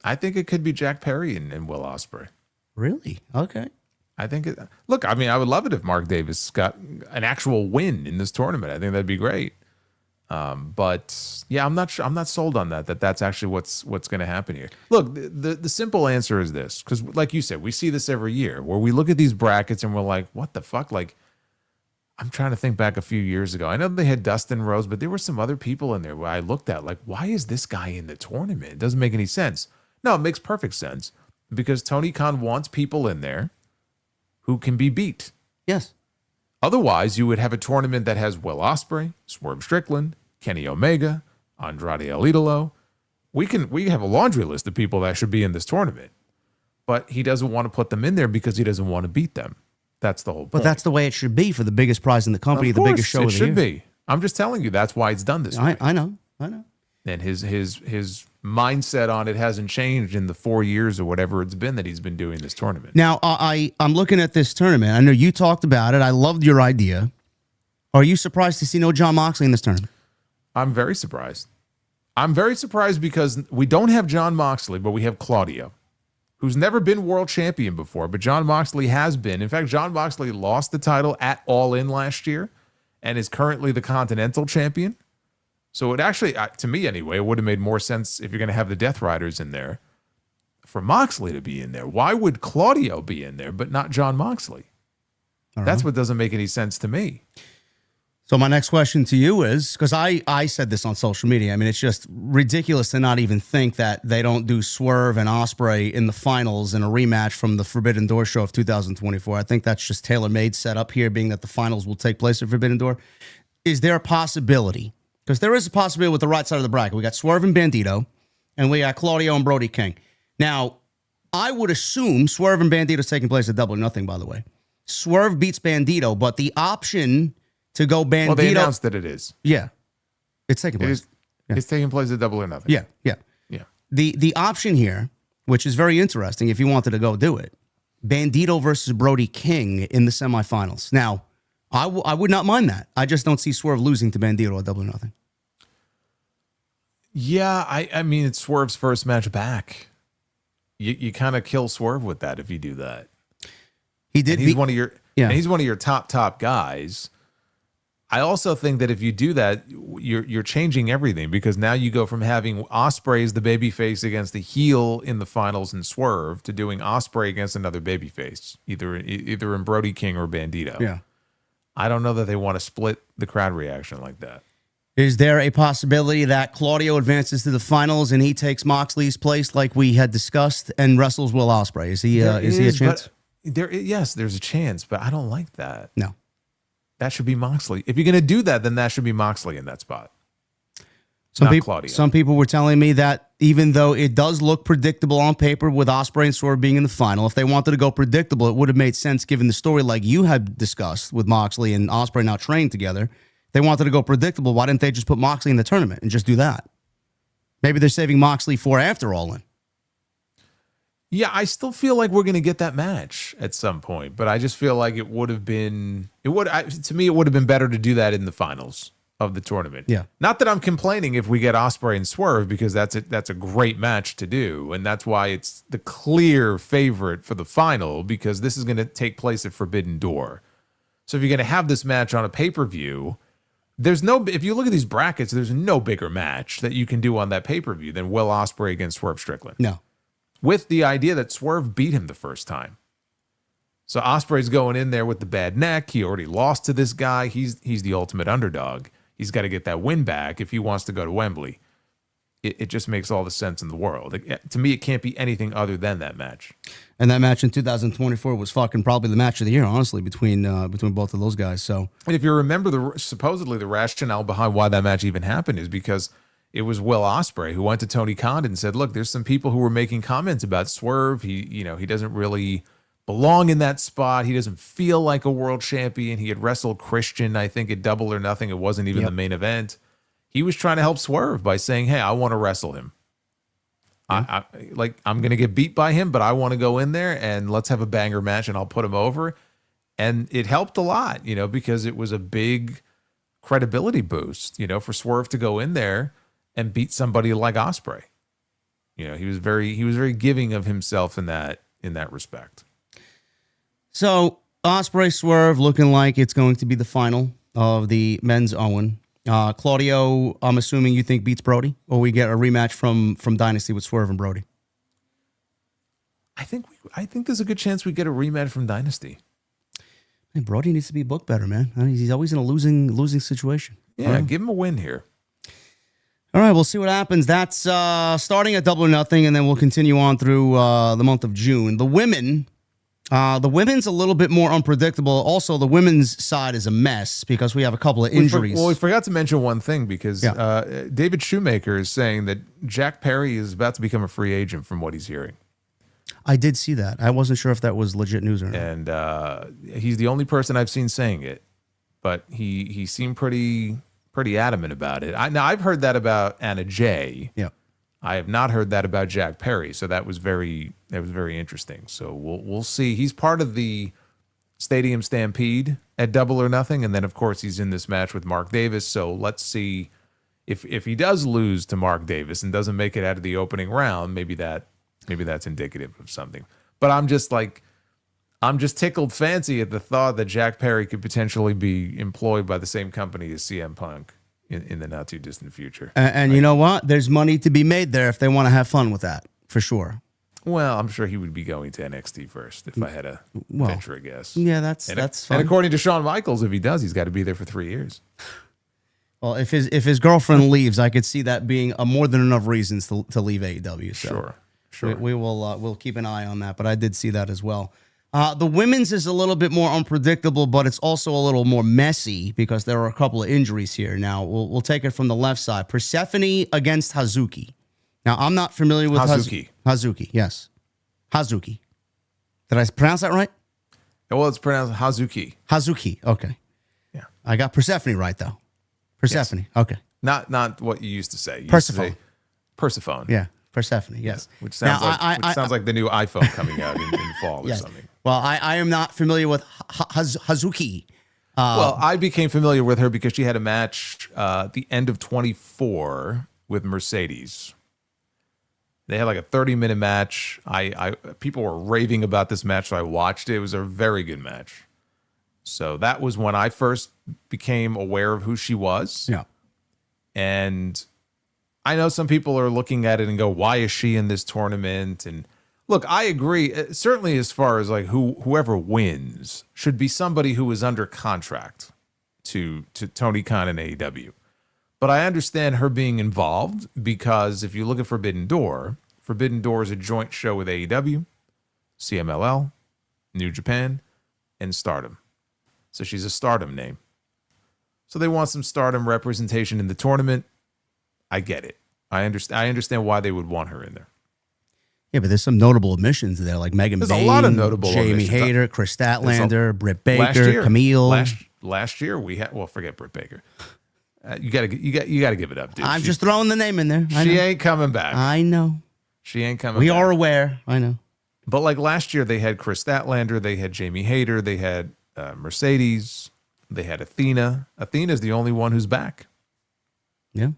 I think it could be Jack Perry and Will Ospreay.
Really? Okay.
I think it. Look, I mean, I would love it if Mark Davis got an actual win in this tournament. I think that'd be great. But yeah, I'm not sure. I'm not sold on that. That's actually what's going to happen here. Look, the simple answer is this, because like you said, we see this every year where we look at these brackets and we're like, what the fuck? Like, I'm trying to think back a few years ago. I know they had Dustin Rose, but there were some other people in there where I looked at like, why is this guy in the tournament? It doesn't make any sense. No, it makes perfect sense because Tony Khan wants people in there who can be beat.
Yes.
Otherwise, you would have a tournament that has Will Ospreay, Swerve Strickland, Kenny Omega, Andrade El Idolo. We have a laundry list of people that should be in this tournament, but he doesn't want to put them in there because he doesn't want to beat them. That's the whole point.
But that's the way it should be for the biggest prize in the company, the biggest show of the year.
It should be. I'm just telling you, that's why it's done this way.
I know.
And his mindset on it hasn't changed in the 4 years or whatever it's been that he's been doing this tournament.
Now, I'm looking at this tournament. I know you talked about it. I loved your idea. Are you surprised to see no Jon Moxley in this tournament?
I'm very surprised. I'm very surprised because we don't have Jon Moxley, but we have Claudio, who's never been world champion before, but Jon Moxley has been. In fact, Jon Moxley lost the title at All In last year and is currently the Continental Champion. So it actually, to me anyway, it would have made more sense if you're going to have the Death Riders in there for Moxley to be in there. Why would Claudio be in there, but not Jon Moxley? That's what doesn't make any sense to me.
So my next question to you is, because I said this on social media, I mean, it's just ridiculous to not even think that they don't do Swerve and Ospreay in the finals in a rematch from the Forbidden Door show of 2024. I think that's just tailor-made set up here, being that the finals will take place at Forbidden Door. Is there a possibility? Because there is a possibility with the right side of the bracket. We got Swerve and Bandito, and we got Claudio and Brody King. Now, I would assume Swerve and Bandito is taking place at Double or Nothing, by the way. Swerve beats Bandito, but the option to go Bandito.
Well, they announced that it is.
Yeah. It's taking place.
It's taking place at Double or Nothing.
Yeah. The option here, which is very interesting if you wanted to go do it, Bandito versus Brody King in the semifinals. Now, I would not mind that. I just don't see Swerve losing to Bandito at Double or Nothing.
Yeah, I mean, it's Swerve's first match back. You kind of kill Swerve with that if you do that.
He did.
And he's one of your top guys. I also think that if you do that, you're changing everything, because now you go from having Ospreay as the babyface against the heel in the finals and Swerve to doing Ospreay against another babyface, either in Brody King or Bandito.
Yeah.
I don't know that they want to split the crowd reaction like that.
Is there a possibility that Claudio advances to the finals and he takes Moxley's place, like we had discussed, and wrestles Will Ospreay? Is he a chance?
Yes, there's a chance, but I don't like that.
No.
That should be Moxley. If you're going to do that, then that should be Moxley in that spot. Claudio.
Some people were telling me that even though it does look predictable on paper with Ospreay and Swerve being in the final, if they wanted to go predictable, it would have made sense given the story like you had discussed with Moxley and Ospreay now trained together. They wanted to go predictable. Why didn't they just put Moxley in the tournament and just do that? Maybe they're saving Moxley for after All In.
Yeah, I still feel like we're going to get that match at some point, but I just feel like it would have been to me it would have been better to do that in the finals of the tournament.
Yeah.
Not that I'm complaining if we get Ospreay and Swerve, because that's a great match to do, and that's why it's the clear favorite for the final, because this is going to take place at Forbidden Door. So if you're going to have this match on a pay-per-view, if you look at these brackets, there's no bigger match that you can do on that pay-per-view than Will Ospreay against Swerve Strickland.
No.
With the idea that Swerve beat him the first time. So Ospreay's going in there with the bad neck. He already lost to this guy. He's the ultimate underdog. He's got to get that win back if he wants to go to Wembley. It just makes all the sense in the world. To me, it can't be anything other than that match.
And that match in 2024 was fucking probably the match of the year, honestly, between both of those guys. So,
and if you remember, supposedly the rationale behind why that match even happened is because it was Will Ospreay who went to Tony Khan and said, "Look, there's some people who were making comments about Swerve. He doesn't really belong in that spot. He doesn't feel like a world champion. He had wrestled Christian, I think, at Double or Nothing. It wasn't even the main event." He was trying to help Swerve by saying, "Hey, I want to wrestle him. I'm going to get beat by him, but I want to go in there and let's have a banger match and I'll put him over." And it helped a lot, because it was a big credibility boost, for Swerve to go in there and beat somebody like Ospreay. He was very giving of himself in that respect.
So Ospreay Swerve looking like it's going to be the final of the men's Owen. Claudio, I'm assuming you think beats Brody, or we get a rematch from Dynasty with Swerve and Brody.
I think there's a good chance we get a rematch from Dynasty.
Hey, Brody needs to be booked better, man. He's always in a losing situation.
Yeah, give him a win here.
All right, we'll see what happens. That's starting at Double or Nothing, and then we'll continue on through the month of June. The women's a little bit more unpredictable. Also, the women's side is a mess because we have a couple of injuries.
We forgot to mention one thing because David Shoemaker is saying that Jack Perry is about to become a free agent from what he's hearing.
I did see that. I wasn't sure if that was legit news or not.
And he's the only person I've seen saying it, but he seemed pretty adamant about it. I've heard that about Anna Jay.
Yeah.
I have not heard that about Jack Perry, so that was very interesting. So we'll see. He's part of the Stadium Stampede at Double or Nothing, and then of course he's in this match with Mark Davis. So let's see if he does lose to Mark Davis and doesn't make it out of the opening round. Maybe that's indicative of something. But I'm just tickled fancy at the thought that Jack Perry could potentially be employed by the same company as CM Punk in the not too distant future.
And you know what? There's money to be made there if they want to have fun with that, for sure.
Well, I'm sure he would be going to NXT first if I had a venture a guess.
Yeah, that's fine.
And according to Shawn Michaels, if he does, he's got to be there for 3 years.
Well, if his girlfriend leaves, I could see that being more than enough reasons to leave AEW. So
Sure.
We'll keep an eye on that, but I did see that as well. The women's is a little bit more unpredictable, but it's also a little more messy because there are a couple of injuries here. Now, we'll take it from the left side. Persephone against Hazuki. Now, I'm not familiar with
Hazuki.
Hazuki, yes. Hazuki. Did I pronounce that right?
Well, it's pronounced Hazuki.
Hazuki, okay.
Yeah.
I got Persephone right, though. Persephone,
yes.
Okay.
Not what you used to say.
Persephone.
Persephone.
Yeah, Persephone, yes.
Which sounds like the new iPhone coming out in the fall or something.
Well, I am not familiar with Hazuki.
Well, I became familiar with her because she had a match at the end of 24 with Mercedes. They had like a 30-minute match. People were raving about this match, so I watched it. It was a very good match. So that was when I first became aware of who she was.
Yeah.
And I know some people are looking at it and go, why is she in this tournament? And look, I agree. Certainly as far as like whoever wins should be somebody who is under contract to Tony Khan and AEW. But I understand her being involved because if you look at Forbidden Door is a joint show with AEW, CMLL, New Japan, and Stardom. So she's a Stardom name. So they want some Stardom representation in the tournament. I get it. I understand why they would want her in there.
Yeah, but there's some notable admissions there, like Megan
There's
Bain,
a lot of notable
Jamie
omissions.
Hayter, Chris Statlander, Britt Baker, Camille.
Last year we had, well, forget Britt Baker. You gotta give it up, dude.
I'm just throwing the name in there.
She ain't coming back.
I know.
She ain't coming back.
We are aware. I know.
But like last year, they had Chris Statlander, they had Jamie Hayter, they had Mercedes, they had Athena. Athena's the only one who's back.
Yeah.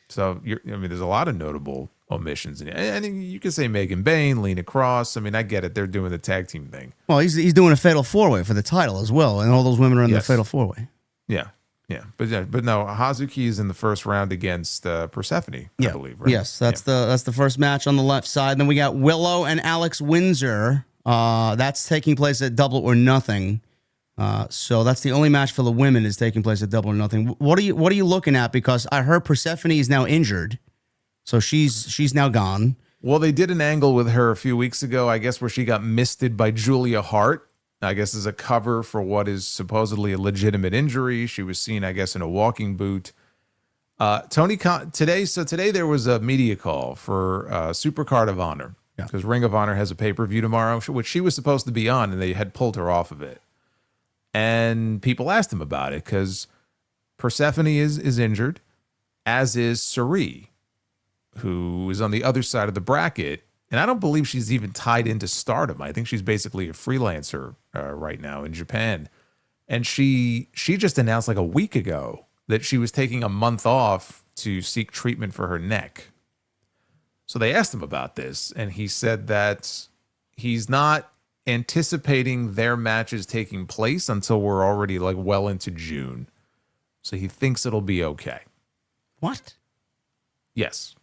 So there's a lot of notable omissions, and you could say Megan Bain, Lena Cross. I mean, I get it; they're doing the tag team thing.
Well, he's doing a fatal 4-way for the title as well, and all those women are in the fatal 4-way.
Yeah. But no, Hazuki is in the first round against Persephone, I believe. Right?
Yes, that's the first match on the left side. Then we got Willow and Alex Windsor. That's taking place at Double or Nothing. So that's the only match for the women is taking place at Double or Nothing. What are you looking at? Because I heard Persephone is now injured, so she's now gone.
Well, they did an angle with her a few weeks ago, I guess, where she got misted by Julia Hart. I guess as a cover for what is supposedly a legitimate injury. She was seen, I guess, in a walking boot. Tony Khan today there was a media call for Supercard of Honor because Ring of Honor has a pay-per-view tomorrow, which she was supposed to be on, and they had pulled her off of it. And people asked him about it because Persephone is injured, as is Suri, who is on the other side of the bracket. And I don't believe she's even tied into Stardom. I think she's basically a freelancer right now in Japan. And she just announced like a week ago that she was taking a month off to seek treatment for her neck. So they asked him about this, and he said that he's not anticipating their matches taking place until we're already like well into June. So he thinks it'll be okay.
What?
Yes.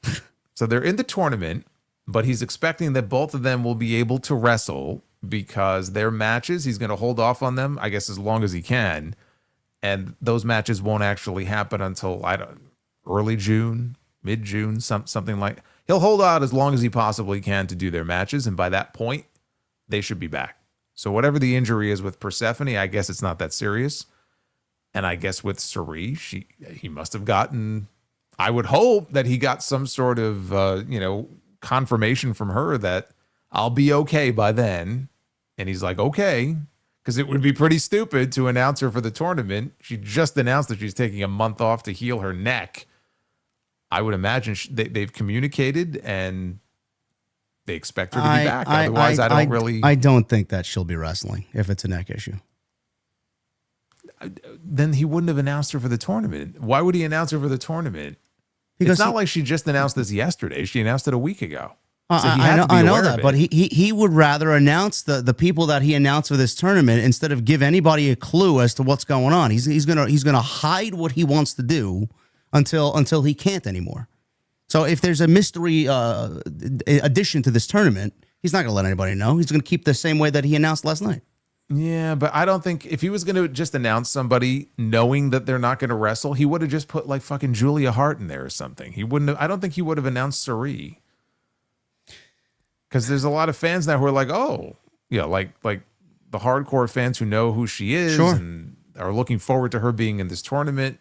So they're in the tournament, but he's expecting that both of them will be able to wrestle because their matches, he's going to hold off on them, I guess, as long as he can. And those matches won't actually happen until, early June, mid-June, something like. He'll hold out as long as he possibly can to do their matches. And by that point, they should be back. So whatever the injury is with Persephone, I guess it's not that serious. And I guess with Suri, he must have gotten, I would hope that he got some sort of, confirmation from her that I'll be okay by then. And he's like, okay, because it would be pretty stupid to announce her for the tournament. She just announced that she's taking a month off to heal her neck. I would imagine they've communicated and they expect her to be back. Otherwise, I
don't think that she'll be wrestling if it's a neck issue.
Then he wouldn't have announced her for the tournament. Why would he announce her for the tournament?
Because
it's not like she just announced this yesterday. She announced it a week ago.
So I know that, but he would rather announce the people that he announced for this tournament instead of give anybody a clue as to what's going on. He's gonna hide what he wants to do until he can't anymore. So if there's a mystery addition to this tournament, he's not gonna let anybody know. He's gonna keep the same way that he announced last night.
Yeah, but I don't think if he was going to just announce somebody knowing that they're not going to wrestle, he would have just put like fucking Julia Hart in there or something. He wouldn't have, I don't think he would have announced Suri. Because there's a lot of fans now who are like, oh, yeah, like the hardcore fans who know who she is and are looking forward to her being in this tournament.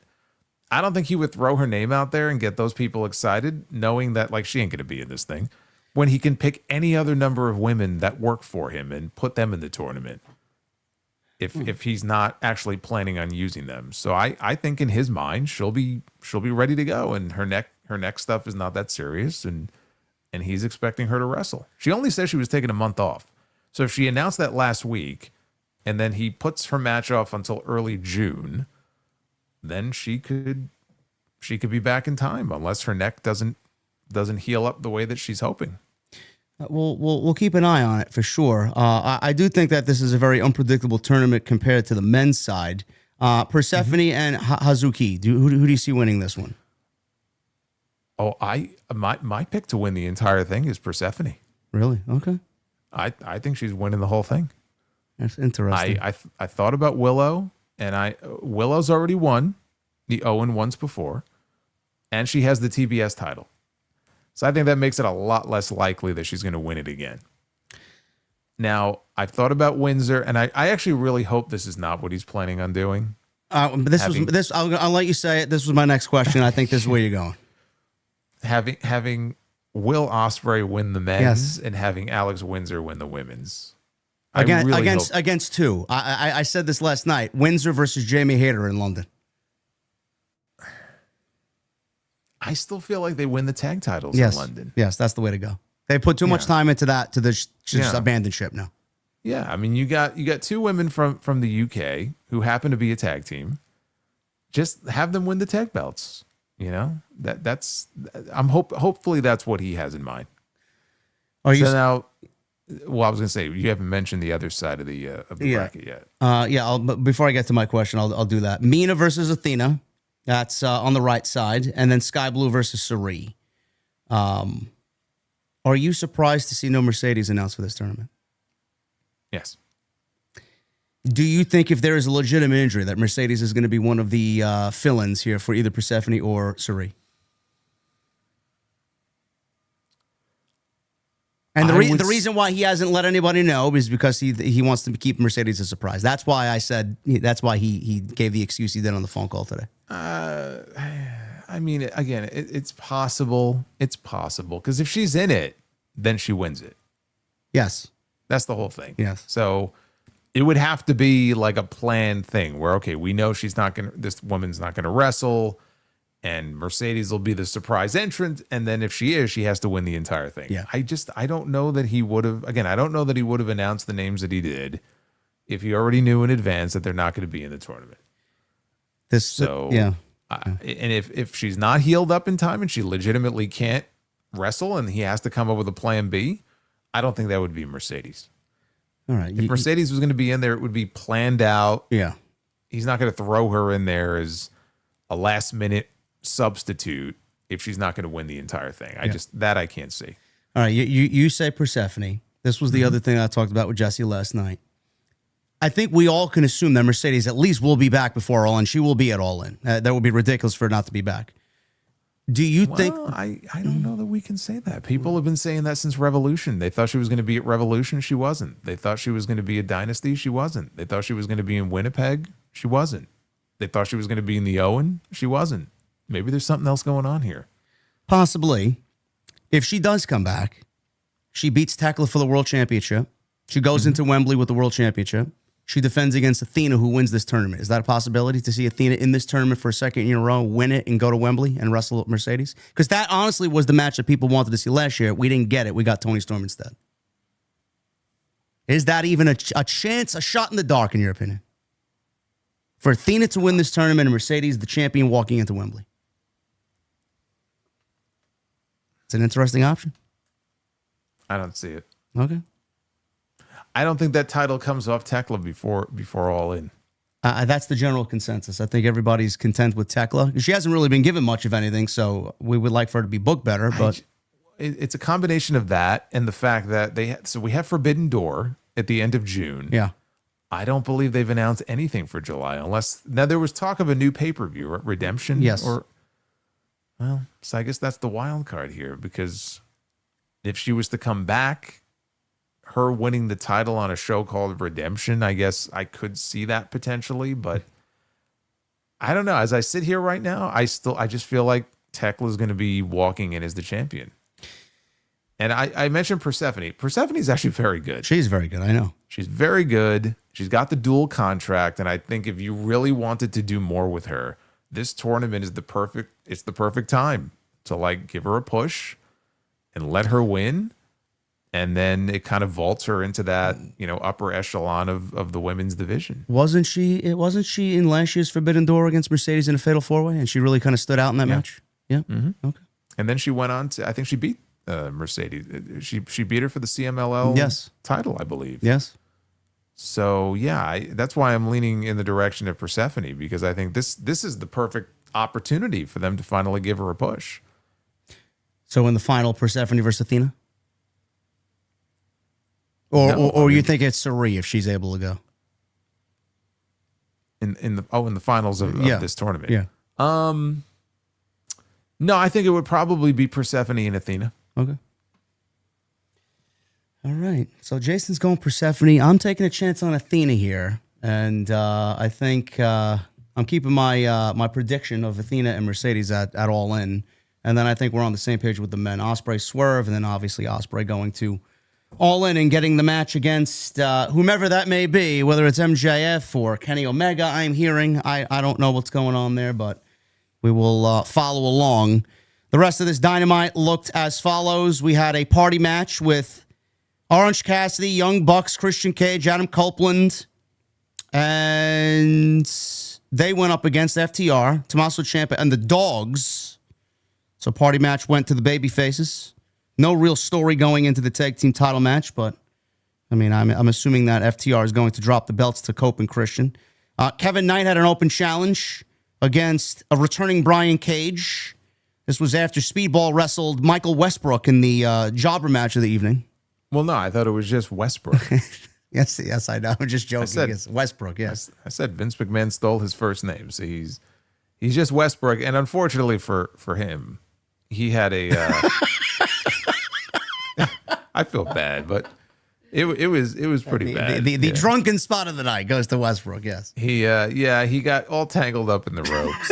I don't think he would throw her name out there and get those people excited knowing that like she ain't going to be in this thing when he can pick any other number of women that work for him and put them in the tournament. If he's not actually planning on using them. So I think in his mind she'll be ready to go, and her neck stuff is not that serious, and he's expecting her to wrestle. She only said she was taking a month off. So if she announced that last week and then he puts her match off until early June, then she could be back in time unless her neck doesn't heal up the way that she's hoping.
We'll keep an eye on it for sure. I do think that this is a very unpredictable tournament compared to the men's side. Persephone and Hazuki. Who do you see winning this one?
Oh, my pick to win the entire thing is Persephone.
Really? Okay.
I think she's winning the whole thing.
That's interesting.
I thought about Willow, and Willow's already won the Owen once before, and she has the TBS title. So I think that makes it a lot less likely that she's going to win it again. Now, I've thought about Windsor, and I actually really hope this is not what he's planning on doing.
But I'll let you say it. This was my next question. I think this is where you're going.
Having Will Ospreay win the men's and having Alex Windsor win the women's.
Against two. I said this last night. Windsor versus Jamie Hayter in London.
I still feel like they win the tag titles in London.
Yes, that's the way to go. They put too much time into that to just abandon ship now.
Yeah, I mean you got two women from the UK who happen to be a tag team. Just have them win the tag belts. You know, hopefully that's what he has in mind. Now, well, I was going to say you haven't mentioned the other side of the bracket yet.
But before I get to my question, I'll do that. Mina versus Athena. That's on the right side, and then Sky Blue versus Sari. Are you surprised to see no Mercedes announced for this tournament?
Yes.
Do you think if there is a legitimate injury that Mercedes is going to be one of the fill-ins here for either Persephone or Sari? And the reason why he hasn't let anybody know is because he wants to keep Mercedes a surprise. That's why I said that's why he gave the excuse he did on the phone call today.
I mean, again, it's possible. It's possible because if she's in it, then she wins it.
Yes,
that's the whole thing.
Yes.
So it would have to be like a planned thing where we know this woman's not gonna wrestle. And Mercedes will be the surprise entrant. And then if she is, she has to win the entire thing.
Yeah.
I don't know that he would have, I don't know that he would have announced the names that he did if he already knew in advance that they're not going to be in the tournament. And if she's not healed up in time and she legitimately can't wrestle and he has to come up with a plan B, I don't think that would be Mercedes.
All right.
If Mercedes was going to be in there, it would be planned out.
Yeah.
He's not going to throw her in there as a last minute substitute if she's not going to win the entire thing. I can't see.
All right, you say Persephone. This was the other thing I talked about with Jesse last night. I think we all can assume that Mercedes at least will be back before All In. She will be at All In. That would be ridiculous for her not to be back. Do you think?
I don't know that we can say that. People have been saying that since Revolution. They thought she was going to be at Revolution. She wasn't. They thought she was going to be at Dynasty. She wasn't. They thought she was going to be in Winnipeg. She wasn't. They thought she was going to be in the Owen. She wasn't. Maybe there's something else going on here.
Possibly. If she does come back, she beats Tekla for the World Championship. She goes into Wembley with the World Championship. She defends against Athena, who wins this tournament. Is that a possibility to see Athena in this tournament for a second year in a row, win it, and go to Wembley and wrestle at Mercedes? Because that honestly was the match that people wanted to see last year. We didn't get it. We got Toni Storm instead. Is that even a chance, a shot in the dark, in your opinion? For Athena to win this tournament and Mercedes, the champion, walking into Wembley? It's an interesting option.
I don't see it.
Okay.
I don't think that title comes off Tekla before All In.
That's the general consensus. I think everybody's content with Tekla. She hasn't really been given much of anything, so we would like for her to be booked better. But
it's a combination of that and the fact that we have Forbidden Door at the end of June.
Yeah.
I don't believe they've announced anything for July now there was talk of a new pay-per-view, Redemption.
Yes.
So I guess that's the wild card here, because if she was to come back, her winning the title on a show called Redemption, I guess I could see that potentially, but I don't know. As I sit here right now, I just feel like Tekla is going to be walking in as the champion. And I mentioned Persephone. Persephone is actually very good.
She's very good. I know.
She's very good. She's got the dual contract. And I think if you really wanted to do more with her, this tournament is the perfect time to give her a push and let her win. And then it kind of vaults her into that, upper echelon of the women's division. Wasn't she
in last year's Forbidden Door against Mercedes in a fatal 4-way? And she really kind of stood out in that match? Yeah.
Mm-hmm.
Okay.
And then she went on to, I think she beat Mercedes. She beat her for the CMLL title, I believe.
Yes.
So yeah, that's why I'm leaning in the direction of Persephone, because I think this is the perfect opportunity for them to finally give her a push.
So in the final, Persephone versus Athena? Or you think it's Sari if she's able to go?
In the finals of this tournament.
Yeah.
No, I think it would probably be Persephone and Athena.
Okay. All right. So Jason's going Persephone. I'm taking a chance on Athena here. And I think I'm keeping my prediction of Athena and Mercedes at All In. And then I think we're on the same page with the men. Ospreay Swerve, and then obviously Ospreay going to All In and getting the match against whomever that may be, whether it's MJF or Kenny Omega, I'm hearing. I don't know what's going on there, but we will follow along. The rest of this Dynamite looked as follows. We had a party match with Orange Cassidy, Young Bucks, Christian Cage, Adam Copeland, and they went up against FTR, Tommaso Ciampa, and the Dogs. So party match went to the baby faces. No real story going into the tag team title match, but I mean, I'm assuming that FTR is going to drop the belts to Cope and Christian. Kevin Knight had an open challenge against a returning Brian Cage. This was after Speedball wrestled Michael Westbrook in the jobber match of the evening.
Well, no, I thought it was just Westbrook.
Yes, I know. I'm just joking. It's Westbrook, yes.
I said Vince McMahon stole his first name, so he's just Westbrook. And unfortunately for him, he had a... I feel bad, but it was pretty bad.
The drunken spot of the night goes to Westbrook, yes.
He got all tangled up in the ropes.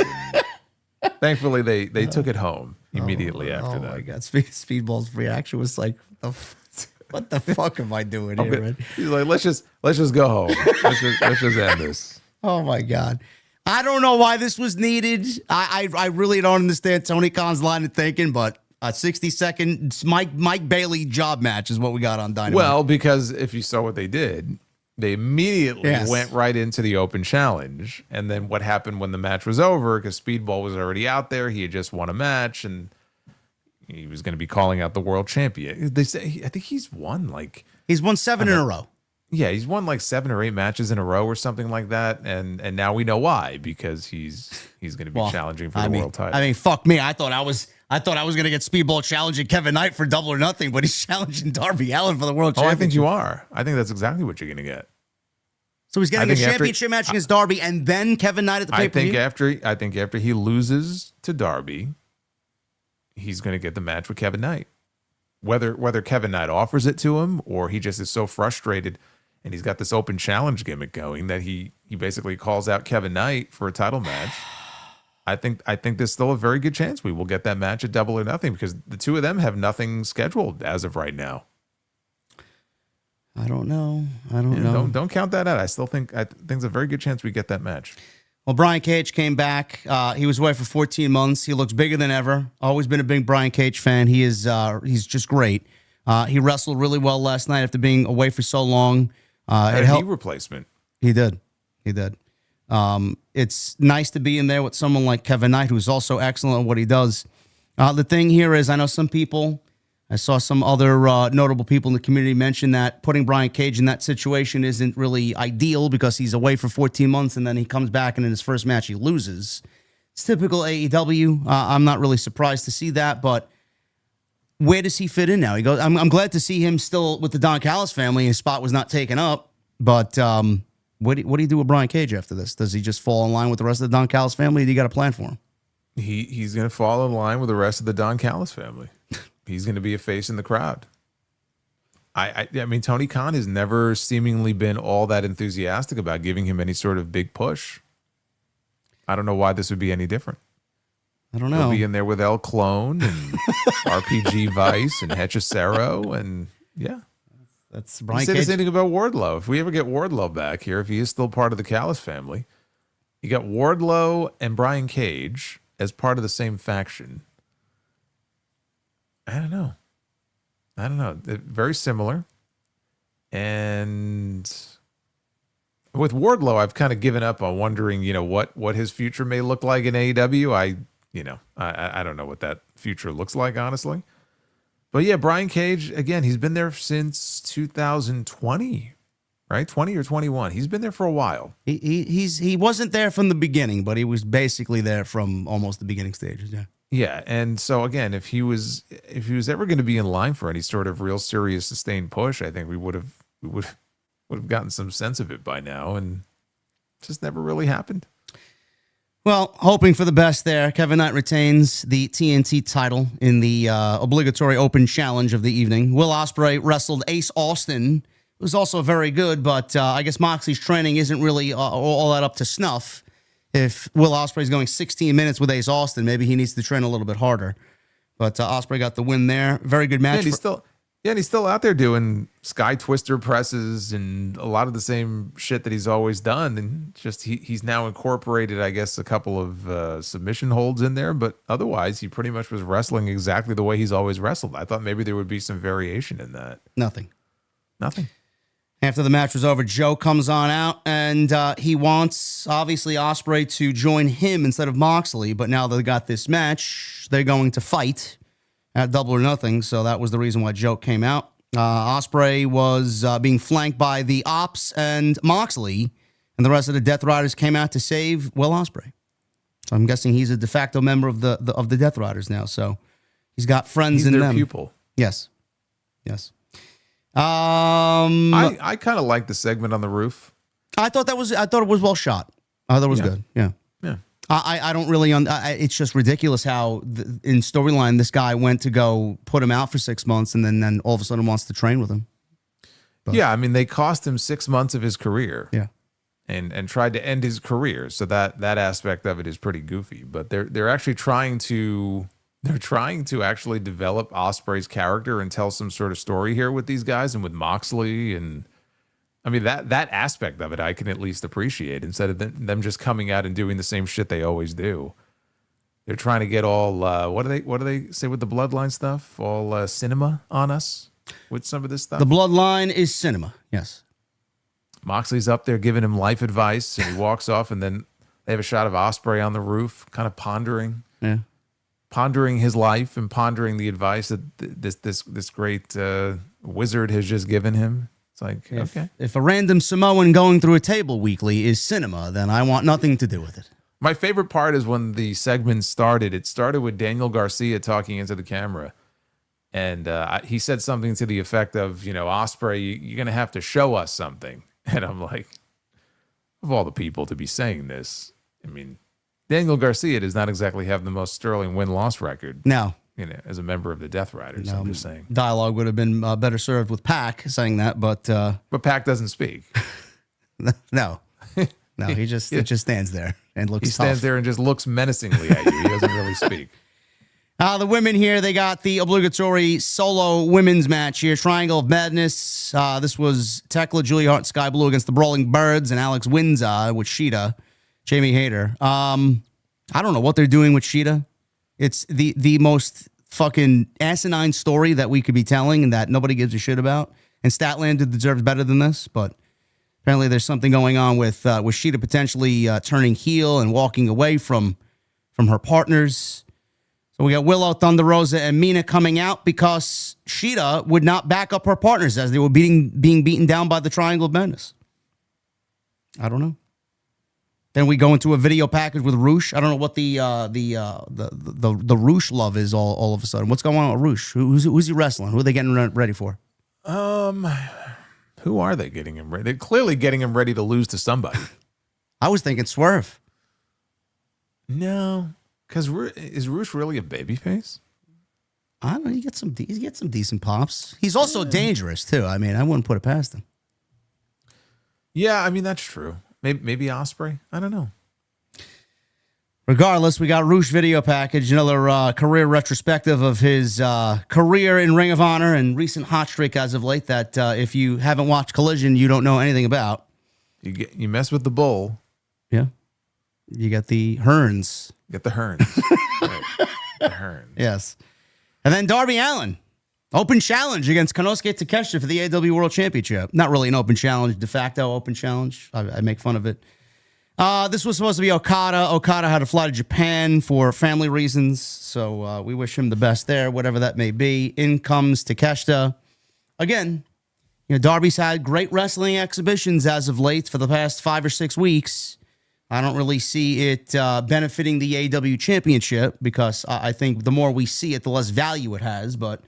Thankfully, they took it home immediately after that.
Oh my God! Speedball's reaction was like, "What the fuck am I doing here?" Man?
He's like, "Let's just go home. Let's just end this."
Oh my God! I don't know why this was needed. I really don't understand Tony Khan's line of thinking, but a 60-second Mike Bailey job match is what we got on Dynamite.
Well, because if you saw what they did, they immediately went right into the open challenge. And then what happened when the match was over, because Speedball was already out there, he had just won a match, and he was going to be calling out the world champion. They say, I think he's won
seven in a row.
Yeah, he's won like 7 or 8 matches in a row or something like that, and now we know why, because he's going to be challenging for the world title.
I mean, fuck me. I thought I was going to get Speedball challenging Kevin Knight for Double or Nothing, but he's challenging Darby Allin for the world championship.
I think you are. I think that's exactly what you're going to get.
So he's getting a championship match against Darby and then Kevin Knight at the pay-per-view?
I think after he loses to Darby, he's going to get the match with Kevin Knight. Whether Kevin Knight offers it to him or he just is so frustrated and he's got this open challenge gimmick going that he basically calls out Kevin Knight for a title match. I think there's still a very good chance we will get that match at Double or Nothing, because the two of them have nothing scheduled as of right now.
I don't know.
Don't count that out. I think there's a very good chance we get that match.
Well, Brian Cage came back. He was away for 14 months. He looks bigger than ever. Always been a big Brian Cage fan. He's just great. He wrestled really well last night after being away for so long.
Knee replacement.
He did. It's nice to be in there with someone like Kevin Knight, who's also excellent at what he does. The thing here is, I know I saw some other notable people in the community mention that putting Brian Cage in that situation isn't really ideal because he's away for 14 months and then he comes back and in his first match he loses. It's typical AEW. I'm not really surprised to see that, but where does he fit in now? He goes. I'm glad to see him still with the Don Callis family. His spot was not taken up, but what do you do with Brian Cage after this? Does he just fall in line with the rest of the Don Callis family? Or do you got a plan for him?
He's going to fall in line with the rest of the Don Callis family. He's going to be a face in the crowd. I mean, Tony Khan has never seemingly been all that enthusiastic about giving him any sort of big push. I don't know why this would be any different.
I don't know.
He'll be in there with El Clone and RPG Vice and Hechicero, and yeah.
That's Brian
Cage.
Cage.
Say the same thing about Wardlow. If we ever get Wardlow back here, if he is still part of the Callis family, you got Wardlow and Brian Cage as part of the same faction. I don't know. They're very similar. And with Wardlow, I've kind of given up on wondering, what his future may look like in AEW. I don't know what that future looks like, honestly. But yeah, Brian Cage, again, he's been there since 2020, right? 20 or 21. He's been there for a while.
He wasn't there from the beginning, but he was basically there from almost the beginning stages. Yeah.
Yeah, and so again, if he was ever going to be in line for any sort of real serious sustained push, I think we would have gotten some sense of it by now, and it just never really happened.
Well, hoping for the best there. Kevin Knight retains the TNT title in the obligatory open challenge of the evening. Will Ospreay wrestled Ace Austin. It was also very good, but I guess Moxley's training isn't really all that up to snuff. If Will Ospreay's going 16 minutes with Ace Austin, maybe he needs to train a little bit harder. But Ospreay got the win there. Very good match.
And he's still out there doing sky twister presses and a lot of the same shit that he's always done. And just he's now incorporated, I guess, a couple of submission holds in there. But otherwise, he pretty much was wrestling exactly the way he's always wrestled. I thought maybe there would be some variation in that.
Nothing.
After
the match was over, Joe comes on out, and he wants, obviously, Ospreay to join him instead of Moxley. But now they got this match, they're going to fight at Double or Nothing. So that was the reason why Joe came out. Ospreay was being flanked by the Ops and Moxley, and the rest of the Death Riders came out to save Will Ospreay. So I'm guessing he's a de facto member of the Death Riders now. So he's got friends in them.
He's their pupil.
Yes.
I kind of like the segment on the roof.
I thought it was well shot. I thought it was good. Yeah. I don't really. It's just ridiculous how in storyline this guy went to go put him out for 6 months and then all of a sudden wants to train with him. But,
yeah, I mean they cost him 6 months of his career.
Yeah.
And tried to end his career. So that aspect of it is pretty goofy. But they're actually trying to actually develop Ospreay's character and tell some sort of story here with these guys and with Moxley. And I mean, that aspect of it, I can at least appreciate instead of them just coming out and doing the same shit they always do. They're trying to get all, what do they say with the bloodline stuff? All cinema on us with some of this stuff.
The bloodline is cinema. Yes.
Moxley's up there giving him life advice and he walks off and then they have a shot of Ospreay on the roof, kind of pondering.
Yeah.
Pondering his life and pondering the advice that this great wizard has just given him. It's like, okay.
If a random Samoan going through a table weekly is cinema, then I want nothing to do with it.
My favorite part is when the segment started. It started with Daniel Garcia talking into the camera. And he said something to the effect of, Ospreay, you're going to have to show us something. And I'm like, of all the people to be saying this, I mean, Daniel Garcia does not exactly have the most sterling win-loss record.
No.
As a member of the Death Riders, I'm just saying.
Dialogue would have been better served with Pac saying that, but
Pac doesn't speak.
No, he just it just stands there and looks.
He stands there and just looks menacingly at you. He doesn't really speak.
The women here, they got the obligatory solo women's match here, Triangle of Madness. This was Tekla, Julia Hart, and Sky Blue against the Brawling Birds and Alex Windsor with Sheeta, Jamie Hayter. I don't know what they're doing with Sheeta. It's the most fucking asinine story that we could be telling and that nobody gives a shit about. And Statlander deserves better than this, but apparently there's something going on with Sheeta potentially turning heel and walking away from her partners. So we got Willow, Thunder Rosa, and Mina coming out because Sheeta would not back up her partners as they were being beaten down by the Triangle of Madness. I don't know. Then we go into a video package with Roosh. I don't know what the Roosh love is all of a sudden. What's going on with Roosh? Who's he wrestling? Who are they getting ready for?
Who are they getting him ready? They're clearly getting him ready to lose to somebody.
I was thinking Swerve.
No, because is Roosh really a babyface?
I don't know. He gets some decent pops. He's also dangerous too. I mean, I wouldn't put it past him.
Yeah, I mean that's true. Maybe Ospreay. I don't know.
Regardless, we got Roosh video package, another career retrospective of his career in Ring of Honor and recent hot streak as of late that if you haven't watched Collision, you don't know anything about.
You mess with the bull.
Yeah. You got the Hearns.
Get the Hearns. Right. The Hearns.
Yes. And then Darby Allin. Open challenge against Konosuke Takeshita for the AEW World Championship. Not really an open challenge, de facto open challenge. I make fun of it. This was supposed to be Okada. Okada had to fly to Japan for family reasons, so we wish him the best there, whatever that may be. In comes Takeshita. Again, Darby's had great wrestling exhibitions as of late for the past 5 or 6 weeks. I don't really see it benefiting the AEW championship because I think the more we see it, the less value it has. But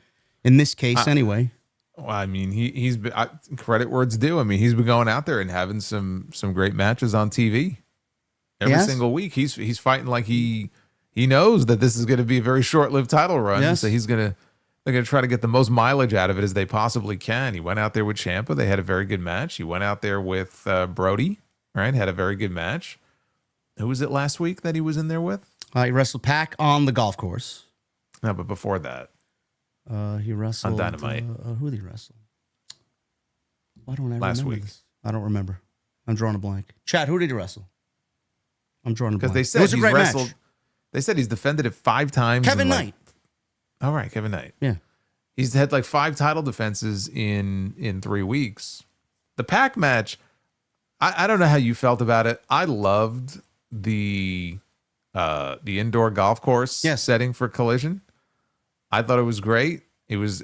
in this case, anyway.
Well, I mean, he's been, credit where it's due. I mean, he's been going out there and having some great matches on TV every single week. He's fighting like he knows that this is going to be a very short-lived title run.
Yes.
So they're going to try to get the most mileage out of it as they possibly can. He went out there with Ciampa. They had a very good match. He went out there with Brody, right? Had a very good match. Who was it last week that he was in there with?
He wrestled Pac on the golf course.
No, but before that.
He wrestled
on Dynamite.
Who did he wrestle? Why don't I
last
remember
week?
This? I don't remember. I'm drawing a blank. Chad, who did he wrestle? I'm drawing a blank.
Because they said
it was a great
wrestled.
match.
They said he's defended it 5 times.
Kevin Knight.
All right, Kevin Knight.
Yeah.
He's had like 5 title defenses in 3 weeks. The Pac match, I don't know how you felt about it. I loved the indoor golf course setting for Collision. I thought it was great. It was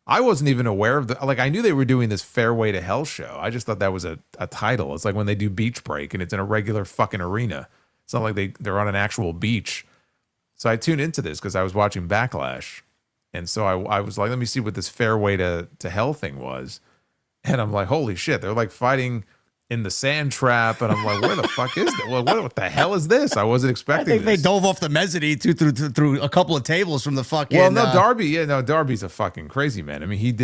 I wasn't even aware of I knew they were doing this Fairway to Hell show. I just thought that was a title. It's like when they do Beach Break and it's in a regular fucking arena. It's not like they're on an actual beach. So I tuned into this because I was watching Backlash. And so I was like, let me see what this Fairway to Hell thing was. And I'm like, holy shit, they're like fighting in the sand trap. And I'm like, where the fuck is that? Well, what the hell is this? I wasn't expecting
I think they dove off the mezzanine through a couple of tables from the fucking...
Well, no, Darby's a fucking crazy man. I mean,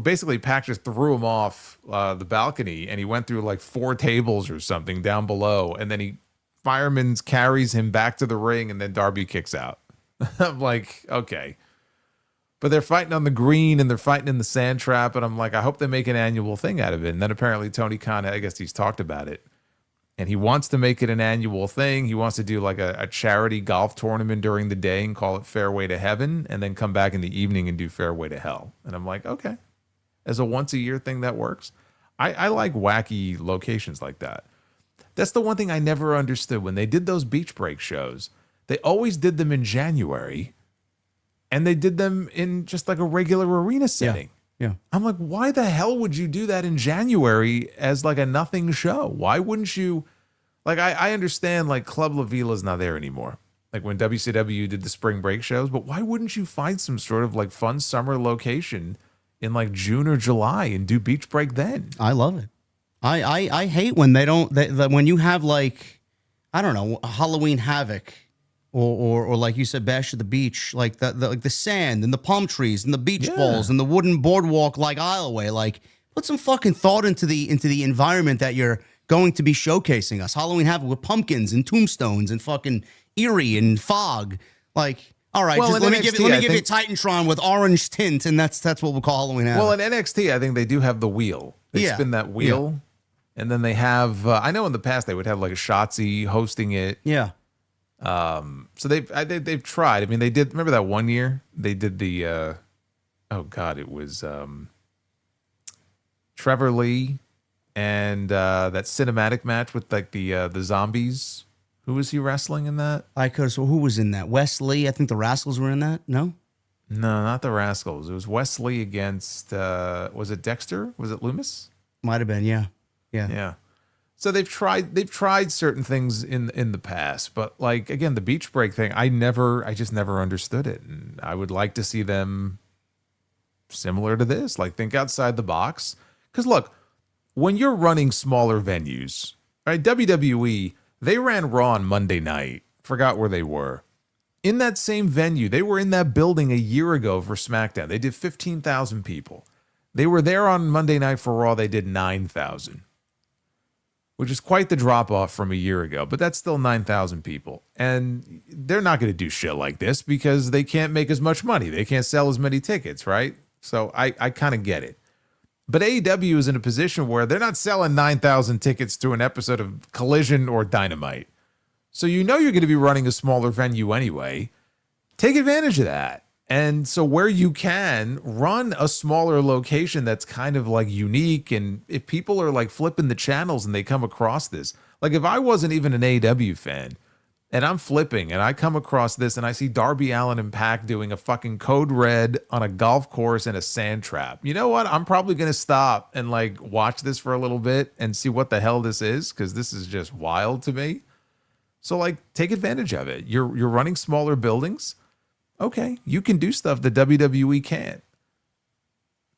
basically Pac just threw him off the balcony and he went through like 4 tables or something down below. And then fireman carries him back to the ring and then Darby kicks out. I'm like, okay. But they're fighting on the green and they're fighting in the sand trap. And I'm like, I hope they make an annual thing out of it. And then apparently Tony Khan, I guess he's talked about it. And he wants to make it an annual thing. He wants to do like a charity golf tournament during the day and call it Fairway to Heaven. And then come back in the evening and do Fairway to Hell. And I'm like, okay. As a once a year thing, that works. I like wacky locations like that. That's the one thing I never understood. When they did those Beach Break shows, they always did them in January. And they did them in just like a regular arena setting.
Yeah.
I'm like, why the hell would you do that in January as like a nothing show? Why wouldn't you? Like, I understand like Club La Vila's not there anymore. Like when WCW did the spring break shows, but why wouldn't you find some sort of like fun summer location in like June or July and do Beach Break then?
I love it. I hate when they don't, when you have like, I don't know, a Halloween Havoc. Or like you said, Bash at the Beach, like the sand and the palm trees and the beach balls and the wooden boardwalk like Isleway. Like, put some fucking thought into the environment that you're going to be showcasing us. Halloween Havoc with pumpkins and tombstones and fucking Erie and fog. Like, all right,
well,
just let me give you Titantron with orange tint, and that's what we'll call Halloween Havoc.
Well, in NXT, I think they do have the wheel. They spin that wheel, and then they have. I know in the past they would have like a Shotzi hosting it.
Yeah.
So they've tried. I mean, they did. Remember that one year they did the, it was Trevor Lee and that cinematic match with like the zombies. Who was he wrestling in that?
So who was in that? Wes Lee. I think the Rascals were in that. No,
not the Rascals. It was Wes Lee against. Was it Dexter? Was it Loomis?
Might have been. Yeah.
So they've tried certain things in the past, but like again, the Beach Break thing, I just never understood it. And I would like to see them similar to this, like think outside the box. Because look, when you're running smaller venues, right? WWE, they ran Raw on Monday night, forgot where they were. In that same venue, they were in that building a year ago for SmackDown. They did 15,000 people. They were there on Monday night for Raw, they did 9,000. Which is quite the drop-off from a year ago, but that's still 9,000 people. And they're not going to do shit like this because they can't make as much money. They can't sell as many tickets, right? So I kind of get it. But AEW is in a position where they're not selling 9,000 tickets to an episode of Collision or Dynamite. So you know you're going to be running a smaller venue anyway. Take advantage of that And so where you can run a smaller location that's kind of like unique, and if people are like flipping the channels and they come across this, like if I wasn't even an AEW fan and I'm flipping and I come across this and I see Darby Allin and Pac doing a fucking code red on a golf course in a sand trap, you know what? I'm probably going to stop and like watch this for a little bit and see what the hell this is, because this is just wild to me. So like take advantage of it. You're running smaller buildings. Okay, you can do stuff that WWE can't.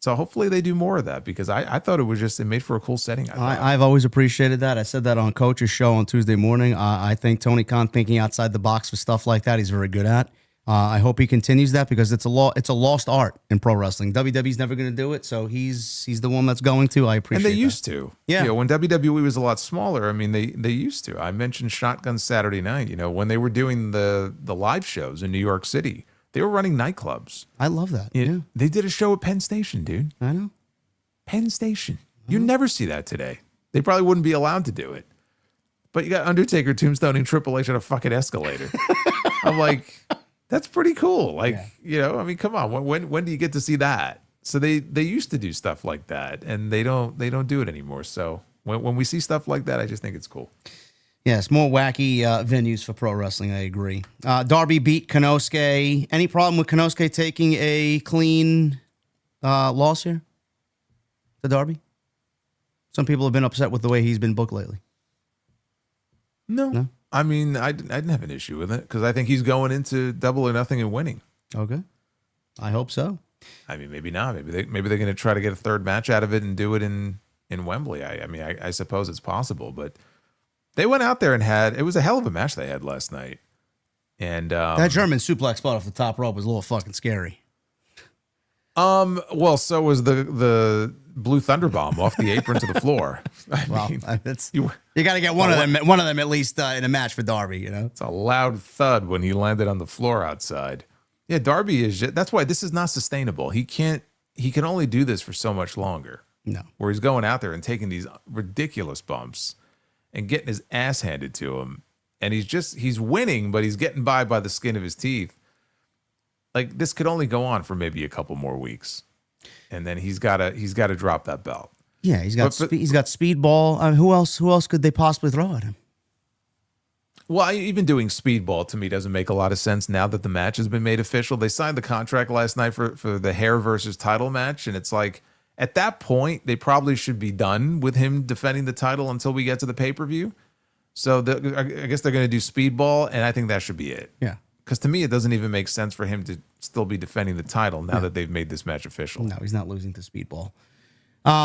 So hopefully they do more of that, because I thought it was just, it made for a cool setting.
I've always appreciated that. I said that on Coach's show on Tuesday morning. I think Tony Khan thinking outside the box for stuff like that, he's very good at. I hope he continues that, because it's a lost art in pro wrestling. WWE's never going to do it, so he's the one that's going to. I appreciate it.
And they used to.
Yeah.
You know, when WWE was a lot smaller, I mean, they used to. I mentioned Shotgun Saturday Night, you know, when they were doing the live shows in New York City. They were running nightclubs.
I love that. Yeah.
They did a show at Penn Station, dude.
I know.
Penn Station. You never see that today. They probably wouldn't be allowed to do it. But you got Undertaker tombstoning Triple H on a fucking escalator. I'm like, that's pretty cool. Like, you know, I mean, come on. When do you get to see that? So they used to do stuff like that, and they don't do it anymore. So when we see stuff like that, I just think it's cool.
Yes, more wacky venues for pro wrestling. I agree. Darby beat Konosuke. Any problem with Konosuke taking a clean loss here? The Darby? Some people have been upset with the way he's been booked lately.
No? I mean, I didn't have an issue with it, because I think he's going into Double or Nothing and winning.
Okay, I hope so.
I mean, maybe not. Maybe they're going to try to get a third match out of it and do it in Wembley. I mean, I suppose it's possible, but they went out there and it was a hell of a match they had last night. And
that German suplex spot off the top rope was a little fucking scary.
Well, so was the Blue Thunder Bomb off the apron to the floor.
I mean, you got to get one of them at least in a match for Darby. You know,
it's a loud thud when he landed on the floor outside. Yeah, Darby that's why this is not sustainable. He can only do this for so much longer.
No,
where he's going out there and taking these ridiculous bumps and getting his ass handed to him. And he's winning, but he's getting by the skin of his teeth. Like, this could only go on for maybe a couple more weeks. And then he's got to drop that belt.
Yeah, he's got Speedball. Who else could they possibly throw at him?
Well, even doing Speedball to me doesn't make a lot of sense now that the match has been made official. They signed the contract last night for the hair versus title match, and it's like, at that point, they probably should be done with him defending the title until we get to the pay-per-view. So I guess they're going to do Speedball, and I think that should be it.
Yeah.
Because to me, it doesn't even make sense for him to still be defending the title now that they've made this match official.
No, he's not losing to Speedball.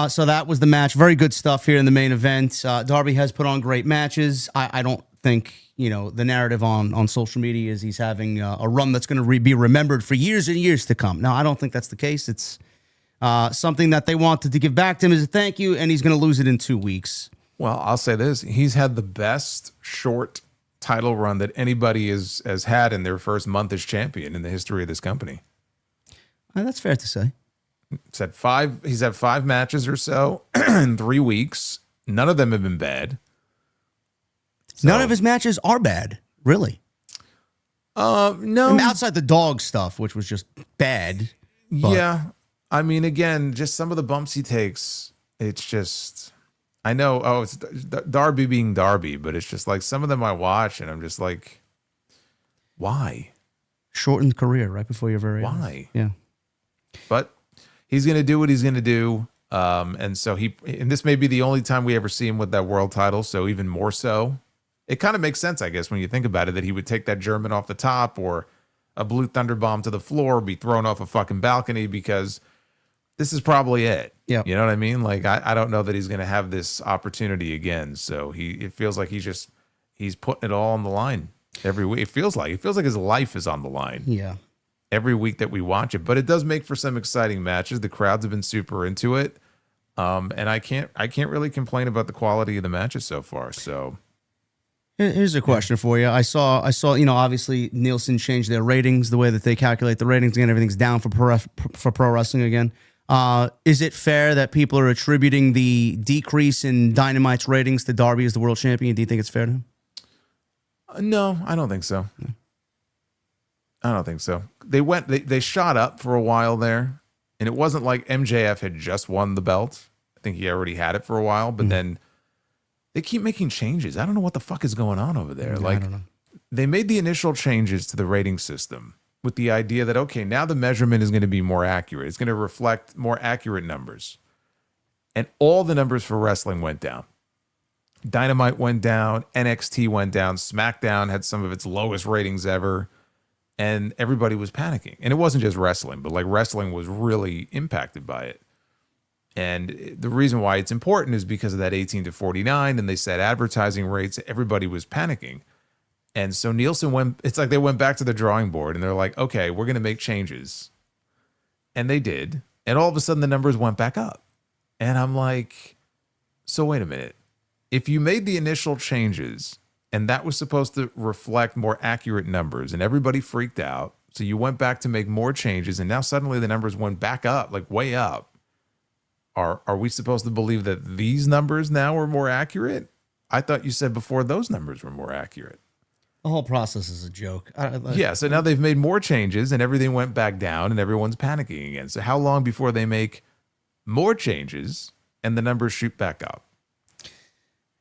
So that was the match. Very good stuff here in the main event. Darby has put on great matches. I don't think, the narrative on social media is he's having a run that's going to be remembered for years and years to come. No, I don't think that's the case. It's something that they wanted to give back to him as a thank you, and he's going to lose it in 2 weeks.
Well, I'll say this. He's had the best short title run that anybody has had in their first month as champion in the history of this company.
That's fair to say.
He's had 5 matches or so in 3 weeks. None of them have been bad. So,
none of his matches are bad, really.
No.
I mean, outside the dog stuff, which was just bad.
Yeah. I mean, again, just some of the bumps he takes, it's just, I know, it's Darby being Darby, but it's just like some of them I watch and I'm just like, why?
Shortened career right before your very eyes.
Why?
Yeah.
But he's going to do what he's going to do. And so and this may be the only time we ever see him with that world title. So even more so, it kind of makes sense, I guess, when you think about it, that he would take that German off the top or a Blue Thunder Bomb to the floor, be thrown off a fucking balcony, because this is probably it.
Yeah.
You know what I mean? Like, I don't know that he's going to have this opportunity again. So it feels like he's putting it all on the line every week. It feels like his life is on the line.
Yeah.
Every week that we watch it, but it does make for some exciting matches. The crowds have been super into it. And I can't really complain about the quality of the matches so far. So
here's a question for you. I saw, obviously Nielsen changed their ratings, the way that they calculate the ratings again. Everything's down for pro wrestling again. Is it fair that people are attributing the decrease in Dynamite's ratings to Darby as the world champion? Do you think it's fair to him?
No, I don't think so. I don't think so. They shot up for a while there, and it wasn't like MJF had just won the belt. I think he already had it for a while, but then they keep making changes. I don't know what the fuck is going on over there.
I don't know.
They made the initial changes to the rating system with the idea that, okay, now the measurement is going to be more accurate. It's going to reflect more accurate numbers. And all the numbers for wrestling went down. Dynamite went down, NXT went down, SmackDown had some of its lowest ratings ever, and everybody was panicking. And it wasn't just wrestling, but like wrestling was really impacted by it. And the reason why it's important is because of that 18 to 49, and they set advertising rates. Everybody was panicking. And so Nielsen it's like they went back to the drawing board and they're like, okay, we're going to make changes. And they did. And all of a sudden the numbers went back up. And I'm like, so wait a minute. If you made the initial changes and that was supposed to reflect more accurate numbers and everybody freaked out, so you went back to make more changes and now suddenly the numbers went back up, like way up. Are we supposed to believe that these numbers now are more accurate? I thought you said before those numbers were more accurate.
The whole process is a joke.
Yeah, so now they've made more changes and everything went back down and everyone's panicking again. So how long before they make more changes and the numbers shoot back up?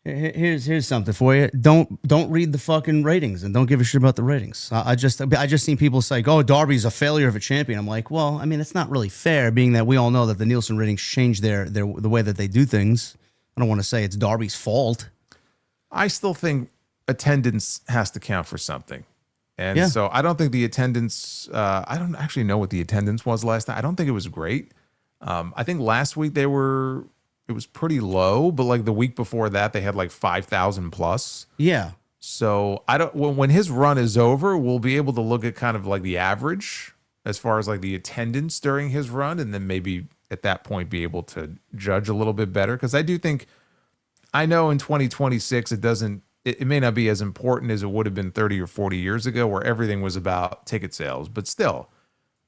Here's something for you. Don't read the fucking ratings and don't give a shit about the ratings. I just seen people say, "Oh, Darby's a failure of a champion." I'm like, well, I mean, it's not really fair, being that we all know that the Nielsen ratings change the way that they do things. I don't want to say it's Darby's fault.
I still think attendance has to count for something, and so I don't think the attendance. I don't actually know what the attendance was last night. I don't think it was great. I think last week it was pretty low, but like the week before that, they had like 5,000 plus.
Yeah.
So when his run is over, we'll be able to look at kind of like the average as far as like the attendance during his run. And then maybe at that point be able to judge a little bit better. Cause I know in 2026, it may not be as important as it would have been 30 or 40 years ago where everything was about ticket sales, but still,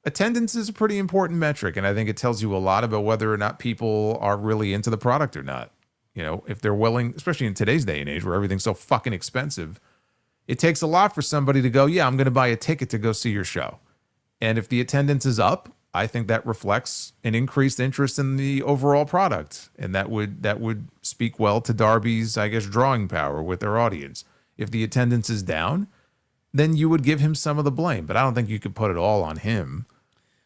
attendance is a pretty important metric, and I think it tells you a lot about whether or not people are really into the product or not. You know, if they're willing, especially in today's day and age where everything's so fucking expensive, it takes a lot for somebody to go, yeah, I'm going to buy a ticket to go see your show. And if the attendance is up, I think that reflects an increased interest in the overall product, and that would speak well to Darby's, I guess, drawing power with their audience. If the attendance is down, then you would give him some of the blame, but I don't think you could put it all on him.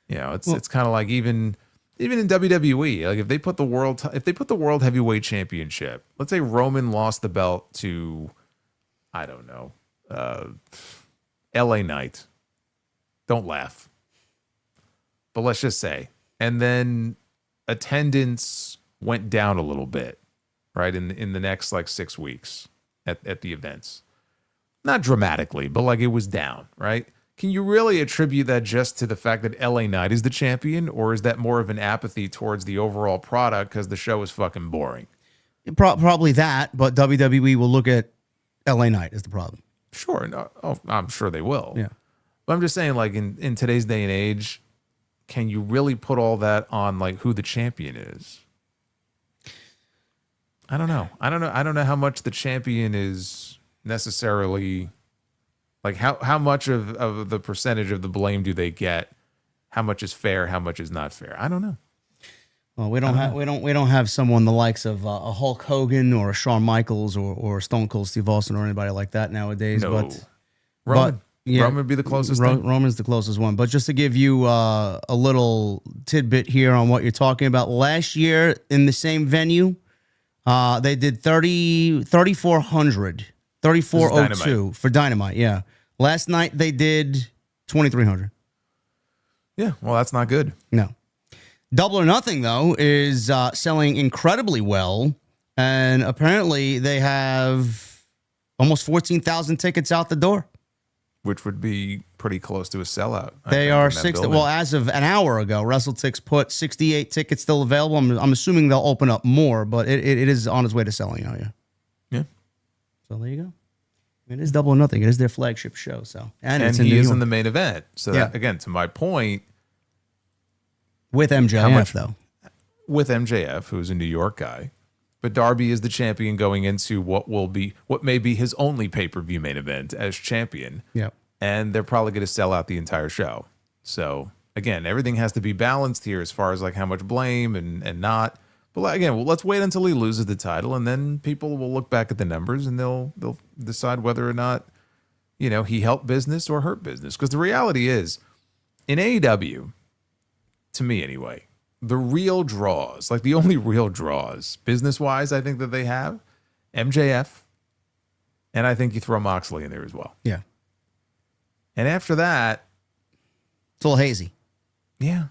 You know, it's kind of like even in WWE, like if they put the world heavyweight championship, let's say Roman lost the belt to, I don't know, LA Knight. Don't laugh. But let's just say, and then attendance went down a little bit, right? In the next like 6 weeks at the events. Not dramatically, but like it was down, right? Can you really attribute that just to the fact that LA Knight is the champion, or is that more of an apathy towards the overall product because the show is fucking boring?
Probably that, but WWE will look at LA Knight as the problem.
Sure. No, I'm sure they will.
Yeah.
But I'm just saying, like in today's day and age, can you really put all that on like who the champion is? I don't know. I don't know how much the champion is necessarily, like how much of the percentage of the blame do they get? How much is fair? How much is not fair? I don't know.
Well, we don't have someone the likes of a Hulk Hogan or a Shawn Michaels or Stone Cold Steve Austin or anybody like that nowadays.
No.
But
Roman.
Yeah,
Roman would be the closest thing.
Roman's the closest one. But just to give you a little tidbit here on what you're talking about, last year in the same venue, they did 3,400, 3,402 for Dynamite. Yeah. Last night they did 2,300.
Yeah, well, that's not good.
No. Double or Nothing, though, is selling incredibly well. And apparently they have almost 14,000 tickets out the door.
Which would be pretty close to a sellout.
They are as of an hour ago, WrestleTix put 68 tickets still available. I'm assuming they'll open up more, but it is on its way to selling out.
Yeah.
So there you go. It is Double or Nothing. It is their flagship show. So
and he is in the main event. So that, again, to my point,
with MJF though,
with MJF, who's a New York guy, but Darby is the champion going into what may be his only pay-per-view main event as champion.
Yeah.
and they're probably going to sell out the entire show. So again, everything has to be balanced here as far as like how much blame and not. But again, let's wait until he loses the title, and then people will look back at the numbers and they'll decide whether or not, you know, he helped business or hurt business. Because the reality is, in AEW, to me anyway, the real draws, like the only real draws, business-wise, I think that they have, MJF, and I think you throw Moxley in there as well.
Yeah.
And after that,
it's a little hazy.
Yeah.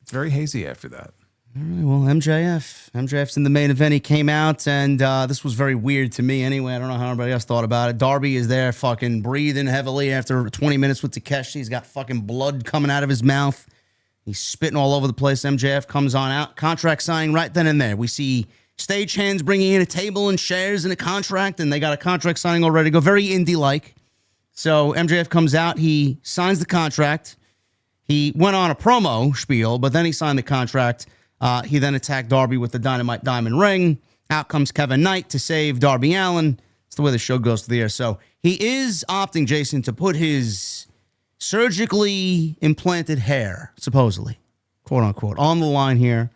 It's very hazy after that.
All right, well, MJF's in the main event. He came out, and this was very weird to me anyway. I don't know how everybody else thought about it. Darby is there fucking breathing heavily after 20 minutes with Takeshi. He's got fucking blood coming out of his mouth. He's spitting all over the place. MJF comes on out. Contract signing right then and there. We see stagehands bringing in a table and chairs and a contract, and they got a contract signing already to go. Very indie-like. So MJF comes out. He signs the contract. He went on a promo spiel, but then he signed the contract. He then attacked Darby with the Dynamite Diamond Ring. Out comes Kevin Knight to save Darby Allin. It's the way the show goes to the air. So he is opting, Jason, to put his surgically implanted hair, supposedly, quote unquote, on the line here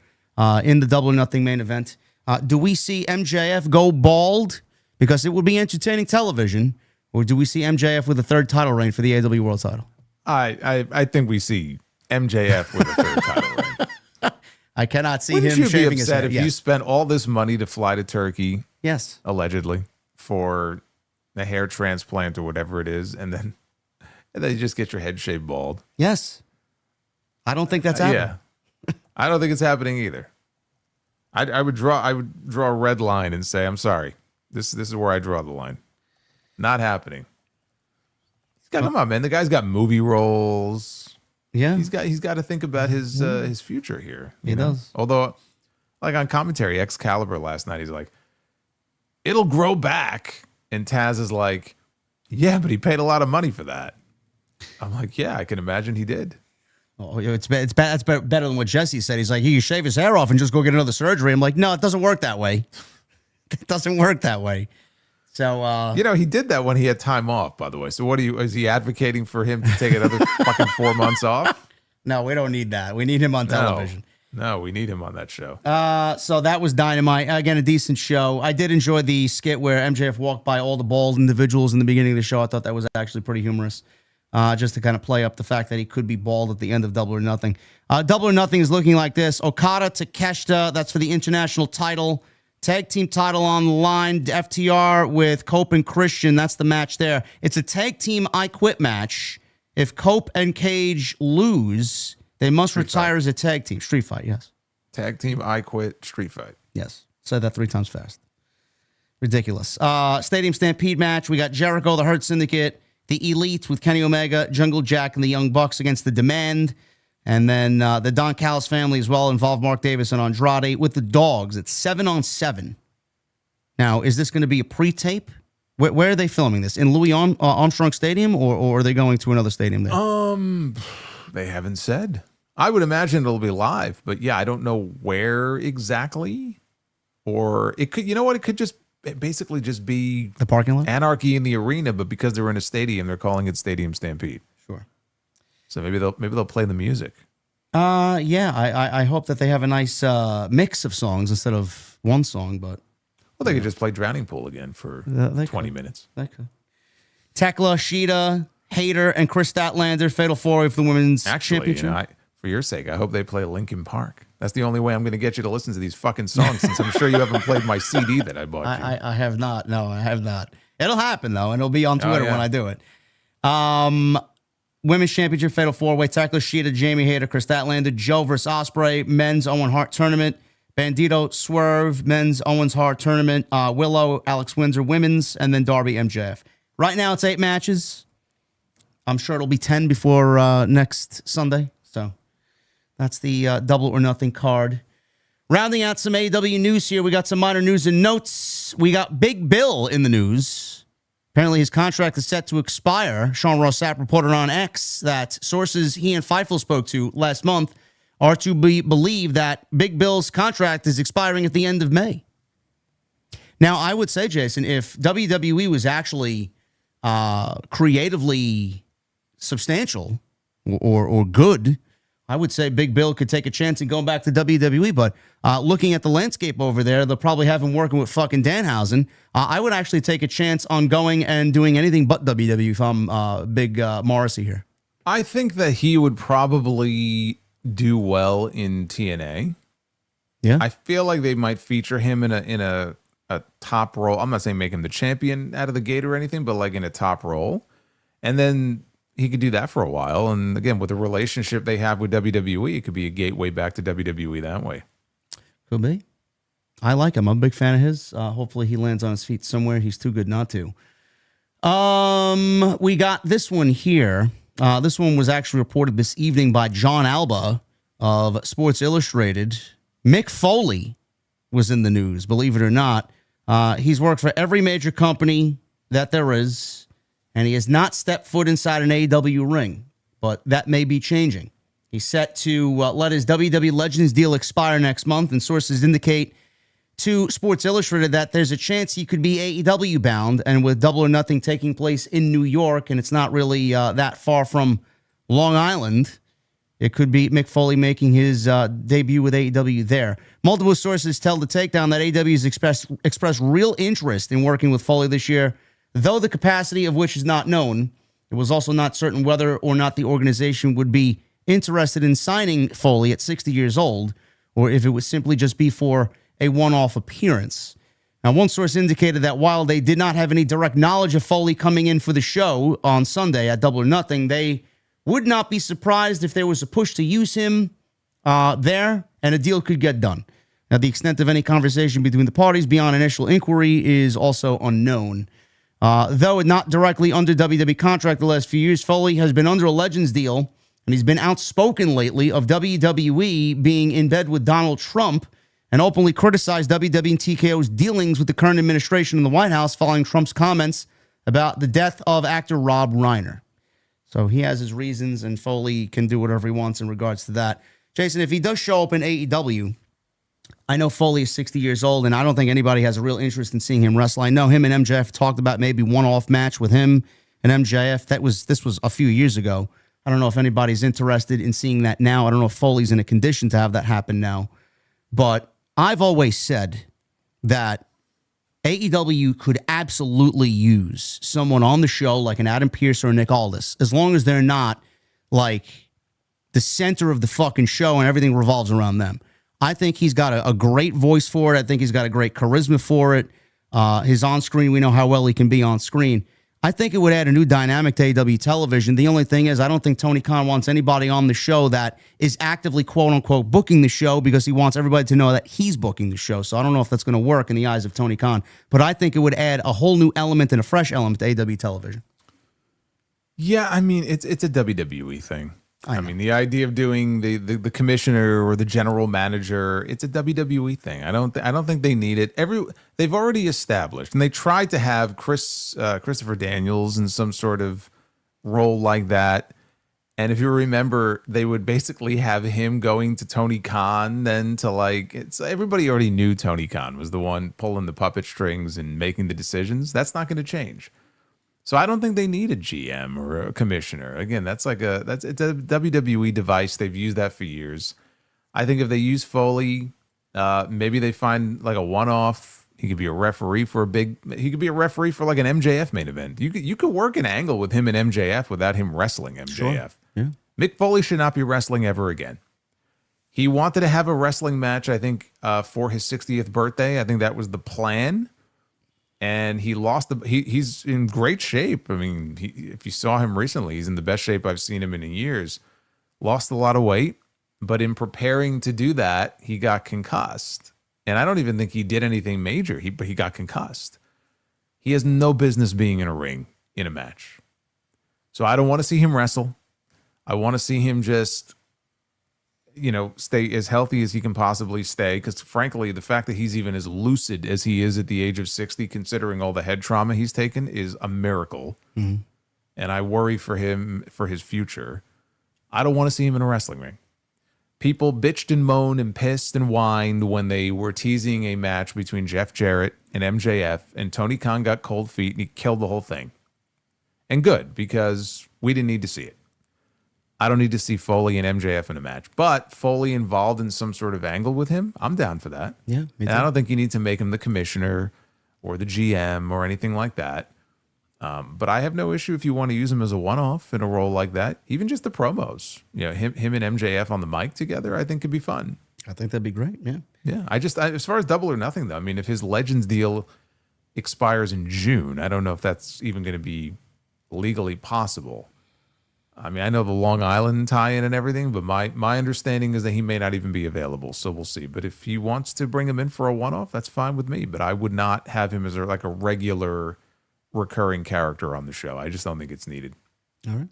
in the Double or Nothing main event. Do we see MJF go bald because it would be entertaining television, or do we see MJF with a third title reign for the AEW World Title?
I think we see MJF with a third title reign.
I cannot see
Wouldn't
him
you
shaving
be
his
upset
head.
if you spent all this money to fly to Turkey,
Yes.
allegedly, for a hair transplant or whatever it is, and then you just get your head shaved bald?
Yes. I don't think that's happening.
Yeah, I don't think it's happening either. I would draw a red line and say, I'm sorry, this is where I draw the line. Not happening. Come on, man. The guy's got movie roles.
Yeah.
He's got to think about his future here.
He does.
Although, like on commentary, Excalibur last night, he's like, it'll grow back. And Taz is like, yeah, but he paid a lot of money for that. I'm like, yeah, I can imagine he did.
Oh, it's better than what Jesse said. He's like, you shave his hair off and just go get another surgery. I'm like, no, it doesn't work that way. It doesn't work that way. So,
he did that when he had time off, by the way. So is he advocating for him to take another fucking 4 months off?
No, we don't need that. We need him on television.
No, we need him on that show.
So that was Dynamite. Again, a decent show. I did enjoy the skit where MJF walked by all the bald individuals in the beginning of the show. I thought that was actually pretty humorous. Just to kind of play up the fact that he could be bald at the end of Double or Nothing. Double or Nothing is looking like this. Okada to Takeshita. That's for the international title. Tag team title on the line. FTR with Cope and Christian. That's the match there. It's a tag team I Quit match. If Cope and Cage lose, they must retire as a tag team. Street fight, yes.
Tag team I Quit street fight.
Yes. Said that 3 times fast. Ridiculous. Stadium Stampede match. We got Jericho, the Hurt Syndicate, the Elite with Kenny Omega, Jungle Jack, and the Young Bucks against the Demand. And then the Don Callis family as well involved Mark Davis and Andrade with the Dogs. It's 7-on-7. Now, is this going to be a pre-tape? Where are they filming this? In Louis Armstrong Stadium, or are they going to another stadium there?
They haven't said. I would imagine it'll be live, but yeah, I don't know where exactly. Or it could, it could just basically just be
The parking lot?
Anarchy in the arena, but because they're in a stadium, they're calling it Stadium Stampede.
Sure.
So maybe they'll play the music.
Yeah, I hope that they have a nice mix of songs instead of one song, but
Well, they could just play Drowning Pool again for 20 minutes.
they could. Tekla, Sheeta, Hayter, and Chris Statlander, Fatal 4-Way for the Women's Championship.
For your sake, I hope they play Linkin Park. That's the only way I'm going to get you to listen to these fucking songs, since I'm sure you haven't played my CD that I bought you.
I have not. No, I have not. It'll happen, though, and it'll be on Twitter when I do it. Women's Championship, Fatal 4-Way, Tekla, Sheeta, Jamie Hayter, Chris Statlander, Joe vs. Ospreay, Men's Owen Hart Tournament, Bandito, Swerve, Men's Owens Hart Tournament, Willow, Alex Windsor, Women's, and then Darby, MJF. Right now, it's 8 matches. I'm sure it'll be 10 before next Sunday. So that's the Double or Nothing card. Rounding out some AEW news here, we got some minor news and notes. We got Big Bill in the news. Apparently, his contract is set to expire. Sean Ross Sapp reported on X that sources he and Fightful spoke to last month are to believe that Big Bill's contract is expiring at the end of May. Now, I would say, Jason, if WWE was actually creatively substantial or good, I would say Big Bill could take a chance in going back to WWE. But looking at the landscape over there, they'll probably have him working with fucking Danhausen. I would actually take a chance on going and doing anything but WWE if I'm Big Morrissey here.
I think that he would probably do well in TNA.
Yeah,
I feel like they might feature him in a top role. I'm not saying make him the champion out of the gate or anything, but like in a top role. And then he could do that for a while. And again, with the relationship they have with WWE, it could be a gateway back to WWE that way.
Could be. I like him. I'm a big fan of his. Hopefully he lands on his feet somewhere. He's too good not to. We got this one here. This one was actually reported this evening by John Alba of Sports Illustrated. Mick Foley was in the news, believe it or not. He's worked for every major company that there is, and he has not stepped foot inside an AEW ring, but that may be changing. He's set to let his WWE Legends deal expire next month, and sources indicate to Sports Illustrated that there's a chance he could be AEW bound, and with Double or Nothing taking place in New York, and it's not really that far from Long Island, it could be Mick Foley making his debut with AEW there. Multiple sources tell The Takedown that AEW has expressed real interest in working with Foley this year, though the capacity of which is not known. It was also not certain whether or not the organization would be interested in signing Foley at 60 years old, or if it would simply just be for a one-off appearance. Now, one source indicated that while they did not have any direct knowledge of Foley coming in for the show on Sunday at Double or Nothing, they would not be surprised if there was a push to use him there and a deal could get done. Now, the extent of any conversation between the parties beyond initial inquiry is also unknown. Though not directly under WWE contract the last few years, Foley has been under a Legends deal, and he's been outspoken lately of WWE being in bed with Donald Trump and openly criticized WWE and TKO's dealings with the current administration in the White House following Trump's comments about the death of actor Rob Reiner. So he has his reasons, and Foley can do whatever he wants in regards to that. Jason, if he does show up in AEW, I know Foley is 60 years old, and I don't think anybody has a real interest in seeing him wrestle. I know him and MJF talked about maybe one-off match with him and MJF. This was a few years ago. I don't know if anybody's interested in seeing that now. I don't know if Foley's in a condition to have that happen now. But I've always said that AEW could absolutely use someone on the show like an Adam Pearce or a Nick Aldis, as long as they're not like the center of the fucking show and everything revolves around them. I think he's got a great voice for it. I think he's got a great charisma for it. His on-screen, we know how well he can be on screen. I think it would add a new dynamic to AEW television. The only thing is, I don't think Tony Khan wants anybody on the show that is actively, quote-unquote, booking the show, because he wants everybody to know that he's booking the show. So I don't know if that's going to work in the eyes of Tony Khan. But I think it would add a whole new element and a fresh element to AEW television.
Yeah, I mean, it's a WWE thing. I mean, the idea of doing the commissioner or the general manager, it's a WWE thing. I don't think they need it. They've already established, and they tried to have Christopher Daniels in some sort of role like that. And if you remember, they would basically have him going to Tony Khan, then to everybody already knew Tony Khan was the one pulling the puppet strings and making the decisions. That's not going to change. So I don't think they need a GM or a commissioner. Again, it's a WWE device. They've used that for years. I think if they use Foley, maybe they find like a one-off. He could be a referee for like an MJF main event. You could work an angle with him and MJF without him wrestling MJF.
Sure. Yeah.
Mick Foley should not be wrestling ever again. He wanted to have a wrestling match, I think, for his 60th birthday. I think that was the plan. And he lost he's in great shape. I mean, if you saw him recently, he's in the best shape I've seen him in years. Lost a lot of weight, but in preparing to do that, he got concussed. And I don't even think he did anything major, but he got concussed. He has no business being in a ring in a match. So I don't want to see him wrestle. I want to see him just, stay as healthy as he can possibly stay. Because frankly, the fact that he's even as lucid as he is at the age of 60, considering all the head trauma he's taken, is a miracle. Mm-hmm. And I worry for him, for his future. I don't want to see him in a wrestling ring. People bitched and moaned and pissed and whined when they were teasing a match between Jeff Jarrett and MJF, and Tony Khan got cold feet and he killed the whole thing. And good, because we didn't need to see it. I don't need to see Foley and MJF in a match. But Foley involved in some sort of angle with him, I'm down for that.
Yeah, me
and
too.
I don't think you need to make him the commissioner or the GM or anything like that. But I have no issue if you want to use him as a one-off in a role like that. Even just the promos, him and MJF on the mic together, I think could be fun.
I think that'd be great. Yeah.
Yeah. As far as Double or Nothing, though, I mean, if his Legends deal expires in June, I don't know if that's even going to be legally possible. I mean, I know the Long Island tie-in and everything, but my understanding is that he may not even be available, so we'll see. But if he wants to bring him in for a one-off, that's fine with me. But I would not have him as a regular recurring character on the show. I just don't think it's needed.
All right.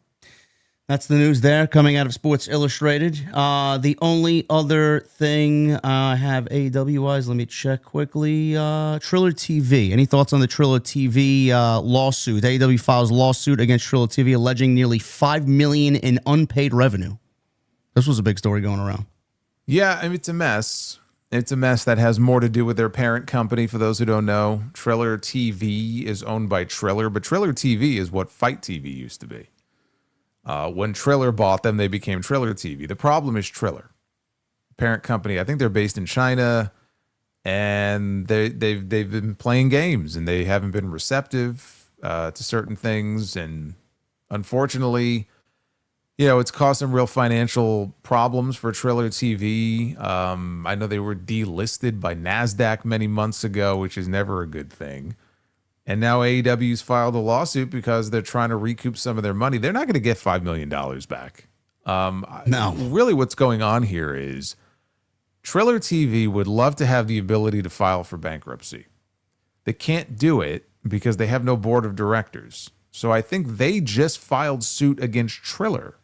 That's the news there coming out of Sports Illustrated. The only other thing I have AEW-wise, let me check quickly. Triller TV. Any thoughts on the Triller TV lawsuit? AEW files lawsuit against Triller TV alleging nearly $5 million in unpaid revenue. This was a big story going around.
Yeah, I mean, it's a mess. It's a mess that has more to do with their parent company. For those who don't know, Triller TV is owned by Triller, but Triller TV is what Fight TV used to be. When Triller bought them, they became Triller TV. The problem is Triller, parent company. I think they're based in China, and they've been playing games, and they haven't been receptive to certain things. And unfortunately, it's caused some real financial problems for Triller TV. I know they were delisted by NASDAQ many months ago, which is never a good thing. And now AEW's filed a lawsuit because they're trying to recoup some of their money. They're not going to get $5 million back.
No.
Really what's going on here is Triller TV would love to have the ability to file for bankruptcy. They can't do it because they have no board of directors. So I think they just filed suit against Triller.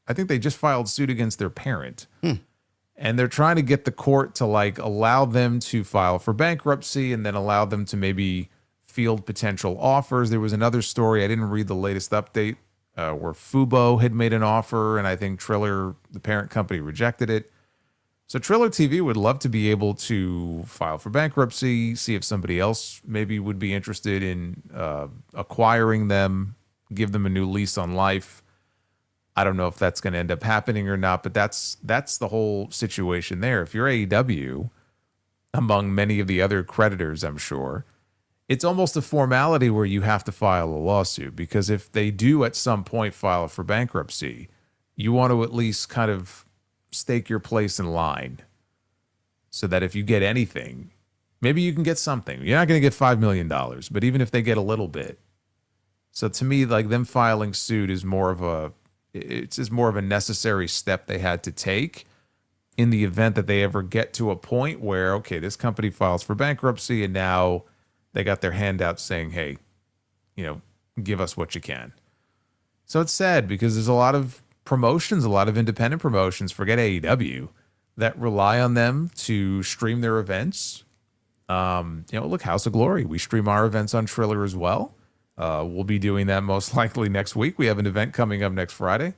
I think they just filed suit against their parent. And they're trying to get the court to allow them to file for bankruptcy and then allow them to maybe field potential offers. There was another story, I didn't read the latest update, where Fubo had made an offer, and I think Triller, the parent company, rejected it. So Triller TV would love to be able to file for bankruptcy, see if somebody else maybe would be interested in acquiring them, give them a new lease on life. I don't know if that's going to end up happening or not, but that's the whole situation there. If you're AEW, among many of the other creditors, I'm sure, it's almost a formality where you have to file a lawsuit, because if they do at some point file for bankruptcy, you want to at least kind of stake your place in line so that if you get anything, maybe you can get something. You're not going to get $5 million, but even if they get a little bit. So to me, them filing suit is more of a necessary step they had to take in the event that they ever get to a point where, okay, this company files for bankruptcy and now they got their hand out saying, hey, give us what you can. So it's sad because there's a lot of promotions, a lot of independent promotions, forget AEW, that rely on them to stream their events. Look, House of Glory, we stream our events on Triller as well. We'll be doing that most likely next week. We have an event coming up next Friday.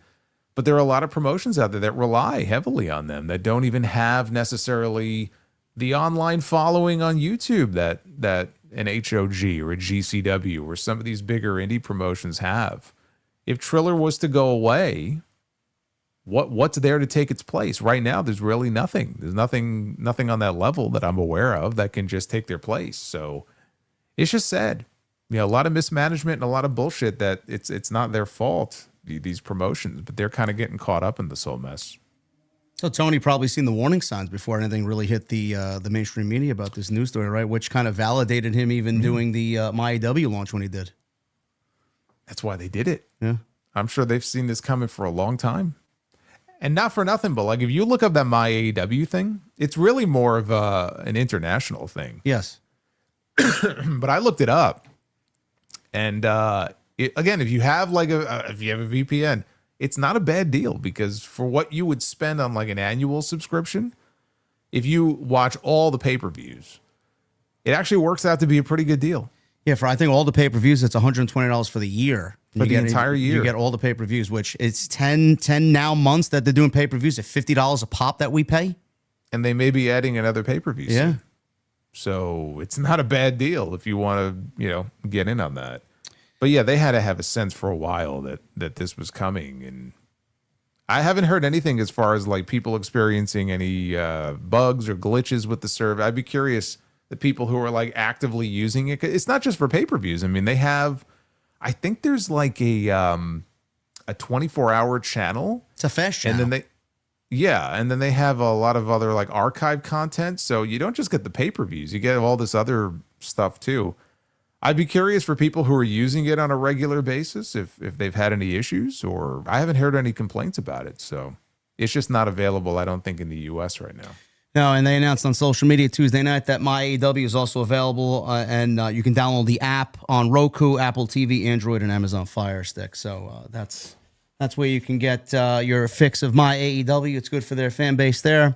But there are a lot of promotions out there that rely heavily on them, that don't even have necessarily the online following on YouTube that an HOG or a GCW or some of these bigger indie promotions have. If Triller was to go away, what's there to take its place? Right now, there's really nothing. There's nothing on that level that I'm aware of that can just take their place. So it's just sad. A lot of mismanagement and a lot of bullshit that it's not their fault, these promotions, but they're kind of getting caught up in this whole mess.
So Tony probably seen the warning signs before anything really hit the mainstream media about this news story, right? Which kind of validated him even doing the MyAEW launch when he did.
That's why they did it.
Yeah.
I'm sure they've seen this coming for a long time. And not for nothing, but if you look up that MyAEW thing, it's really more of an international thing.
Yes.
But I looked it up. And again, if you have a VPN, it's not a bad deal, because for what you would spend on an annual subscription, if you watch all the pay-per-views, it actually works out to be a pretty good deal.
Yeah, for I think all the pay-per-views, it's $120 for the year.
For the entire year.
You get all the pay-per-views, which it's 10 now months that they're doing pay-per-views at $50 a pop that we pay.
And they may be adding another pay-per-view soon.
Yeah.
So it's not a bad deal if you want to, get in on that. But yeah, they had to have a sense for a while that this was coming, and I haven't heard anything as far as like people experiencing any bugs or glitches with the server. I'd be curious the people who are like actively using it. It's not just for pay-per-views. I mean, they have, I think there's like a 24-hour channel.
It's a fast channel.
And then they have a lot of other like archive content. So you don't just get the pay-per-views, you get all this other stuff too. I'd be curious for people who are using it on a regular basis if they've had any issues, or I haven't heard any complaints about it. So it's just not available, I don't think, in the US right now.
No, and they announced on social media Tuesday night that My AEW is also available, and you can download the app on Roku, Apple TV, Android, and Amazon Fire Stick. So that's where you can get your fix of My AEW. It's good for their fan base there.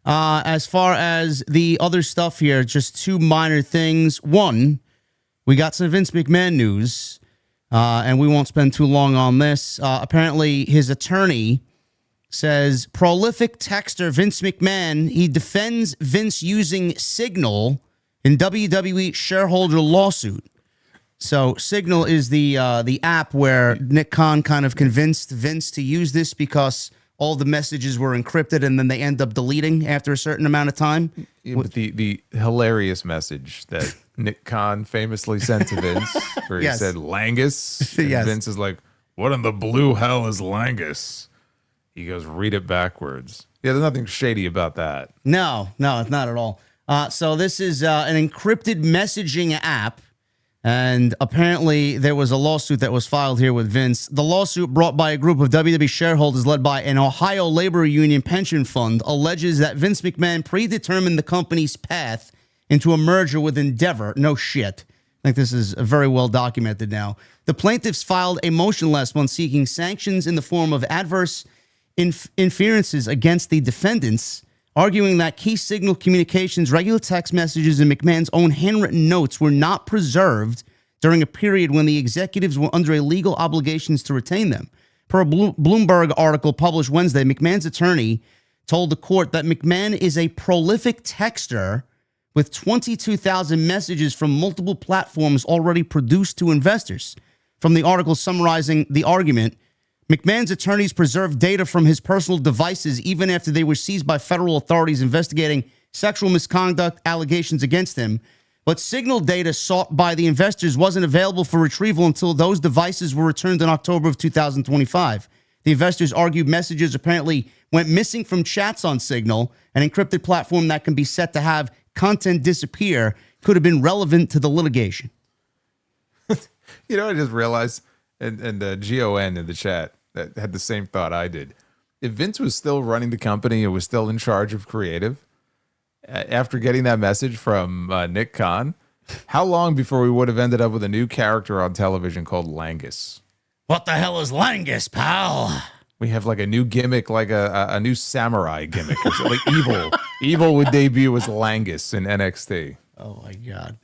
As far as the other stuff here, just two minor things. One, we got some Vince McMahon news, and we won't spend too long on this. Apparently, his attorney says prolific texter Vince McMahon, he defends Vince using Signal in WWE shareholder lawsuit. So Signal is the app where Nick Khan kind of convinced Vince to use this because all the messages were encrypted and then they end up deleting after a certain amount of time.
Yeah, but the hilarious message that Nick Khan famously sent to Vince where he said Langus. And
Yes.
Vince is like, what in the blue hell is Langus? He goes, read it backwards. Yeah, there's nothing shady about that.
No, it's not at all. So this is an encrypted messaging app, and apparently there was a lawsuit that was filed here with Vince. The lawsuit, brought by a group of WWE shareholders led by an Ohio labor union pension fund, alleges that Vince McMahon predetermined the company's path into a merger with Endeavor. No shit. I think this is very well documented now. The plaintiffs filed a motion last month seeking sanctions in the form of adverse inferences against the defendants, arguing that key Signal communications, regular text messages, and McMahon's own handwritten notes were not preserved during a period when the executives were under a legal obligations to retain them. Per a Bloomberg article published Wednesday, McMahon's attorney told the court that McMahon is a prolific texter with 22,000 messages from multiple platforms already produced to investors. From the article summarizing the argument, McMahon's attorneys preserved data from his personal devices even after they were seized by federal authorities investigating sexual misconduct allegations against him. But Signal data sought by the investors wasn't available for retrieval until those devices were returned in October of 2025. The investors argued messages apparently went missing from chats on Signal, an encrypted platform that can be set to have content disappear, could have been relevant to the litigation.
You know, I just realized, and GON in the chat that had the same thought I did. If Vince was still running the company and was still in charge of creative, after getting that message from Nick Khan, how long before we would have ended up with a new character on television called Langus?
What the hell is Langus, pal?
We have like a new gimmick, like a new samurai gimmick. It's like evil. Evil would debut as Langus in NXT.
Oh, my God.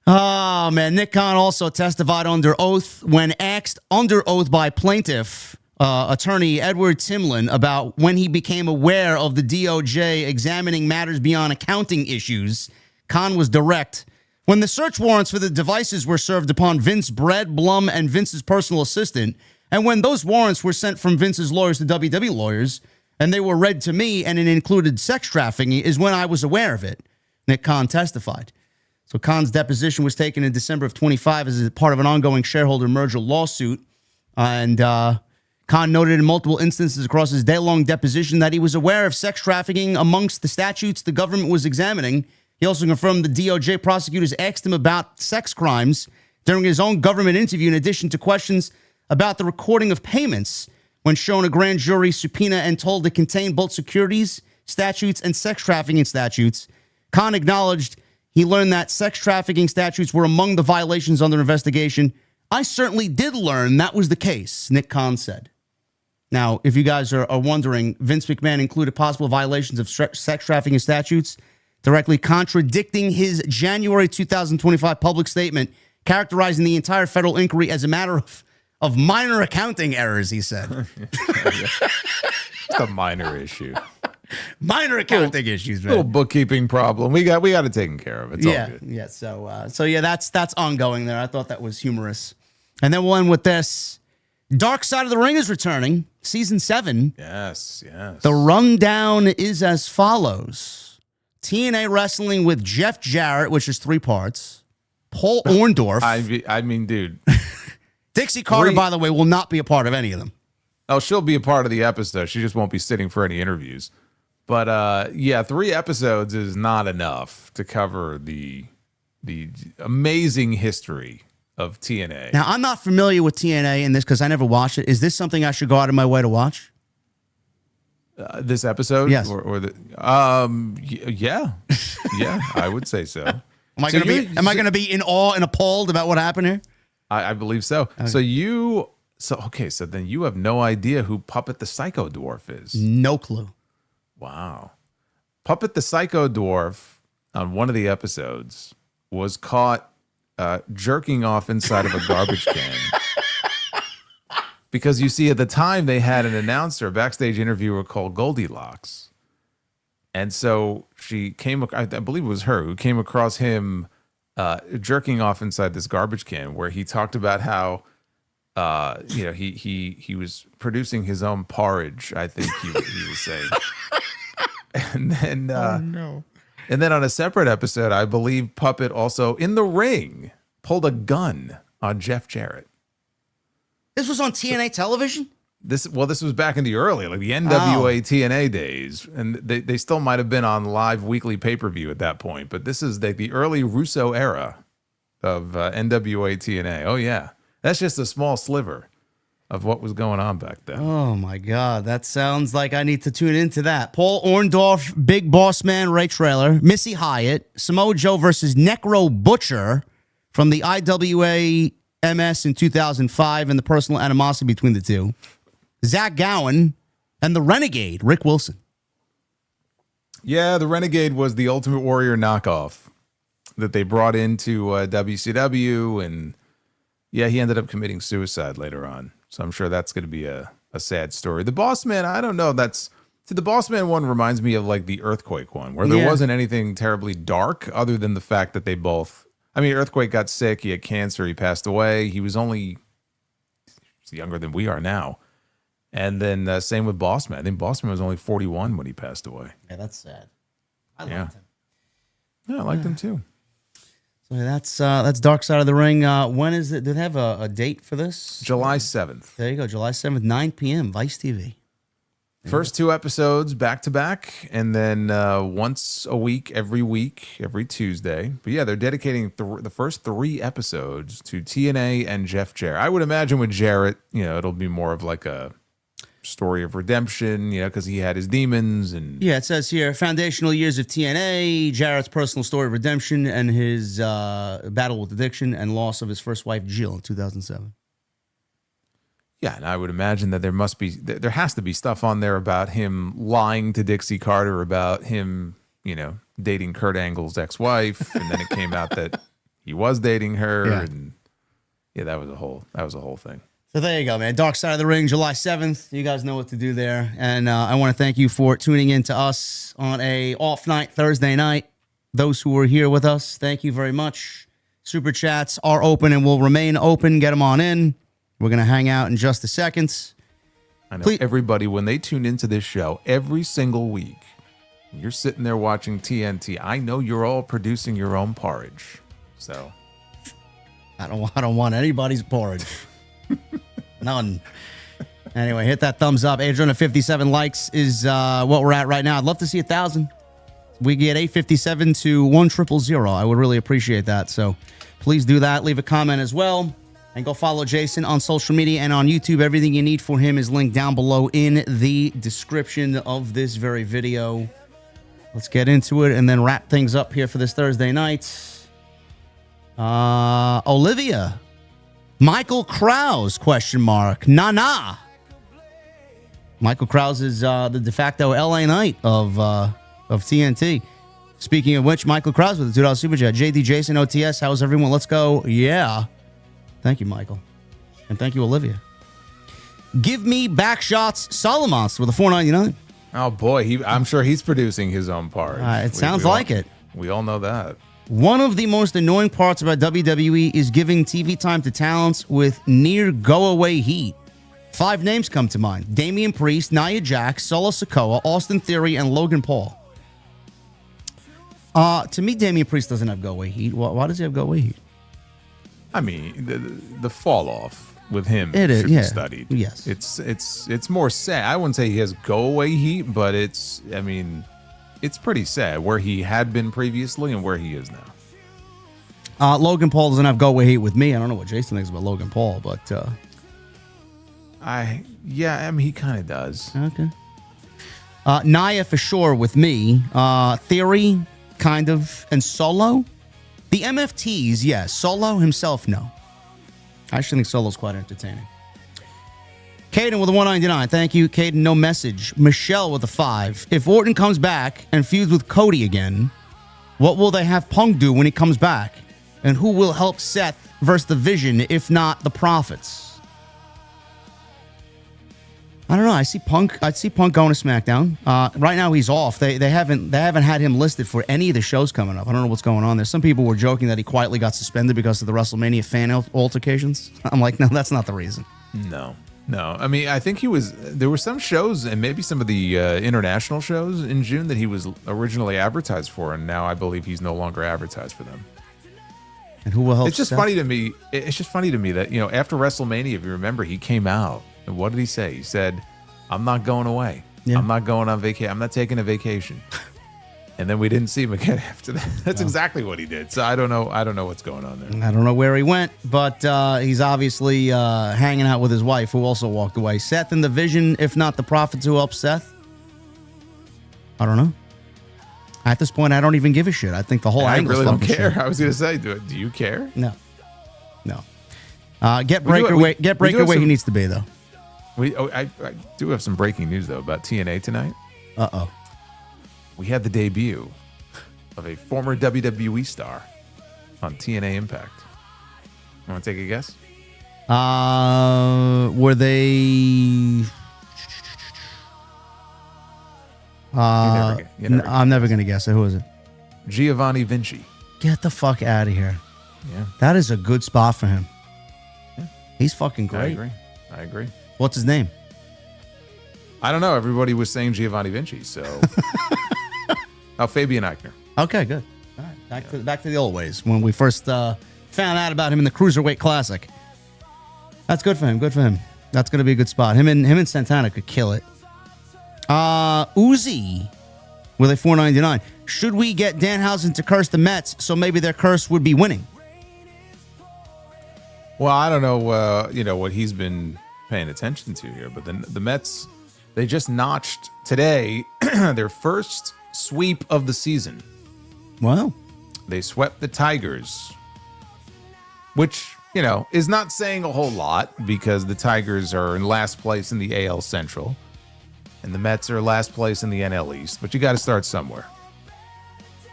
Oh, man. Nick Khan also testified under oath when asked under oath by plaintiff attorney Edward Timlin about when he became aware of the DOJ examining matters beyond accounting issues. Khan was direct. When the search warrants for the devices were served upon Vince, Brett Blum, and Vince's personal assistant, and when those warrants were sent from Vince's lawyers to WWE lawyers, and they were read to me and it included sex trafficking, is when I was aware of it, Nick Khan testified. So Khan's deposition was taken in December of 25 as a part of an ongoing shareholder merger lawsuit. And Khan noted in multiple instances across his day-long deposition that he was aware of sex trafficking amongst the statutes the government was examining. He also confirmed the DOJ prosecutors asked him about sex crimes during his own government interview, in addition to questions about the recording of payments when shown a grand jury subpoena and told to contain both securities statutes and sex trafficking statutes. Khan acknowledged he learned that sex trafficking statutes were among the violations under investigation. I certainly did learn that was the case, Nick Khan said. Now, if you guys are wondering, Vince McMahon included possible violations of sex trafficking statutes, directly contradicting his January 2025 public statement, characterizing the entire federal inquiry as a matter of minor accounting errors, he said.
It's a minor issue.
Minor accounting issues, man.
Little bookkeeping problem. We got it taken care of. It's all good.
Yeah. So yeah, that's ongoing there. I thought that was humorous. And then we'll end with this. Dark Side of the Ring is returning, season 7.
Yes.
The rundown is as follows. TNA Wrestling with Jeff Jarrett, which is 3 parts. Paul Orndorff.
I mean, dude.
Dixie Carter, by the way, will not be a part of any of them.
Oh, she'll be a part of the episode. She just won't be sitting for any interviews. But 3 episodes is not enough to cover the amazing history of TNA.
Now, I'm not familiar with TNA in this because I never watched it. Is this something I should go out of my way to watch?
This episode?
Yes.
Yeah, I would say so.
Am I going to be in awe and appalled about what happened here?
I believe so. Okay. So then you have no idea who Puppet the Psycho Dwarf is.
No clue.
Wow. Puppet the Psycho Dwarf on one of the episodes was caught jerking off inside of a garbage can. Because you see, at the time they had an announcer, a backstage interviewer called Goldilocks. And so she I believe it was her who came across him jerking off inside this garbage can, where he talked about how he was producing his own porridge, I think he was saying. And then And then on a separate episode, I believe Puppet also in the ring pulled a gun on Jeff Jarrett.
This was on TNA television?
This was back in the early, like the NWA TNA days. And they still might have been on live weekly pay-per-view at that point. But this is the early Russo era of NWA TNA. Oh, yeah. That's just a small sliver of what was going on back then.
Oh, my God. That sounds like I need to tune into that. Paul Orndorff, Big Boss Man, Ray Traylor, Missy Hyatt, Samoa Joe versus Necro Butcher from the IWA MS in 2005 and the personal animosity between the two. Zach Gowen and the Renegade, Rick Wilson.
Yeah, the Renegade was the Ultimate Warrior knockoff that they brought into WCW, and yeah, he ended up committing suicide later on. So I'm sure that's going to be a sad story. The Boss Man, I don't know. The Boss Man one reminds me of like the Earthquake one, where there wasn't anything terribly dark other than the fact that they both. I mean, Earthquake got sick. He had cancer. He passed away. He was younger than we are now. And then same with Boss Man. I think Boss Man was only 41 when he passed away.
Yeah, that's sad. I liked him.
Yeah, I liked him too.
So that's Dark Side of the Ring. When is it? Do they have a date for this?
July 7th.
There you go. July 7th, 9 p.m. Vice TV.
First 2 episodes back to back, and then once a week, every Tuesday. But yeah, they're dedicating the first 3 episodes to TNA and Jeff Jarrett. I would imagine with Jarrett, it'll be more of like a story of redemption, because he had his demons. And
yeah, it says here, foundational years of TNA, Jarrett's personal story of redemption and his battle with addiction and loss of his first wife, Jill, in 2007.
Yeah, and I would imagine that there has to be stuff on there about him lying to Dixie Carter about him, dating Kurt Angle's ex-wife, and then it came out that he was dating her, and that was a whole thing.
So there you go, man. Dark Side of the Ring, July 7th. You guys know what to do there, and I want to thank you for tuning in to us on a off night Thursday night. Those who were here with us, thank you very much. Super chats are open and will remain open. Get them on in. We're going to hang out in just a second.
I know everybody, when they tune into this show every single week, you're sitting there watching TNT. I know you're all producing your own porridge. So
I don't want anybody's porridge. None. Anyway, hit that thumbs up. 857 likes is what we're at right now. I'd love to see 1,000. We get 857 to 1,000. I would really appreciate that. So please do that. Leave a comment as well. And go follow Jason on social media and on YouTube. Everything you need for him is linked down below in the description of this very video. Let's get into it and then wrap things up here for this Thursday night. Olivia. Michael Krause, ? Nah. Michael Krause is the de facto LA Knight of TNT. Speaking of which, Michael Krause with the $2 Super Chat. JD Jason OTS, how's everyone? Let's go. Yeah. Thank you, Michael. And thank you, Olivia. Give me Backshots Solomons with a $4.99.
Oh, boy. I'm sure he's producing his own part.
It sounds like it.
We all know that.
One of the most annoying parts about WWE is giving TV time to talents with near go-away heat. 5 names come to mind: Damian Priest, Nia Jax, Solo Sikoa, Austin Theory, and Logan Paul. To me, Damian Priest doesn't have go-away heat. Why does he have go-away heat?
I mean, the fall off with him
It is,
should be
yeah.
studied.
Yes.
It's more sad. I wouldn't say he has go-away heat, but it's pretty sad where he had been previously and where he is now.
Logan Paul doesn't have go-away heat with me. I don't know what Jason thinks about Logan Paul, but
he kind of does.
okay. Nia for sure with me. Theory, kind of, and Solo. The MFTs, yes. Solo himself, no. I actually think Solo's quite entertaining. Caden with a 199. Thank you, Caden. No message. Michelle with a 5. If Orton comes back and feuds with Cody again, what will they have Punk do when he comes back? And who will help Seth versus the Vision, if not the Prophets? I don't know. I'd see Punk going to SmackDown. Right now he's off. They haven't had him listed for any of the shows coming up. I don't know what's going on there. Some people were joking that he quietly got suspended because of the WrestleMania fan altercations. I'm like, no, that's not the reason.
No. I mean, I think there were some shows and maybe some of the international shows in June that he was originally advertised for, and now I believe he's no longer advertised for them.
And who will help?
It's just funny to me. It's just funny to me that, after WrestleMania, if you remember, he came out and what did he say? He said, "I'm not going away. Yeah. I'm not going on vacation. I'm not taking a vacation." And then we didn't see him again after that. That's exactly what he did. So I don't know what's going on there.
I don't know where he went, but he's obviously hanging out with his wife, who also walked away. Seth and the Vision, if not the Prophets, who helped Seth? I don't know. At this point, I don't even give a shit. I think the whole angle.
I really don't care.
Shit.
I was going to say, do you care?
No. Get Breaker where he needs to be, though.
I do have some breaking news, though, about TNA tonight.
Uh-oh.
We had the debut of a former WWE star on TNA Impact. You want to take a guess?
Were they... I'm never going to guess it. Who is it?
Giovanni Vinci.
Get the fuck out of here.
Yeah.
That is a good spot for him.
Yeah.
He's fucking great.
I agree.
What's his name?
I don't know. Everybody was saying Giovanni Vinci, so... Fabian Eichner.
Okay, good. All right, back to the old ways when we first found out about him in the Cruiserweight Classic. That's good for him. Good for him. That's going to be a good spot. Him and Santana could kill it. Uzi with a 499. Should we get Danhausen to curse the Mets so maybe their curse would be winning?
Well, I don't know. What he's been paying attention to here, but the Mets, they just notched today their first sweep of the season.
Wow.
They swept the Tigers, which, is not saying a whole lot because the Tigers are in last place in the AL Central and the Mets are last place in the NL East, but you got to start somewhere.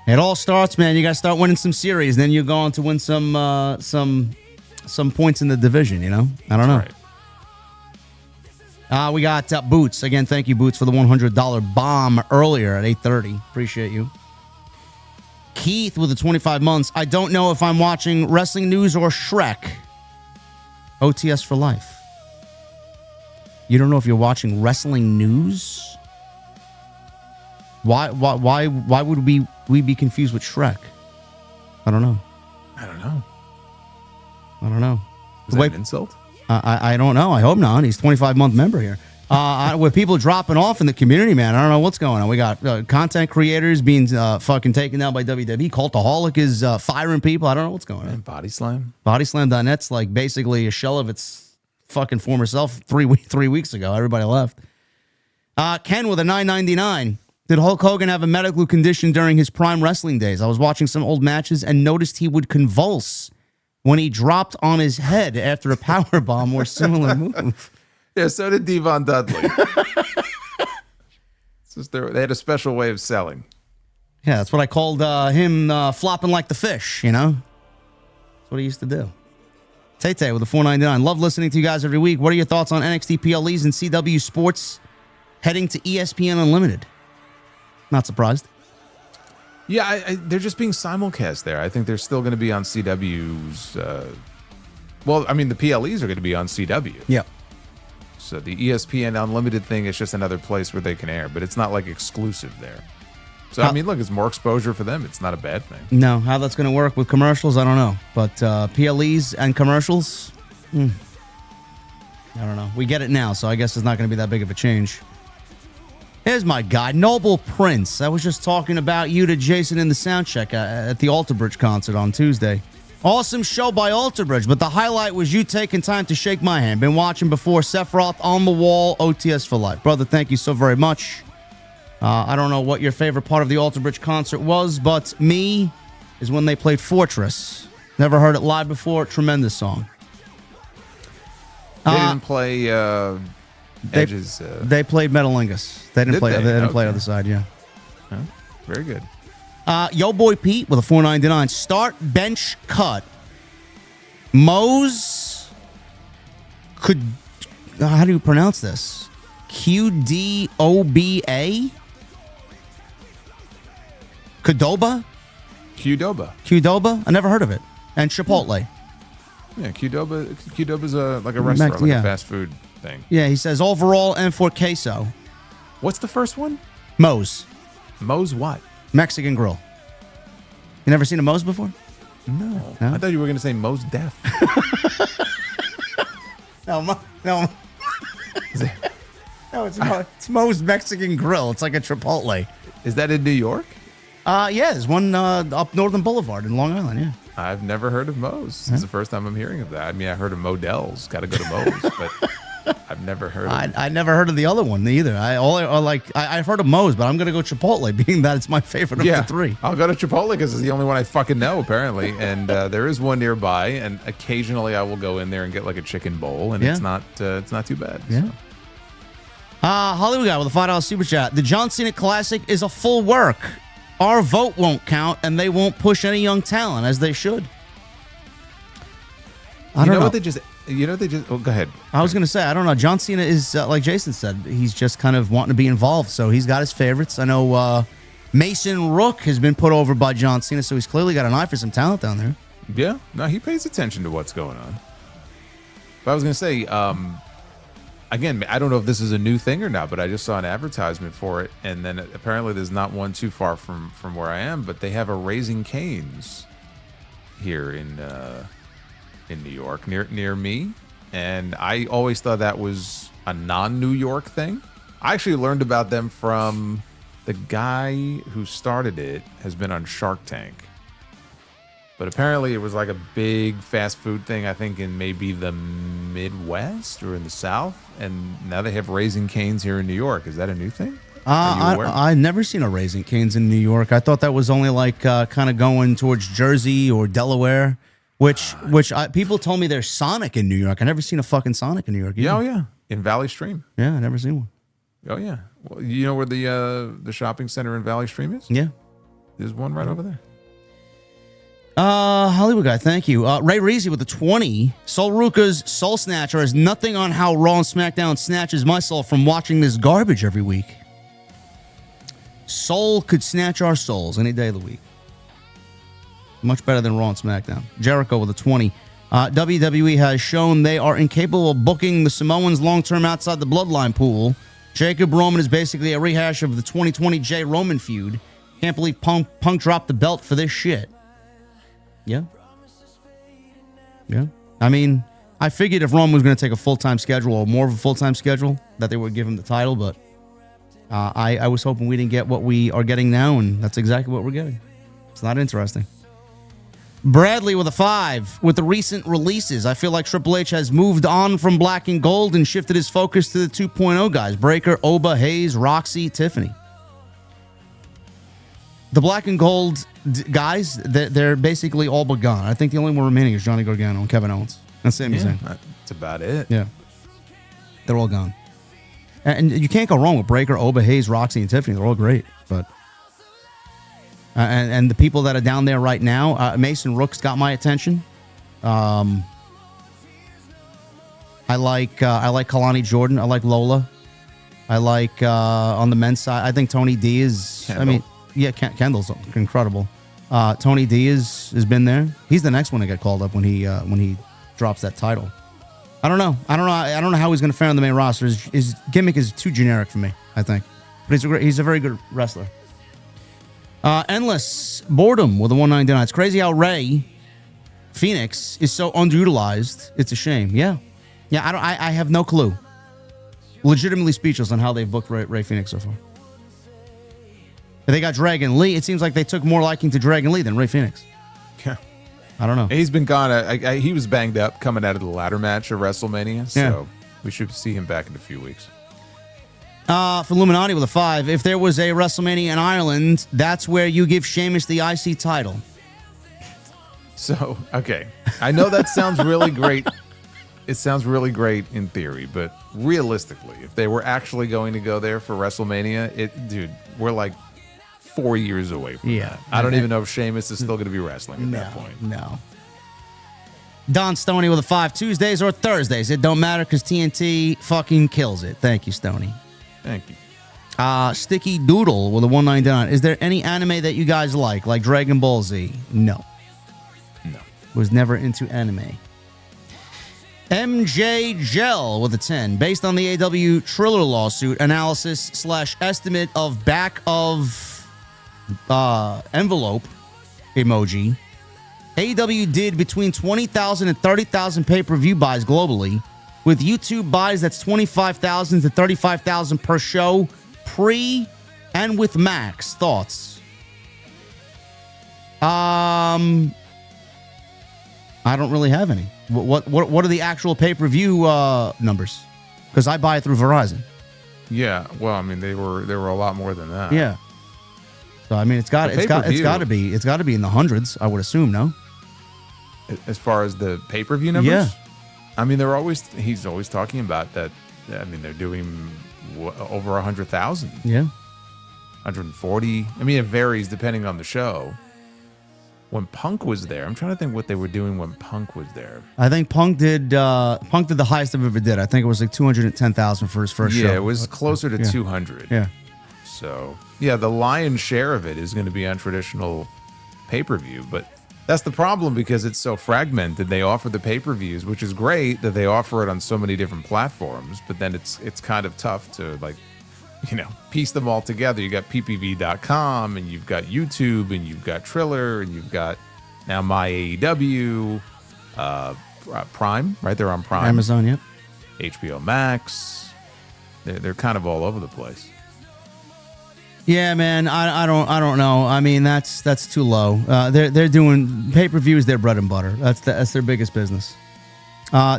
It all starts, man. You got to start winning some series, then you're going to win some points in the division, I don't know.
Right.
We got Boots. Again, thank you, Boots, for the $100 bomb earlier at 8:30. Appreciate you. Keith with the 25 months. I don't know if I'm watching Wrestling News or Shrek. OTS for life. You don't know if you're watching Wrestling News? Why would we be confused with Shrek? I don't know.
Is that an insult?
I don't know. I hope not. He's 25-month member here. With people dropping off in the community, man, I don't know what's going on. We got content creators being fucking taken down by WWE. Cultaholic is firing people. I don't know what's going on.
Body Slam.
Bodyslam.net's like basically a shell of its fucking former self 3 weeks ago. Everybody left. Ken with a 999. Did Hulk Hogan have a medical condition during his prime wrestling days? I was watching some old matches and noticed he would convulse when he dropped on his head after a power bomb or similar move.
Yeah, so did Devon Dudley. They had a special way of selling.
Yeah, that's what I called him flopping like the fish, That's what he used to do. Tay with a 499. Love listening to you guys every week. What are your thoughts on NXT PLEs and CW Sports heading to ESPN Unlimited? Not surprised.
Yeah, they're just being simulcast there. I think they're still going to be on CW's. Well, I mean, the PLEs are going to be on CW.
Yeah.
So the ESPN Unlimited thing is just another place where they can air, but it's not like exclusive there. So, I mean, look, it's more exposure for them. It's not a bad thing.
No, how that's going to work with commercials, I don't know. But PLEs and commercials, I don't know. We get it now, so I guess it's not going to be that big of a change. Here's my guy, Noble Prince. I was just talking about you to Jason in the sound check at the Alter Bridge concert on Tuesday. Awesome show by Alter Bridge, but the highlight was you taking time to shake my hand. Been watching before Sephiroth on the wall, OTS for life. Brother, thank you so very much. I don't know what your favorite part of the Alter Bridge concert was, but me is when they played Fortress. Never heard it live before. Tremendous song.
They didn't play Edge's.
They played Metalingus. They didn't play. They didn't play other side. Yeah.
Huh? Very good.
Yo boy Pete with a 499. Start bench cut. Mose could. How do you pronounce this? QDOBA. Qdoba. Qdoba. I never heard of it. And Chipotle.
Yeah, Qdoba's like a restaurant, like a fast food thing.
Yeah, he says overall and for queso.
What's the first one?
Moe's.
Moe's what?
Mexican grill. You never seen a Moe's before?
No. I thought you were going to say Moe's Death.
No. No, it's Moe's Mexican Grill. It's like a Chipotle.
Is that in New York?
Yeah, there's one up Northern Boulevard in Long Island, yeah.
I've never heard of Moe's. This is the first time I'm hearing of that. I mean, I heard of Modell's. Got to go to Moe's, but I've never heard of
I never heard of the other one either. I've heard of Moe's, but I'm going to go Chipotle, being that it's my favorite of the three.
I'll go to Chipotle because it's the only one I fucking know, apparently. And there is one nearby, and occasionally I will go in there and get like a chicken bowl, and it's not too bad.
Yeah.
So.
Hollywood guy with a $5 super chat. The John Cena Classic is a full work. Our vote won't count, and they won't push any young talent as they should. I don't know.
Oh, go ahead.
I was going to say, I don't know. John Cena is, like Jason said, he's just kind of wanting to be involved. So he's got his favorites. I know Mason Rook has been put over by John Cena, so he's clearly got an eye for some talent down there.
Yeah. No, he pays attention to what's going on. But I was going to say, again, I don't know if this is a new thing or not, but I just saw an advertisement for it, and then apparently there's not one too far from where I am, but they have a Raising Cane's here in New York, near me, and I always thought that was a non-New York thing. I actually learned about them from the guy who started it, has been on Shark Tank. But apparently it was like a big fast food thing, I think, in maybe the Midwest or in the South. And now they have Raising Cane's here in New York. Is that a new thing?
I've never seen a Raising Cane's in New York. I thought that was only like kind of going towards Jersey or Delaware, which people told me there's Sonic in New York. I never seen a fucking Sonic in New York either.
Yeah, oh yeah, in Valley Stream.
Yeah, I never seen one.
Oh yeah, well, you know where the shopping center in Valley Stream is?
Yeah,
there's one right over there.
Hollywood guy, thank you. Ray Reezy with the 20. Soul Ruka's Soul Snatcher has nothing on how Raw and SmackDown snatches my soul from watching this garbage every week. Soul could snatch our souls any day of the week. Much better than Raw and SmackDown. Jericho with a 20. WWE has shown they are incapable of booking the Samoans long-term outside the bloodline pool. Jacob Roman is basically a rehash of the 2020 Jay Roman feud. Can't believe Punk dropped the belt for this shit. Yeah. I mean, I figured if Roman was going to take a full-time schedule or more of a full-time schedule, that they would give him the title, but I was hoping we didn't get what we are getting now, and that's exactly what we're getting. It's not interesting. Bradley with a 5. With the recent releases, I feel like Triple H has moved on from Black and Gold and shifted his focus to the 2.0 guys. Breaker, Oba, Hayes, Roxy, Tiffany. The Black and Gold guys, they're basically all but gone. I think the only one remaining is Johnny Gargano and Kevin Owens. That's Sami Zayn.
That's about it.
Yeah. They're all gone. And you can't go wrong with Breaker, Oba, Hayes, Roxy, and Tiffany. They're all great. But and the people that are down there right now, Mason Rook's got my attention. I like Kalani Jordan. I like Lola. I like on the men's side. I think Tony D is. Yeah, Kendall's incredible. Tony D has been there. He's the next one to get called up when he drops that title. I don't know how he's going to fare on the main roster. His gimmick is too generic for me, I think. But he's a very good wrestler. Endless Boredom with a 199. It's crazy how Ray Phoenix is so underutilized. It's a shame. Yeah. I have no clue. Legitimately speechless on how they've booked Ray Phoenix so far. They got Dragon Lee. It seems like they took more liking to Dragon Lee than Ray Phoenix.
Yeah.
I don't know.
He's been gone. He was banged up coming out of the ladder match of WrestleMania. So we should see him back in a few weeks.
For Illuminati with a 5, if there was a WrestleMania in Ireland, that's where you give Sheamus the IC title.
So, okay. I know that sounds really great. It sounds really great in theory, but realistically, if they were actually going to go there for WrestleMania, dude, we're like 4 years away from that. I don't even know if Sheamus is still going to be wrestling at that point.
No. Don Stoney with a 5, Tuesdays or Thursdays. It don't matter because TNT fucking kills it. Thank you, Stoney.
Thank you.
Sticky Doodle with a 199. Is there any anime that you guys like Dragon Ball Z? No. Was never into anime. MJ Gel with a 10. Based on the AEW Triller lawsuit, analysis / estimate of back of envelope emoji, AEW did between 20,000 and 30,000 pay-per-view buys globally, with YouTube buys that's 25,000 to 35,000 per show, pre and with max. Thoughts? I don't really have any. What are the actual pay-per-view numbers? Because I buy it through Verizon.
Yeah, well, I mean, they were a lot more than that.
Yeah. So I mean, it's got to be in the hundreds, I would assume. No.
As far as the pay-per-view numbers.
Yeah.
I mean, he's always talking about that. I mean, they're doing over 100,000.
Yeah.
140. I mean, it varies depending on the show. When Punk was there, I'm trying to think what they were doing when Punk was there.
I think Punk did the highest I've ever did. I think it was like 210,000 for his first show.
Yeah, it was closer to 200.
Yeah.
So, yeah, the lion's share of it is going to be on traditional pay-per-view, but that's the problem because it's so fragmented. They offer the pay-per-views, which is great that they offer it on so many different platforms, but then it's kind of tough to, like, piece them all together. You got ppv.com, and you've got YouTube, and you've got Triller, and you've got now My AEW, Prime, right? They're on Prime.
Amazon, yep.
HBO Max. They're kind of all over the place.
Yeah, man. I don't know. I mean, that's too low. They're doing pay-per-views. Their bread and butter. That's their biggest business.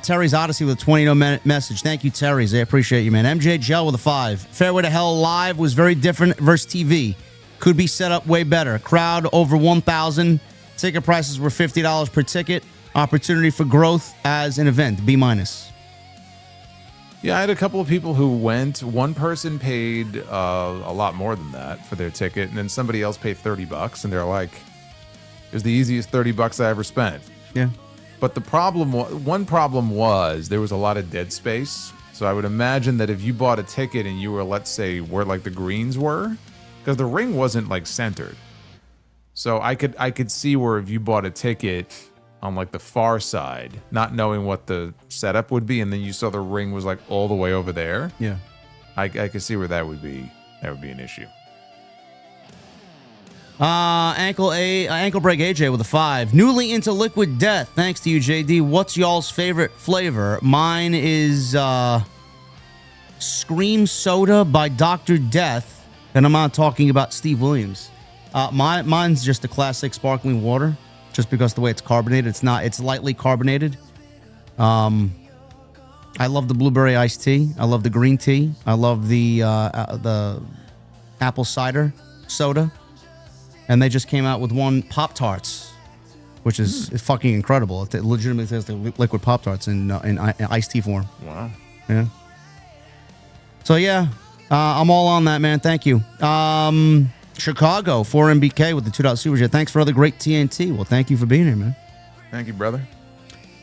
Terry's Odyssey with a 20 message. Thank you, Terry's. I appreciate you, man. MJ Gel with a 5. Fairway to Hell Live was very different versus TV. Could be set up way better. Crowd over 1,000. Ticket prices were $50 per ticket. Opportunity for growth as an event. B-.
Yeah, I had a couple of people who went. One person paid a lot more than that for their ticket, and then somebody else paid $30, and they're like, "It was the easiest $30 I ever spent."
Yeah.
But one problem was there was a lot of dead space. So I would imagine that if you bought a ticket and you were, let's say, where like the greens were, because the ring wasn't like centered. So I could see where if you bought a ticket on like the far side, not knowing what the setup would be, and then you saw the ring was like all the way over there.
Yeah.
I could see where that would be an issue.
Ankle Break AJ with a 5. Newly into Liquid Death. Thanks to you, JD. What's y'all's favorite flavor? Mine is Scream Soda by Dr. Death. And I'm not talking about Steve Williams. Mine's just a classic sparkling water, just because the way it's carbonated. It's lightly carbonated. I love the blueberry iced tea. I love the green tea. I love the apple cider soda. And they just came out with one Pop-Tarts, which is fucking incredible. It legitimately says the liquid Pop-Tarts in iced tea form.
Wow.
Yeah. So, yeah, I'm all on that, man. Thank you. Chicago, 4MBK with the $2 super chat. Thanks for all the great TNT. Well, thank you for being here, man.
Thank you, brother.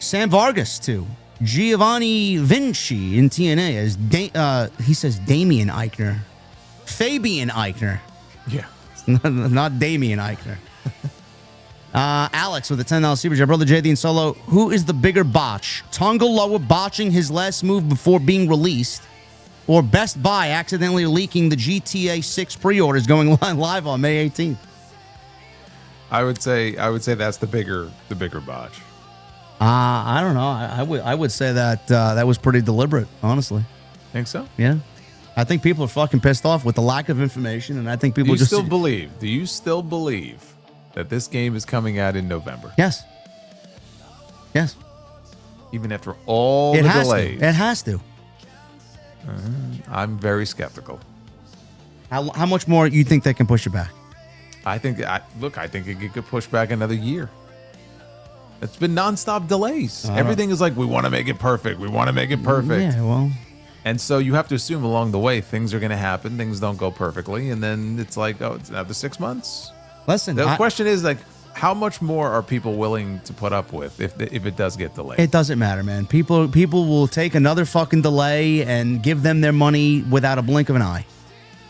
Sam Vargas, too. Giovanni Vinci in TNA as he says Damian Eichner. Fabian Eichner.
Yeah.
Not Damian Eichner. Alex with a $10 super chat. Brother JD and Solo, who is the bigger botch? Tonga Loa botching his last move before being released, or Best Buy accidentally leaking the GTA 6 pre-orders going live on May 18th?
I would say that's the bigger botch.
I don't know. I would say that that was pretty deliberate, honestly.
Think so?
Yeah. I think people are fucking pissed off with the lack of information, and I think people
Do you still believe that this game is coming out in November?
Yes. Yes.
Even after all the delays?
It has to.
I'm very skeptical.
How much more you think they can push it back?
I think it could push back another year. It's been nonstop delays. Everything is like, we want to make it perfect. We want to make it perfect.
Yeah, well.
And so you have to assume along the way things are going to happen. Things don't go perfectly. And then it's like, oh, it's another 6 months.
Listen.
The question is, like, how much more are people willing to put up with if it does get delayed?
It doesn't matter, man. People will take another fucking delay and give them their money without a blink of an eye.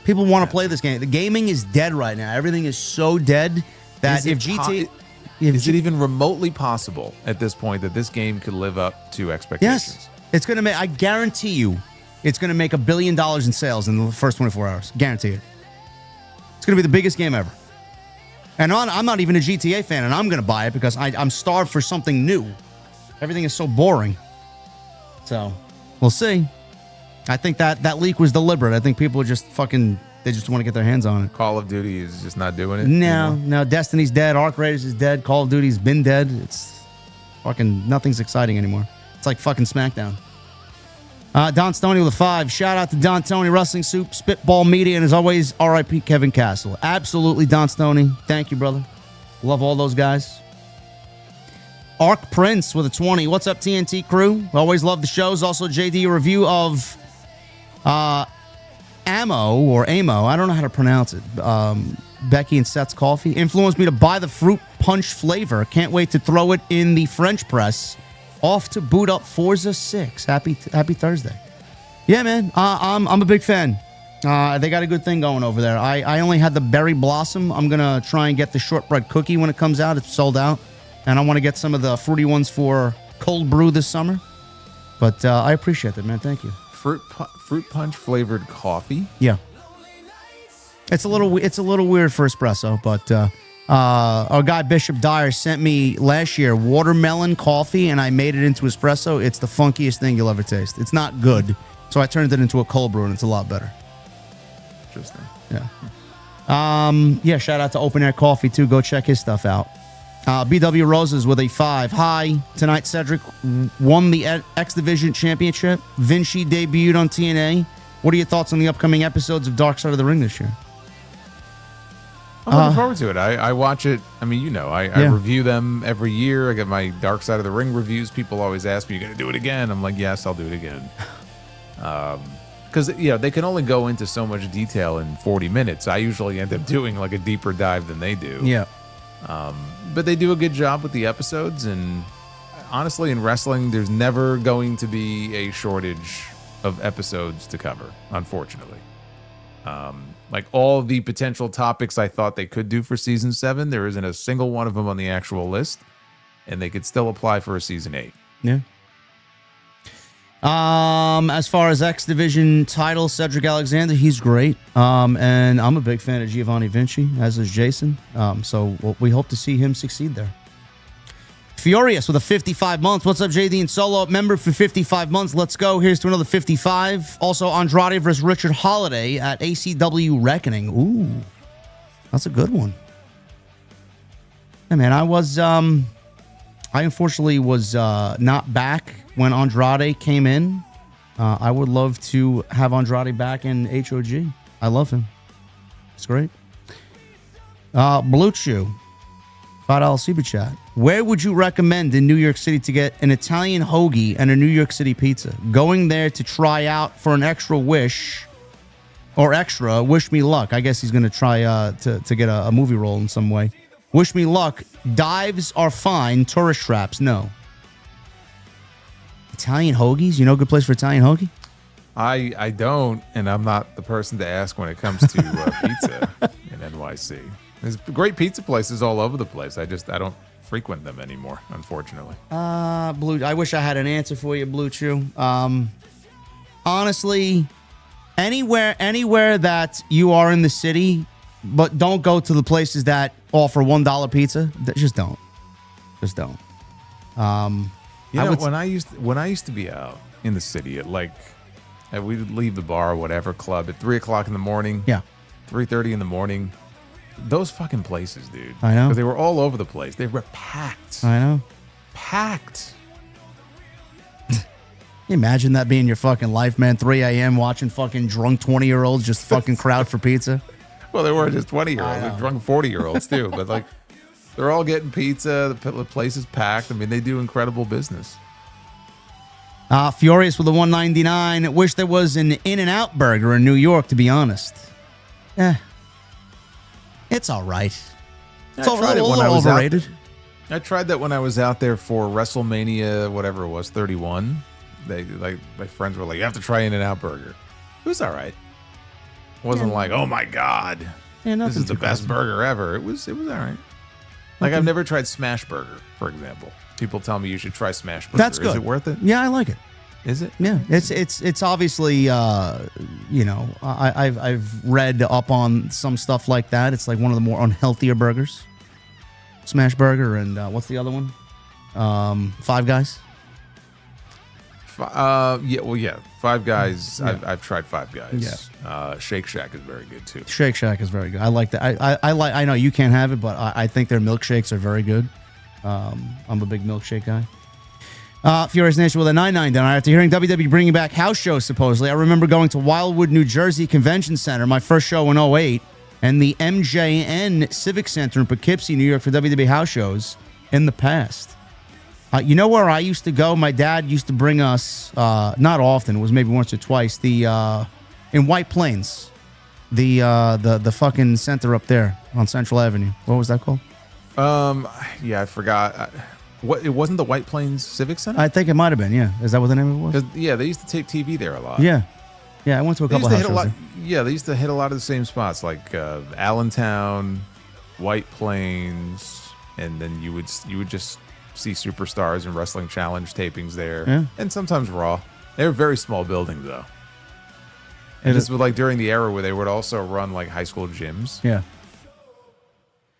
People want to play this game. The gaming is dead right now. Everything is so dead that
Is it even remotely possible at this point that this game could live up to expectations?
Yes. It's going to make, I guarantee you, it's going to make $1 billion in sales in the first 24 hours. Guarantee it. It's going to be the biggest game ever. And I'm not even a GTA fan, and I'm going to buy it because I'm starved for something new. Everything is so boring. So, we'll see. I think that leak was deliberate. I think people are just they just want to get their hands on it.
Call of Duty is just not doing it?
No. Destiny's dead. Arc Raiders is dead. Call of Duty's been dead. It's fucking, nothing's exciting anymore. It's like fucking SmackDown. Don Stoney with a 5. Shout out to Don Tony, Wrestling Soup, Spitball Media, and as always, RIP Kevin Castle. Absolutely, Don Stoney. Thank you, brother. Love all those guys. Arc Prince with a 20. What's up, TNT crew? Always love the shows. Also, JD, a review of Amo. I don't know how to pronounce it. Becky and Seth's coffee influenced me to buy the fruit punch flavor. Can't wait to throw it in the French press. Off to boot up Forza 6. Happy Thursday. Yeah, man. I'm a big fan. They got a good thing going over there. I only had the berry blossom. I'm going to try and get the shortbread cookie when it comes out. It's sold out. And I want to get some of the fruity ones for cold brew this summer. But I appreciate it, man. Thank you.
Fruit punch flavored coffee?
Yeah. It's a little weird for espresso, but our guy Bishop Dyer sent me last year watermelon coffee, and I made it into espresso. It's the funkiest thing you'll ever taste. It's not good, so I turned it into a cold brew, and it's a lot better.
Interesting.
Yeah. Shout out to Open Air Coffee too. Go check his stuff out. BW Roses with a 5. Hi. Tonight, Cedric won the X Division Championship. Vinci debuted on TNA. What are your thoughts on the upcoming episodes of Dark Side of the Ring this year?
I'm looking forward to it. I watch it. I mean, I review them every year. I get my Dark Side of the Ring reviews. People always ask me, "You going to do it again?" I'm like, "Yes, I'll do it again." Because they can only go into so much detail in 40 minutes. I usually end up doing like a deeper dive than they do.
Yeah.
But they do a good job with the episodes. And honestly, in wrestling, there's never going to be a shortage of episodes to cover, unfortunately. Like all the potential topics I thought they could do for season 7, there isn't a single one of them on the actual list, and they could still apply for a season 8.
Yeah. As far as X Division title, Cedric Alexander, he's great. And I'm a big fan of Giovanni Vinci, as is Jason. So we hope to see him succeed there. Furious with a 55 months. What's up, JD and Solo? Member for 55 months. Let's go. Here's to another 55. Also, Andrade versus Richard Holiday at ACW Reckoning. Ooh, that's a good one. Hey, man, I unfortunately was not back when Andrade came in. I would love to have Andrade back in HOG. I love him. It's great. Blue Chew, $5 super chat. Where would you recommend in New York City to get an Italian hoagie and a New York City pizza? Going there to try out for an extra wish me luck. I guess he's going to try to get a movie role in some way. Wish me luck. Dives are fine. Tourist traps, no. Italian hoagies? You know a good place for Italian hoagie?
I don't, and I'm not the person to ask when it comes to pizza. And NYC. There's great pizza places all over the place. I don't frequent them anymore, unfortunately.
Blue. I wish I had an answer for you, Blue Chew. Honestly, anywhere that you are in the city, but don't go to the places that offer $1 pizza. Just don't.
When I used to be out in the city at we'd leave the bar or whatever club at 3:00 in the morning.
Yeah.
3:30 in the morning. Those fucking places, dude.
I know.
Because they were all over the place. They were packed.
I know.
Packed.
Can you imagine that being your fucking life, man? 3 a.m. watching fucking drunk 20-year-olds just fucking crowd for pizza.
Well, they weren't just 20-year-olds. They're drunk 40-year-olds too. But they're all getting pizza. The place is packed. I mean, they do incredible business.
Furious with a 199. Wish there was an In-N-Out burger in New York, to be honest. It's all right. It's a little overrated.
I tried that when I was out there for WrestleMania, whatever it was, 31. My friends were like, you have to try In-N-Out burger. It was all right. It wasn't like, oh my God, this is the best burger ever. It was all right. I've never tried Smash Burger, for example. People tell me you should try Smash Burger.
That's good.
Is it worth it?
Yeah, I like it.
Is it?
Yeah, it's obviously I've read up on some stuff like that. It's like one of the more unhealthier burgers. Smash Burger and what's the other one? Five Guys.
Five Guys.
Yeah.
I've tried Five Guys.
Yeah.
Shake Shack is very good too.
Shake Shack is very good. I like that. I know you can't have it, but I think their milkshakes are very good. I'm a big milkshake guy. Furious Nation with a 999. After hearing WWE bringing back house shows, supposedly, I remember going to Wildwood, New Jersey Convention Center, my first show in 2008, and the MJN Civic Center in Poughkeepsie, New York, for WWE house shows in the past. You know where I used to go? My dad used to bring us, not often, it was maybe once or twice, in White Plains, the fucking center up there on Central Avenue. What was that called?
I forgot. It wasn't the White Plains Civic Center?
I think it might have been, yeah. Is that what the name of it was?
Yeah, they used to tape TV there a lot.
Yeah. Yeah, I went to a couple of house shows.
Yeah, they used to hit a lot of the same spots, like Allentown, White Plains, and then you would just see Superstars and Wrestling Challenge tapings there,
yeah.
And sometimes Raw. They were very small buildings, though. And this was during the era where they would also run high school gyms.
Yeah.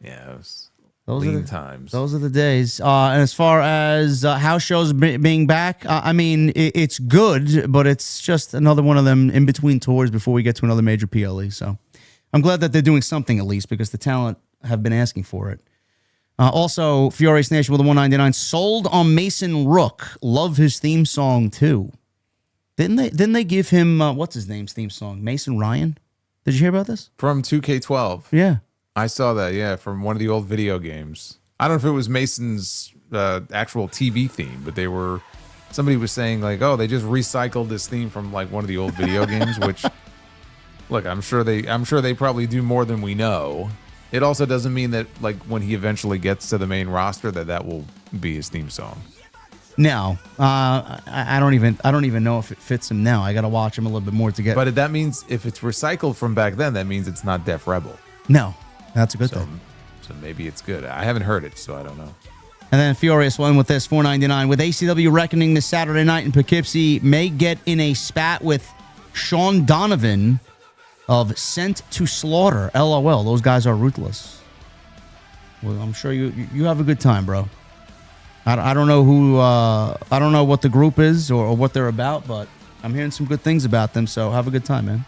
Yeah, it was
those
lean times.
Those are the days. And as far as house shows being back, I mean, it's good, but it's just another one of them in between tours before we get to another major PLE. So I'm glad that they're doing something at least because the talent have been asking for it. Also, Furious Nation with a 199 sold on Mason Rook. Love his theme song too. Didn't they give him what's his name's theme song? Mason Ryan. Did you hear about this?
From 2K12.
Yeah.
I saw that, yeah, from one of the old video games. I don't know if it was Mason's actual TV theme, but somebody was saying they just recycled this theme from one of the old video games, which look, I'm sure they probably do more than we know. It also doesn't mean that when he eventually gets to the main roster that will be his theme song.
No, I don't even know if it fits him now. I got to watch him a little bit more to get.
But that means if it's recycled from back then, that means it's not Def Rebel.
No. That's a good thing.
So maybe it's good. I haven't heard it, so I don't know.
And then Furious one with this, 499. With ACW Reckoning this Saturday night in Poughkeepsie, may get in a spat with Sean Donovan of Sent to Slaughter. LOL. Those guys are ruthless. Well, I'm sure you have a good time, bro. I don't know who, I don't know what the group is or what they're about, but I'm hearing some good things about them, so have a good time, man.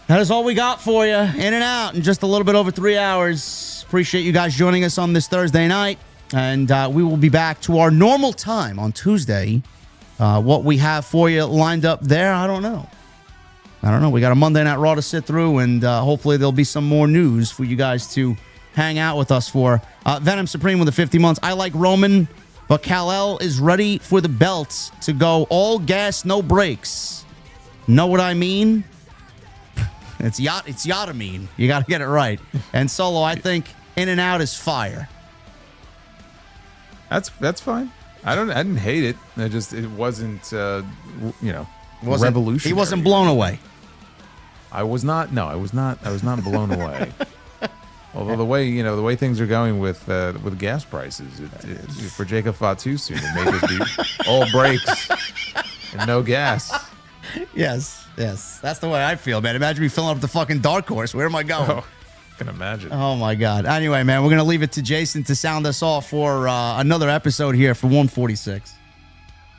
That is all we got for you. In and out in just a little bit over 3 hours. Appreciate you guys joining us on this Thursday night. And we will be back to our normal time on Tuesday. What we have for you lined up there, I don't know. We got a Monday Night Raw to sit through, and hopefully there'll be some more news for you guys to hang out with us for. Venom Supreme with the 50 months. I like Roman, but Kal-El is ready for the belts to go all gas, no brakes. Know what I mean? It's Yatamine. You got to get it right. And Solo, I think In and Out is fire.
That's fine. I didn't hate it. It wasn't revolutionary.
He wasn't blown away.
I was not. No, I was not. I was not blown away. Although the way things are going with gas prices, for Jacob Fatu soon, it may just be all brakes and no gas.
Yes, that's the way I feel, man. Imagine me filling up the fucking dark horse. Where am I going?
Oh, I can imagine.
Oh my God. Anyway, man, we're gonna leave it to Jason to sound us off for another episode here for 146.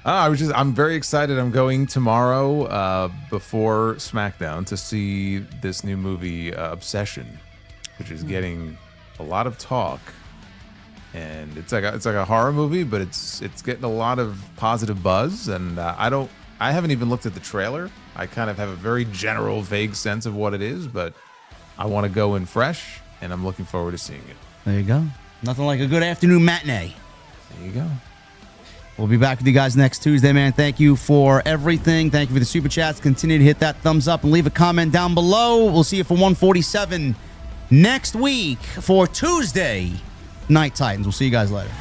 I'm very excited. I'm going tomorrow before SmackDown to see this new movie, Obsession, which is getting a lot of talk, and it's like a horror movie, but it's getting a lot of positive buzz. And I haven't even looked at the trailer. I kind of have a very general, vague sense of what it is, but I want to go in fresh, and I'm looking forward to seeing it.
There you go. Nothing like a good afternoon matinee.
There you go.
We'll be back with you guys next Tuesday, man. Thank you for everything. Thank you for the super chats. Continue to hit that thumbs up and leave a comment down below. We'll see you for 147 next week for Tuesday Night Titans. We'll see you guys later.